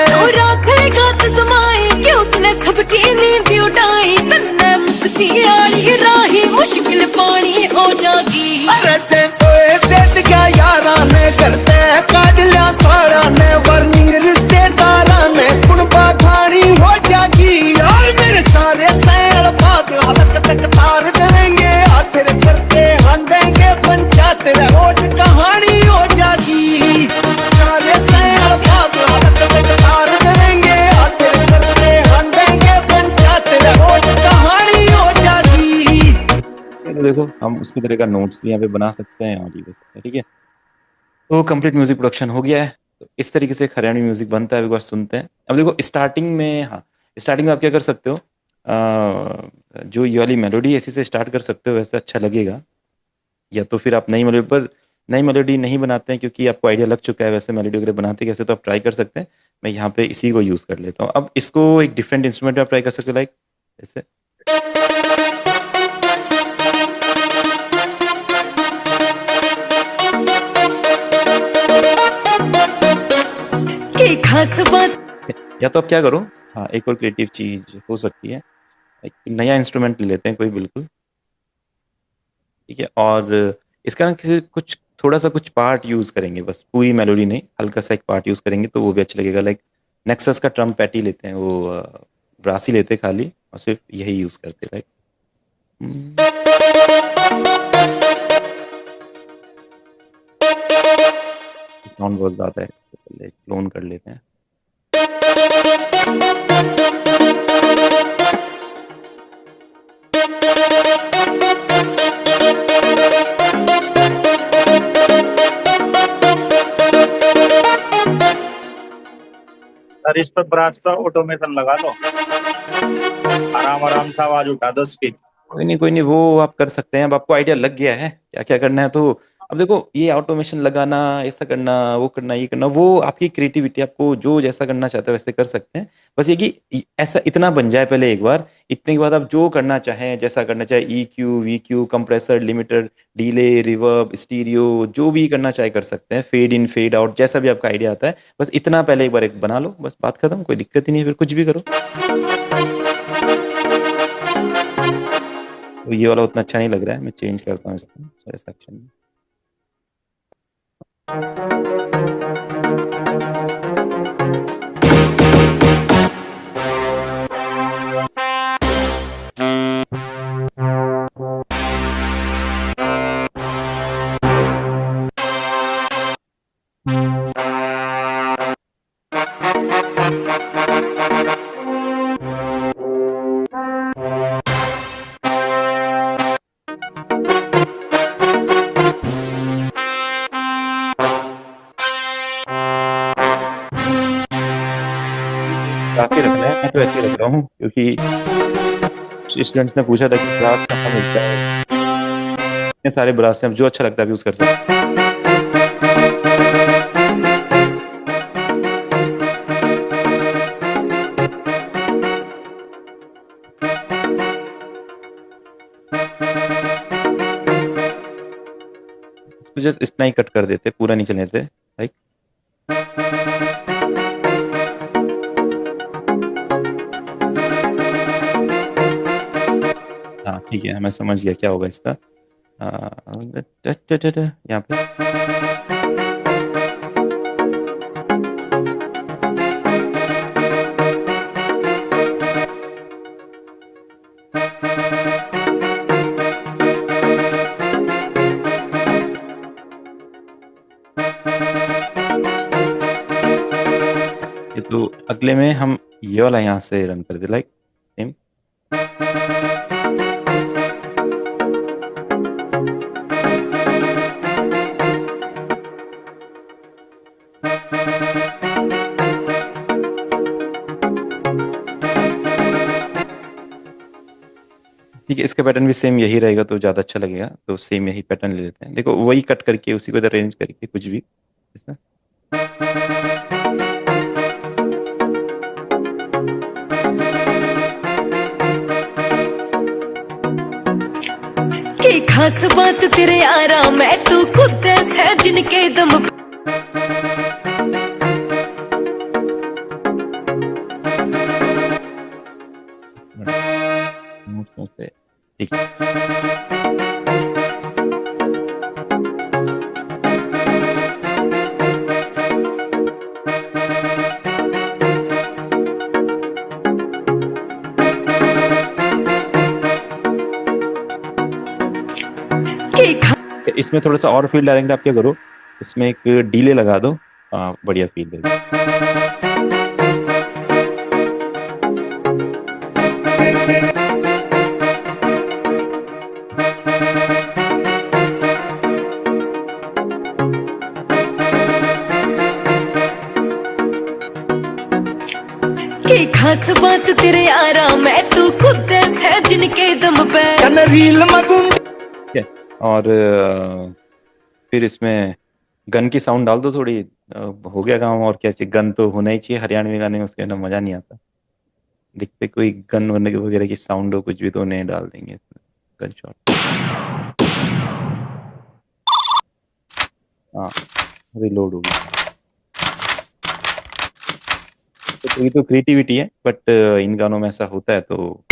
सबकी नींद उठाई तन्ने मुक्ति आली राही मुश्किल पानी हो जागी। अरे से सेठ क्या यारा ने करते काट लिया सारा ने वर्निंग रिश्तेदारा ने कुणबा खानी हो जागी। यार मेरे सारे सैल बात हलक तक तार देंगे आखिर करते हम देंगे पंचायत रोड कहानी हो जागी। सारे सैल बात हलक तक तार देंगे आखिर करते हम देंगे पंचायत रोड कहानी हो जागी। तो देखो हम उसकी तरह का नोट्स भी यहाँ पे बना सकते हैं और ये भी सकते हैं। ठीक है, तो कंप्लीट म्यूजिक प्रोडक्शन हो गया है। तो इस तरीके से हरियाणवी म्यूजिक बनता है, एक बार सुनते हैं। अब देखो स्टार्टिंग में, हाँ स्टार्टिंग में आप क्या कर सकते हो, जो ये वाली मेलोडी ऐसी से स्टार्ट कर सकते हो, वैसे अच्छा लगेगा। या तो फिर आप नई मेलोडी पर, नई मेलोडी नहीं बनाते हैं क्योंकि आपको आइडिया लग चुका है वैसे मेलोडी वगैरह बनाते कैसे, तो आप ट्राई कर सकते हैं। मैं यहाँ पे इसी को यूज़ कर लेता हूँ। अब इसको एक डिफरेंट इंस्ट्रूमेंट में आप ट्राई कर सकते हो, लाइक ऐसे। की खास बात या तो आप क्या करो, हाँ एक और क्रिएटिव चीज हो सकती है, एक नया इंस्ट्रूमेंट ले लेते हैं कोई, बिल्कुल ठीक है। और इसका ना किसी कुछ थोड़ा सा कुछ पार्ट यूज करेंगे, बस पूरी मेलोडी नहीं, हल्का सा एक पार्ट यूज करेंगे तो वो भी अच्छा लगेगा। लाइक नेक्सस का ट्रम पैटी लेते हैं, वो ब्रासी लेते हैं खाली और सिर्फ यही यूज करते हैं। लाइक साउंड बहुत ज्यादा है, इसको पहले क्लोन कर लेते हैं। सर इस पर ब्रास का ऑटोमेशन लगा लो, आराम आराम से आवाज उठा दो उसकी। कोई नहीं, वो आप कर सकते हैं। अब आपको आइडिया लग गया है क्या क्या करना है, तो अब देखो, ये ऑटोमेशन लगाना, ऐसा करना, वो करना, ये करना, वो आपकी क्रिएटिविटी, आपको जो जैसा करना चाहते हो वैसे कर सकते हैं। बस ये कि ऐसा इतना बन जाए पहले एक बार, इतने के बाद आप जो करना चाहें, जैसा करना चाहे, E Q, we Q, compressor, limiter, delay, reverb, stereo, जो भी करना चाहे कर सकते हैं, फेड इन, फेड आउट, जैसा भी आपका आइडिया आता है, बस इतना पहले एक बार एक बना लो, बस बात खत्म, कोई दिक्कत ही नहीं है, फिर कुछ भी करो। तो ये वाला उतना अच्छा नहीं लग रहा है, मैं चेंज करता हूँ इसको सारे सेक्शन में। क्लास ही रखना है, मैं तो ऐसे ही रख रहा हूँ, क्योंकि स्टूडेंट्स ने पूछा था कि क्लास कहाँ मिलता है, इतने सारे ब्रास हैं, जो अच्छा लगता है यूज कर सकते हैं। इसको जस्ट इतना ही कट कर देते, पूरा नहीं चलने देते, लाइक हाँ ठीक है, मैं समझ गया क्या होगा इसका। यहाँ पे ये तो अगले में हम ये वाला यहाँ से रन कर दे, लाइक सेम। ठीक है, इसका पैटर्न भी सेम यही रहेगा तो ज़्यादा अच्छा लगेगा, तो सेम यही पैटर्न ले लेते हैं। देखो, वही कट करके उसी को इधर अरेंज करके कुछ भी ऐसा। की खास बात तेरे आराम है, तू खुद है जिनके दम पे ठीक है, इसमें थोड़ा सा और फील डालेंगे। आप क्या करो, इसमें एक डीले लगा दो, बढ़िया फील देगा। की खास बात तेरे आराम है, तू खुद है जिनके दम पे रील मगुंड। और फिर इसमें गन की साउंड डाल दो थोड़ी, हो गया काम। और क्या चाहिए, गन तो होना ही चाहिए हरियाणवी गाने में, उसके ना मजा नहीं आता। दिखते कोई गन वगैरह वगैरह की साउंड हो कुछ भी तो उन्हें डाल देंगे गन शॉट। हाँ, रिलोड हो गया। तो ये तो क्रिएटिविटी है, बट इन गानों में ऐसा होता है तो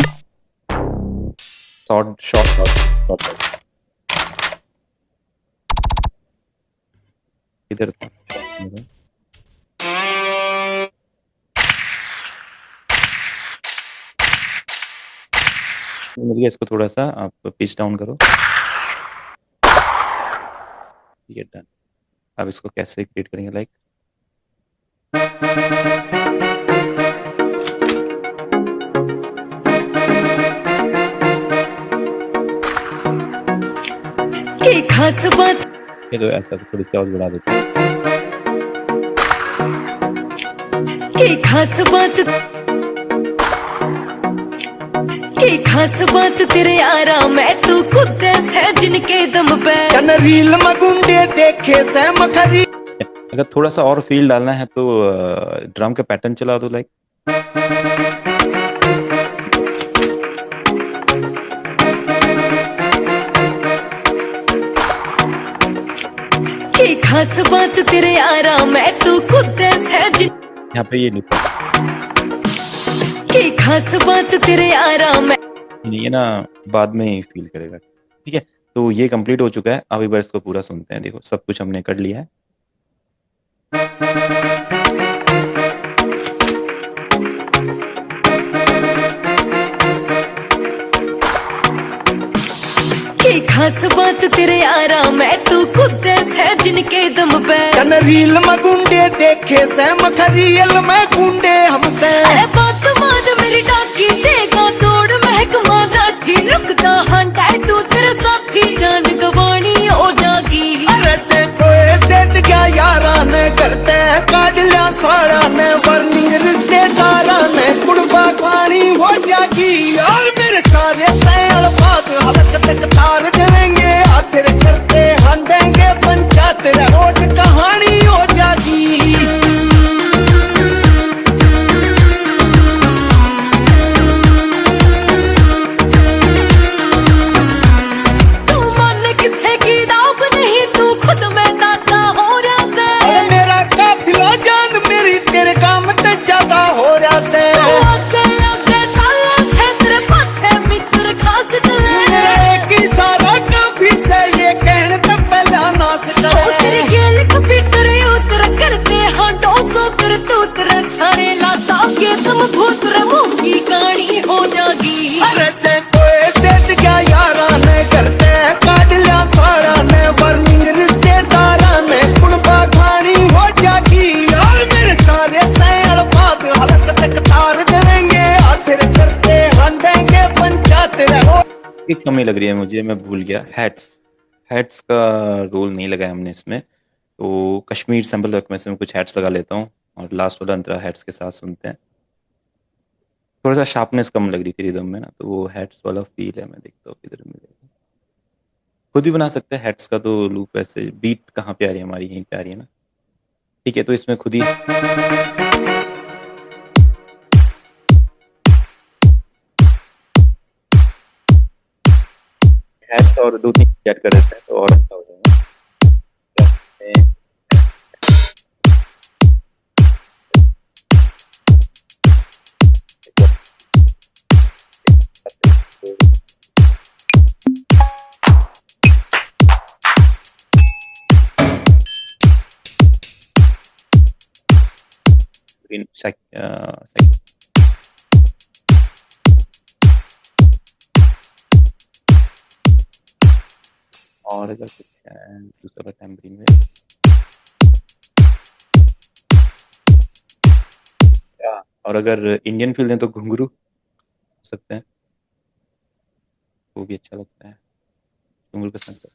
शॉर्ट शॉर्ट शॉर्ट इधर था। मिल गया, इसको थोड़ा सा आप पिच डाउन करो। ये डन। अब इसको कैसे क्रिएट करेंगे, लाइक की खास बात, ये तो ऐसा थोड़ी सी आवाज बढ़ा देते हैं। की खास बात, की खास बात तेरे यारा मैं तू खुद से जिनके दम पे कन रील में गुंडे देखे से मखरी। अगर थोड़ा सा और फील डालना है तो ड्रम का पैटर्न चला दो लाइक। की खास बात तेरे यारा मैं तू खुद से जिन यहाँ पे ये नहीं की खास बात तेरे यारा मैं ये ना बाद में ही फील करेगा। ठीक है, तो ये कंप्लीट हो चुका है। अब एक बार इसको पूरा सुनते हैं। देखो सब कुछ हमने कर लिया है। की खास बात तेरे यारा मैं तू खुद से जिनके दम पे कन रील में गुंडे देखे से मखरियल में गुंडे हमसे। अरे बात मान मेरी डाकी देगा तोड़ महकमा लाठी लुकता हंटा तू तेरे साथी जान गवानी हो जागी। अरे से कोई सेठ गया यारा ने करते काट लिया सारा ने वर्निंग रिश्तेदारा ने कुड़बा खानी हो जागी। और मेरे सारे सैल बात हलक तक तार देंगे आखिर करते हंडेंगे पंचायत रोड कहानी हो जागी। तू मान किसे की दाव नहीं तू खुद में दाता हो रहा से। अरे मेरा काफिला जान मेरी तेरे काम ते ज्यादा हो रहा से। तू आगे आगे चल से तेरे पाछे मित्र खास चले। मेरा एक ही सारा काफी से ये कहने तो पहला नाश ओ तेरे करे। गेल कंप्यूटर उतर करते हाँ डोसो कर तू तेरे सारे लाता के तुम भूत मुंह की कहानी हो जागी। अरे से कोई सेठ गया यारा ने करते काट लिया सारा ने वर्निंग रिश्तेदारा ने कुड़बा खानी हो जागी। और मेरे सारे सैल बात हलक तक तार देंगे आखिर करते हंडेंगे पंचायत रोड। एक कमी लग रही है मुझे, मैं भूल गया। हैट्स का रोल नहीं लगाया हमने इसमें, तो कश्मीर सैंपल वर्क में से मैं कुछ हैट्स लगा लेता हूँ और लास्ट वाला अंतरा हैट्स के साथ सुनते हैं। थोड़ा सा शार्पनेस कम लग रही थी रिदम में ना, तो वो हैट्स वाला फील है। मैं देखता हूँ किधर मिलेगा। खुद भी बना सकते हैं हैट्स का तो लूप। ऐसे बीट कहाँ पे आ रही है हमारी, यहीं पे आ रही है ना। ठीक है, तो इसमें खुद ही हैट्स और दो तीन ऐड कर देते हैं तो और अच्छा हो जाएगा। और अगर कुछ दूसरा टैम्बरिंग में और अगर इंडियन फील दें तो घुंघरू हो सकते हैं, वो भी अच्छा लगता है। घुंघरू पसंद है।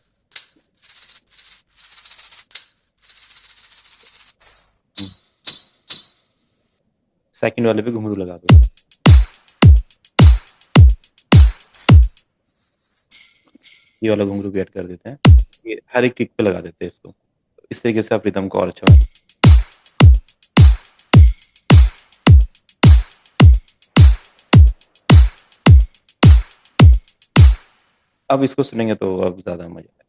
सेकंड वाले पे घुंघरू लगा दो। ये वाला घुंघरू भी ऐड कर देते हैं। ये हर एक किक पे लगा देते हैं इसको। इस तरीके से आप रिदम को और अच्छा बना। अब इसको सुनेंगे तो अब ज्यादा मजा आएगा।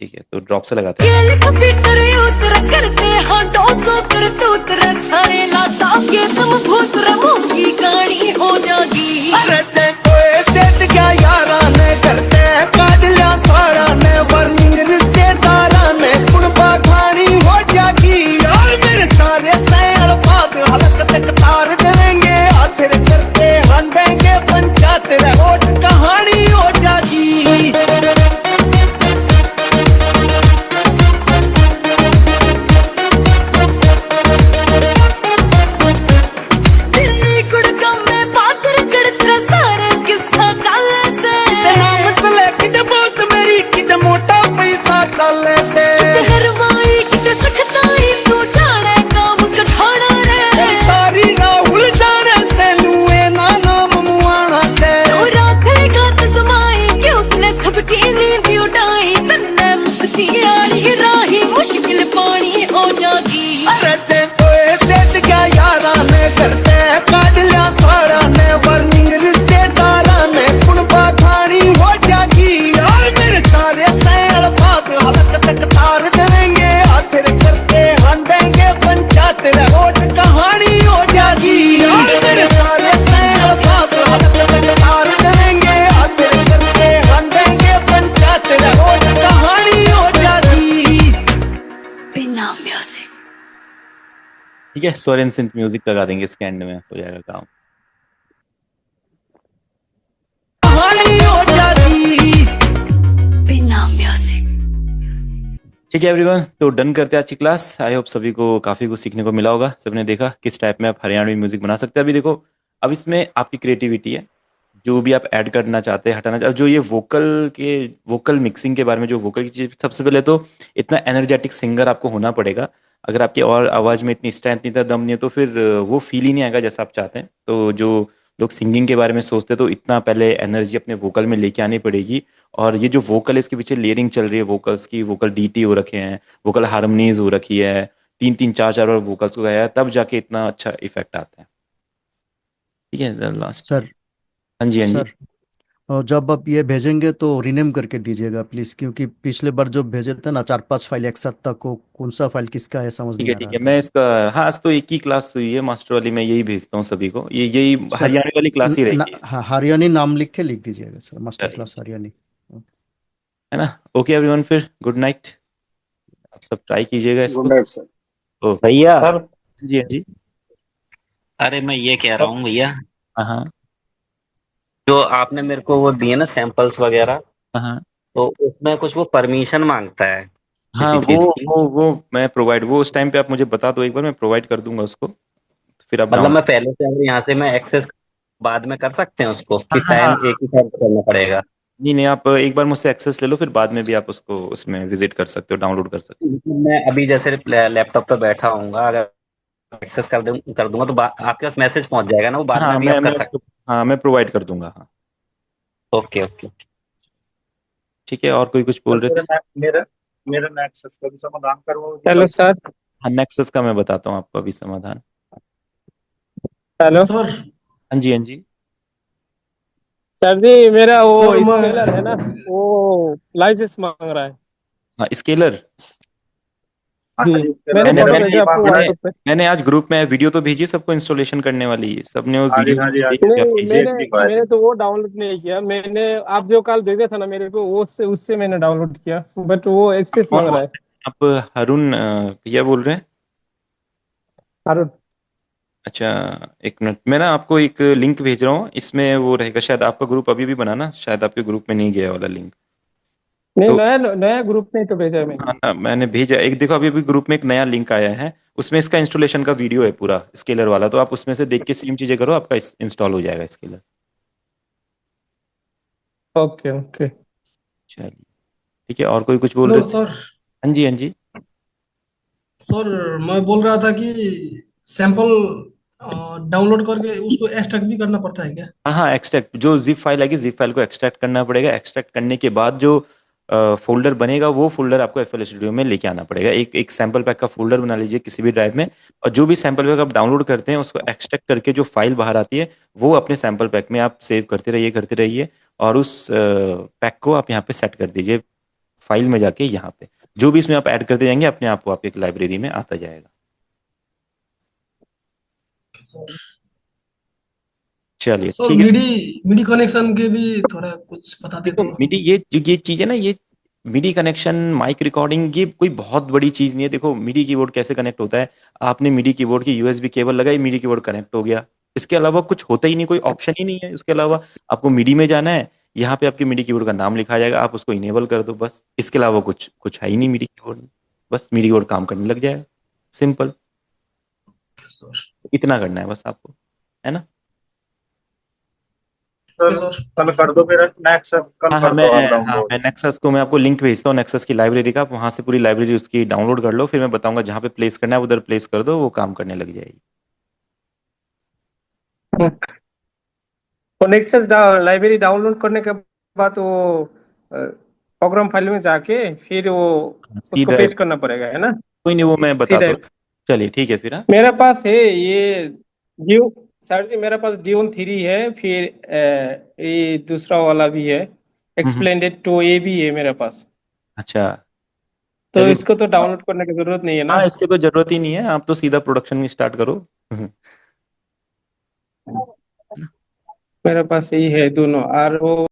ठीक है, तो ड्रॉप से लगाते हैं। गेल कंप्यूटर उतर करते हाँ डोसो कर तू तेरे सारे लाता के तुम भूत मुंह की कहानी हो जागी। अरे से कोई सेठ गया यारा ने करते काट लिया सारा ने वर्निंग रिश्तेदारा ने कुड़बा खानी हो जागी। और मेरे सारे सैल बात हलक तक तार देंगे आखिर करते हंडेंगे पंचायत रोड कहानी हो जागी। दिल्ली गुड़गांव में बात रगड़ तेरा सारा किस्सा चल से। नाम चले कि बहुत मेरी आली राही मुश्किल पानी हो जागी अरे जे ओए सेठ क्या यारा ने करते काट लिया सारा ने वार्निंग रिश्तेदारा ने कुणबा खानी हो जागी यार मेरे सारे सैल बाप हलक तक तार देंगे आखिर करके हंडेंगे पंचायत रोड कहानी हो जागी यार मेरे सारे सैल बाप हलक तक तार देंगे आखिर करके हंडेंगे पंचायत रोड कहानी हो जागी बिना म्यूजिक। ठीक है, सोरेन सिंथ म्यूजिक लगा देंगे इसके एंड में, हो जाएगा काम। कहानी हो जागी बिना म्यूजिक। ठीक है एवरीवन, तो डन करते हैं आज की क्लास। आई होप सभी को काफ़ी कुछ सीखने को मिला होगा। सबने देखा किस टाइप में आप हरियाणवी म्यूजिक बना सकते हैं। अभी देखो, अब इसमें आपकी क्रिएटिविटी है, जो भी आप ऐड करना चाहते हैं, हटाना चाहते, जो ये वोकल मिक्सिंग के बारे में, जो वोकल की चीज़, सबसे पहले तो इतना एनर्जेटिक सिंगर आपको होना पड़ेगा। अगर आपकी और आवाज़ में इतनी स्ट्रेंथ, इतना दम नहीं है, तो फिर वो फील ही नहीं आएगा जैसा आप चाहते हैं। तो जो लोग सिंगिंग के बारे में सोचते हैं, तो इतना पहले एनर्जी अपने वोकल में लेके आनी पड़ेगी। और ये जो वोकल है, इसके पीछे लेयरिंग चल रही है वोकल्स की, वोकल डीटी हो रखे हैं, वोकल हार्मनीज हो रखी है, 3-3 4-4 बार वोकल्स को गाया है, तब जाके इतना अच्छा इफेक्ट आता है। ठीक है लास्ट। सर हाँ जी, हाँ जी। सर और जब आप ये भेजेंगे तो रीनेम करके दीजिएगा प्लीज, क्योंकि पिछले बार जो भेजे थे ना 4-5 फाइल एक साथ तक, को कौन सा फाइल किसका है समझ ठीक नहीं है, आ ठीक रहा है, था। मैं इसका, हाँ आज तो एक ही क्लास हुई है मास्टर वाली, मैं यही भेजता हूँ सभी को, ये यही सर हरियाणवी वाली क्लास ही रहेगी। हाँ, हरियाणी नाम लिख के लिख दीजिएगा सर, मास्टर चलिए, क्लास हरियाणी। है ना। ओके एवरीवन, फिर गुड नाइट। आप सब ट्राई कीजिएगा गुड इसको। Night sir. ओके भैया, जी, हाँ जी। अरे मैं ये कह रहा हूँ भैया, हाँ हाँ जो आपने मेरे को वो दिए ना सैंपल्स वगैरह, हाँ तो उसमें कुछ वो परमिशन मांगता है हाँ, किसी चीज की। वो मैं प्रोवाइड, वो उस टाइम पे आप मुझे बता दो एक बार, मैं प्रोवाइड कर दूंगा उसको, तो फिर आप मतलब मैं डाउनलोड। पहले से अगर यहाँ से मैं एक्सेस बाद में कर सकते हैं उसको, हाँ कि हाँ टाइम हाँ, एक ही साथ करना पड़ेगा? नहीं नहीं, आप एक बार मुझसे एक्सेस ले लो, फिर बाद में भी आप उसको उसमें विजिट कर सकते हो, डाउनलोड कर सकते मैं अभी जैसे लैपटॉप पे बैठा हूँगा, अगर एक्सेस कर दूंगा तो आपके पास मैसेज पहुंच जाएगा ना, वो हो। बाद हाँ, में भी मैं आप मैं कर सकते उसको, हाँ मैं प्रोवाइड कर दूंगा, हाँ। हैं। Okay okay. ठीक है, और कोई कुछ सर बोल रहे थे? मेरा मेरा नेक्सस का भी समाधान करवाओ जी हेलो कल। सर। हाँ, नेक्सस का मैं बताता हूँ आपको अभी समाधान। Hello sir. हाँ जी, हाँ जी। सर जी, मेरा वो सर स्केलर है ना, मैं वो लाइसेंस मांग रहा है हाँ, स्केलर। हाँ जी। सर, इसके मैंने मैंने मेरा फोटो भी मैंने भेजा आपको मैंने व्हाट्सएप पे। मैंने आज ग्रुप में वीडियो तो भेजी सबको इंस्टॉलेशन करने वाली, सबने वो हाँ जी, वीडियो हाँ जी, हाँ देख जी, के आप नहीं, कीजिए। मैंने देख ली बात। मैंने तो वो डाउनलोड नहीं किया। मैंने आप जो कल भेजा था ना मेरे को, वो उससे उससे मैंने डाउनलोड किया, बट वो एक्सेस कौन मांग बोल रहा है। रहे हैं आप? हरुण भैया बोल रहे हैं? अरुण। अच्छा, एक मिनट, मैं ना आपको एक लिंक भेज रहा हूँ, इसमें वो रहेगा, शायद आपका ग्रुप अभी भी बना ना, शायद आपके ग्रुप में नहीं गया वाला लिंक। नहीं, तो नया नया ग्रुप में तो भेजा है मैंने। हाँ, मैंने भेजा एक, देखो अभी अभी ग्रुप में एक नया लिंक आया है, उसमें इसका इंस्टॉलेशन का वीडियो है पूरा स्केलर वाला, तो आप उसमें से देख के सेम चीजें करो, आपका इंस्टॉल हो जाएगा स्केलर। Okay okay. चलिए, ठीक है, और कोई कुछ बोल हेलो रहे थे? सर। हाँ जी, हाँ जी। सर मैं बोल रहा था कि सैंपल डाउनलोड करके उसको एक्सट्रैक्ट भी करना पड़ता है क्या? हाँ हाँ, एक्सट्रैक्ट, जो जिप फाइल आएगी, जिप फाइल को एक्सट्रैक्ट करना पड़ेगा, एक्सट्रैक्ट करने के बाद जो फोल्डर बनेगा, वो फोल्डर आपको एफएल स्टूडियो में लेके आना पड़ेगा। एक सैंपल पैक का फोल्डर बना लीजिए किसी भी ड्राइव में, और जो भी सैंपल पैक आप डाउनलोड करते हैं, उसको एक्सट्रैक्ट करके जो फाइल बाहर आती है, वो अपने सैंपल पैक में आप सेव करते रहिए, और उस पैक को आप यहाँ पे सेट कर दीजिए, फाइल में जाके यहाँ पे जो भी इसमें आप ऐड करते जाएंगे, अपने आप वो आपकी लाइब्रेरी में आता जाएगा। सर चलिए, सर ठीक है। मिडी मिडी कनेक्शन के भी थोड़ा कुछ बताते देखो तो। मिडी, ये चीज है ना, ये मिडी कनेक्शन, माइक रिकॉर्डिंग, ये कोई बहुत बड़ी चीज नहीं है। देखो मिडी कीबोर्ड कैसे कनेक्ट होता है, आपने मिडी कीबोर्ड की यूएसबी केबल लगाई, मिडी कीबोर्ड कनेक्ट हो गया, इसके अलावा कुछ होता ही नहीं, कोई ऑप्शन ही नहीं है उसके अलावा। आपको मिडी में जाना है, यहाँ पे आपके मिडी कीबोर्ड का नाम लिखा जाएगा, आप उसको इनेबल कर दो, बस इसके अलावा कुछ कुछ है ही नहीं मिडी कीबोर्ड में, बस मिडी कीबोर्ड काम करने लग जाएगा, सिंपल। सर इतना करना है बस आपको, है ना। सर कल कर दो मेरा नेक्सस, कल हाँ हाँ, कर दो आप डाउनलोड। मैं नेक्सस को मैं आपको लिंक भेजता हूँ, नेक्सस की लाइब्रेरी का, आप वहाँ से पूरी लाइब्रेरी उसकी डाउनलोड कर लो, फिर मैं बताऊंगा जहाँ पे प्लेस करना है उधर प्लेस कर दो, वो काम करने लग जाएगी। और नेक्सस लाइब्रेरी डाउनलोड करने के बाद वो प्रोग्राम फाइल में जाके फिर वो सी उसको ड्राइव, पेस्ट करना पड़ेगा, है ना? कोई नहीं, वो मैं सी बताता हूँ। ड्राइव चलिए ठीक है फिर। हाँ मेरे पास है ये ड्यू सर जी, मेरे पास ड्यून 3 है, फिर ये दूसरा वाला भी है, एक्सप्लेंडेड 2A भी है मेरे पास। अच्छा तो चलिए। इसको तो डाउनलोड करने की जरूरत नहीं है ना? हाँ इसकी तो जरूरत ही नहीं है, आप तो सीधा प्रोडक्शन स्टार्ट करो। मेरे पास यही है दोनों, और वो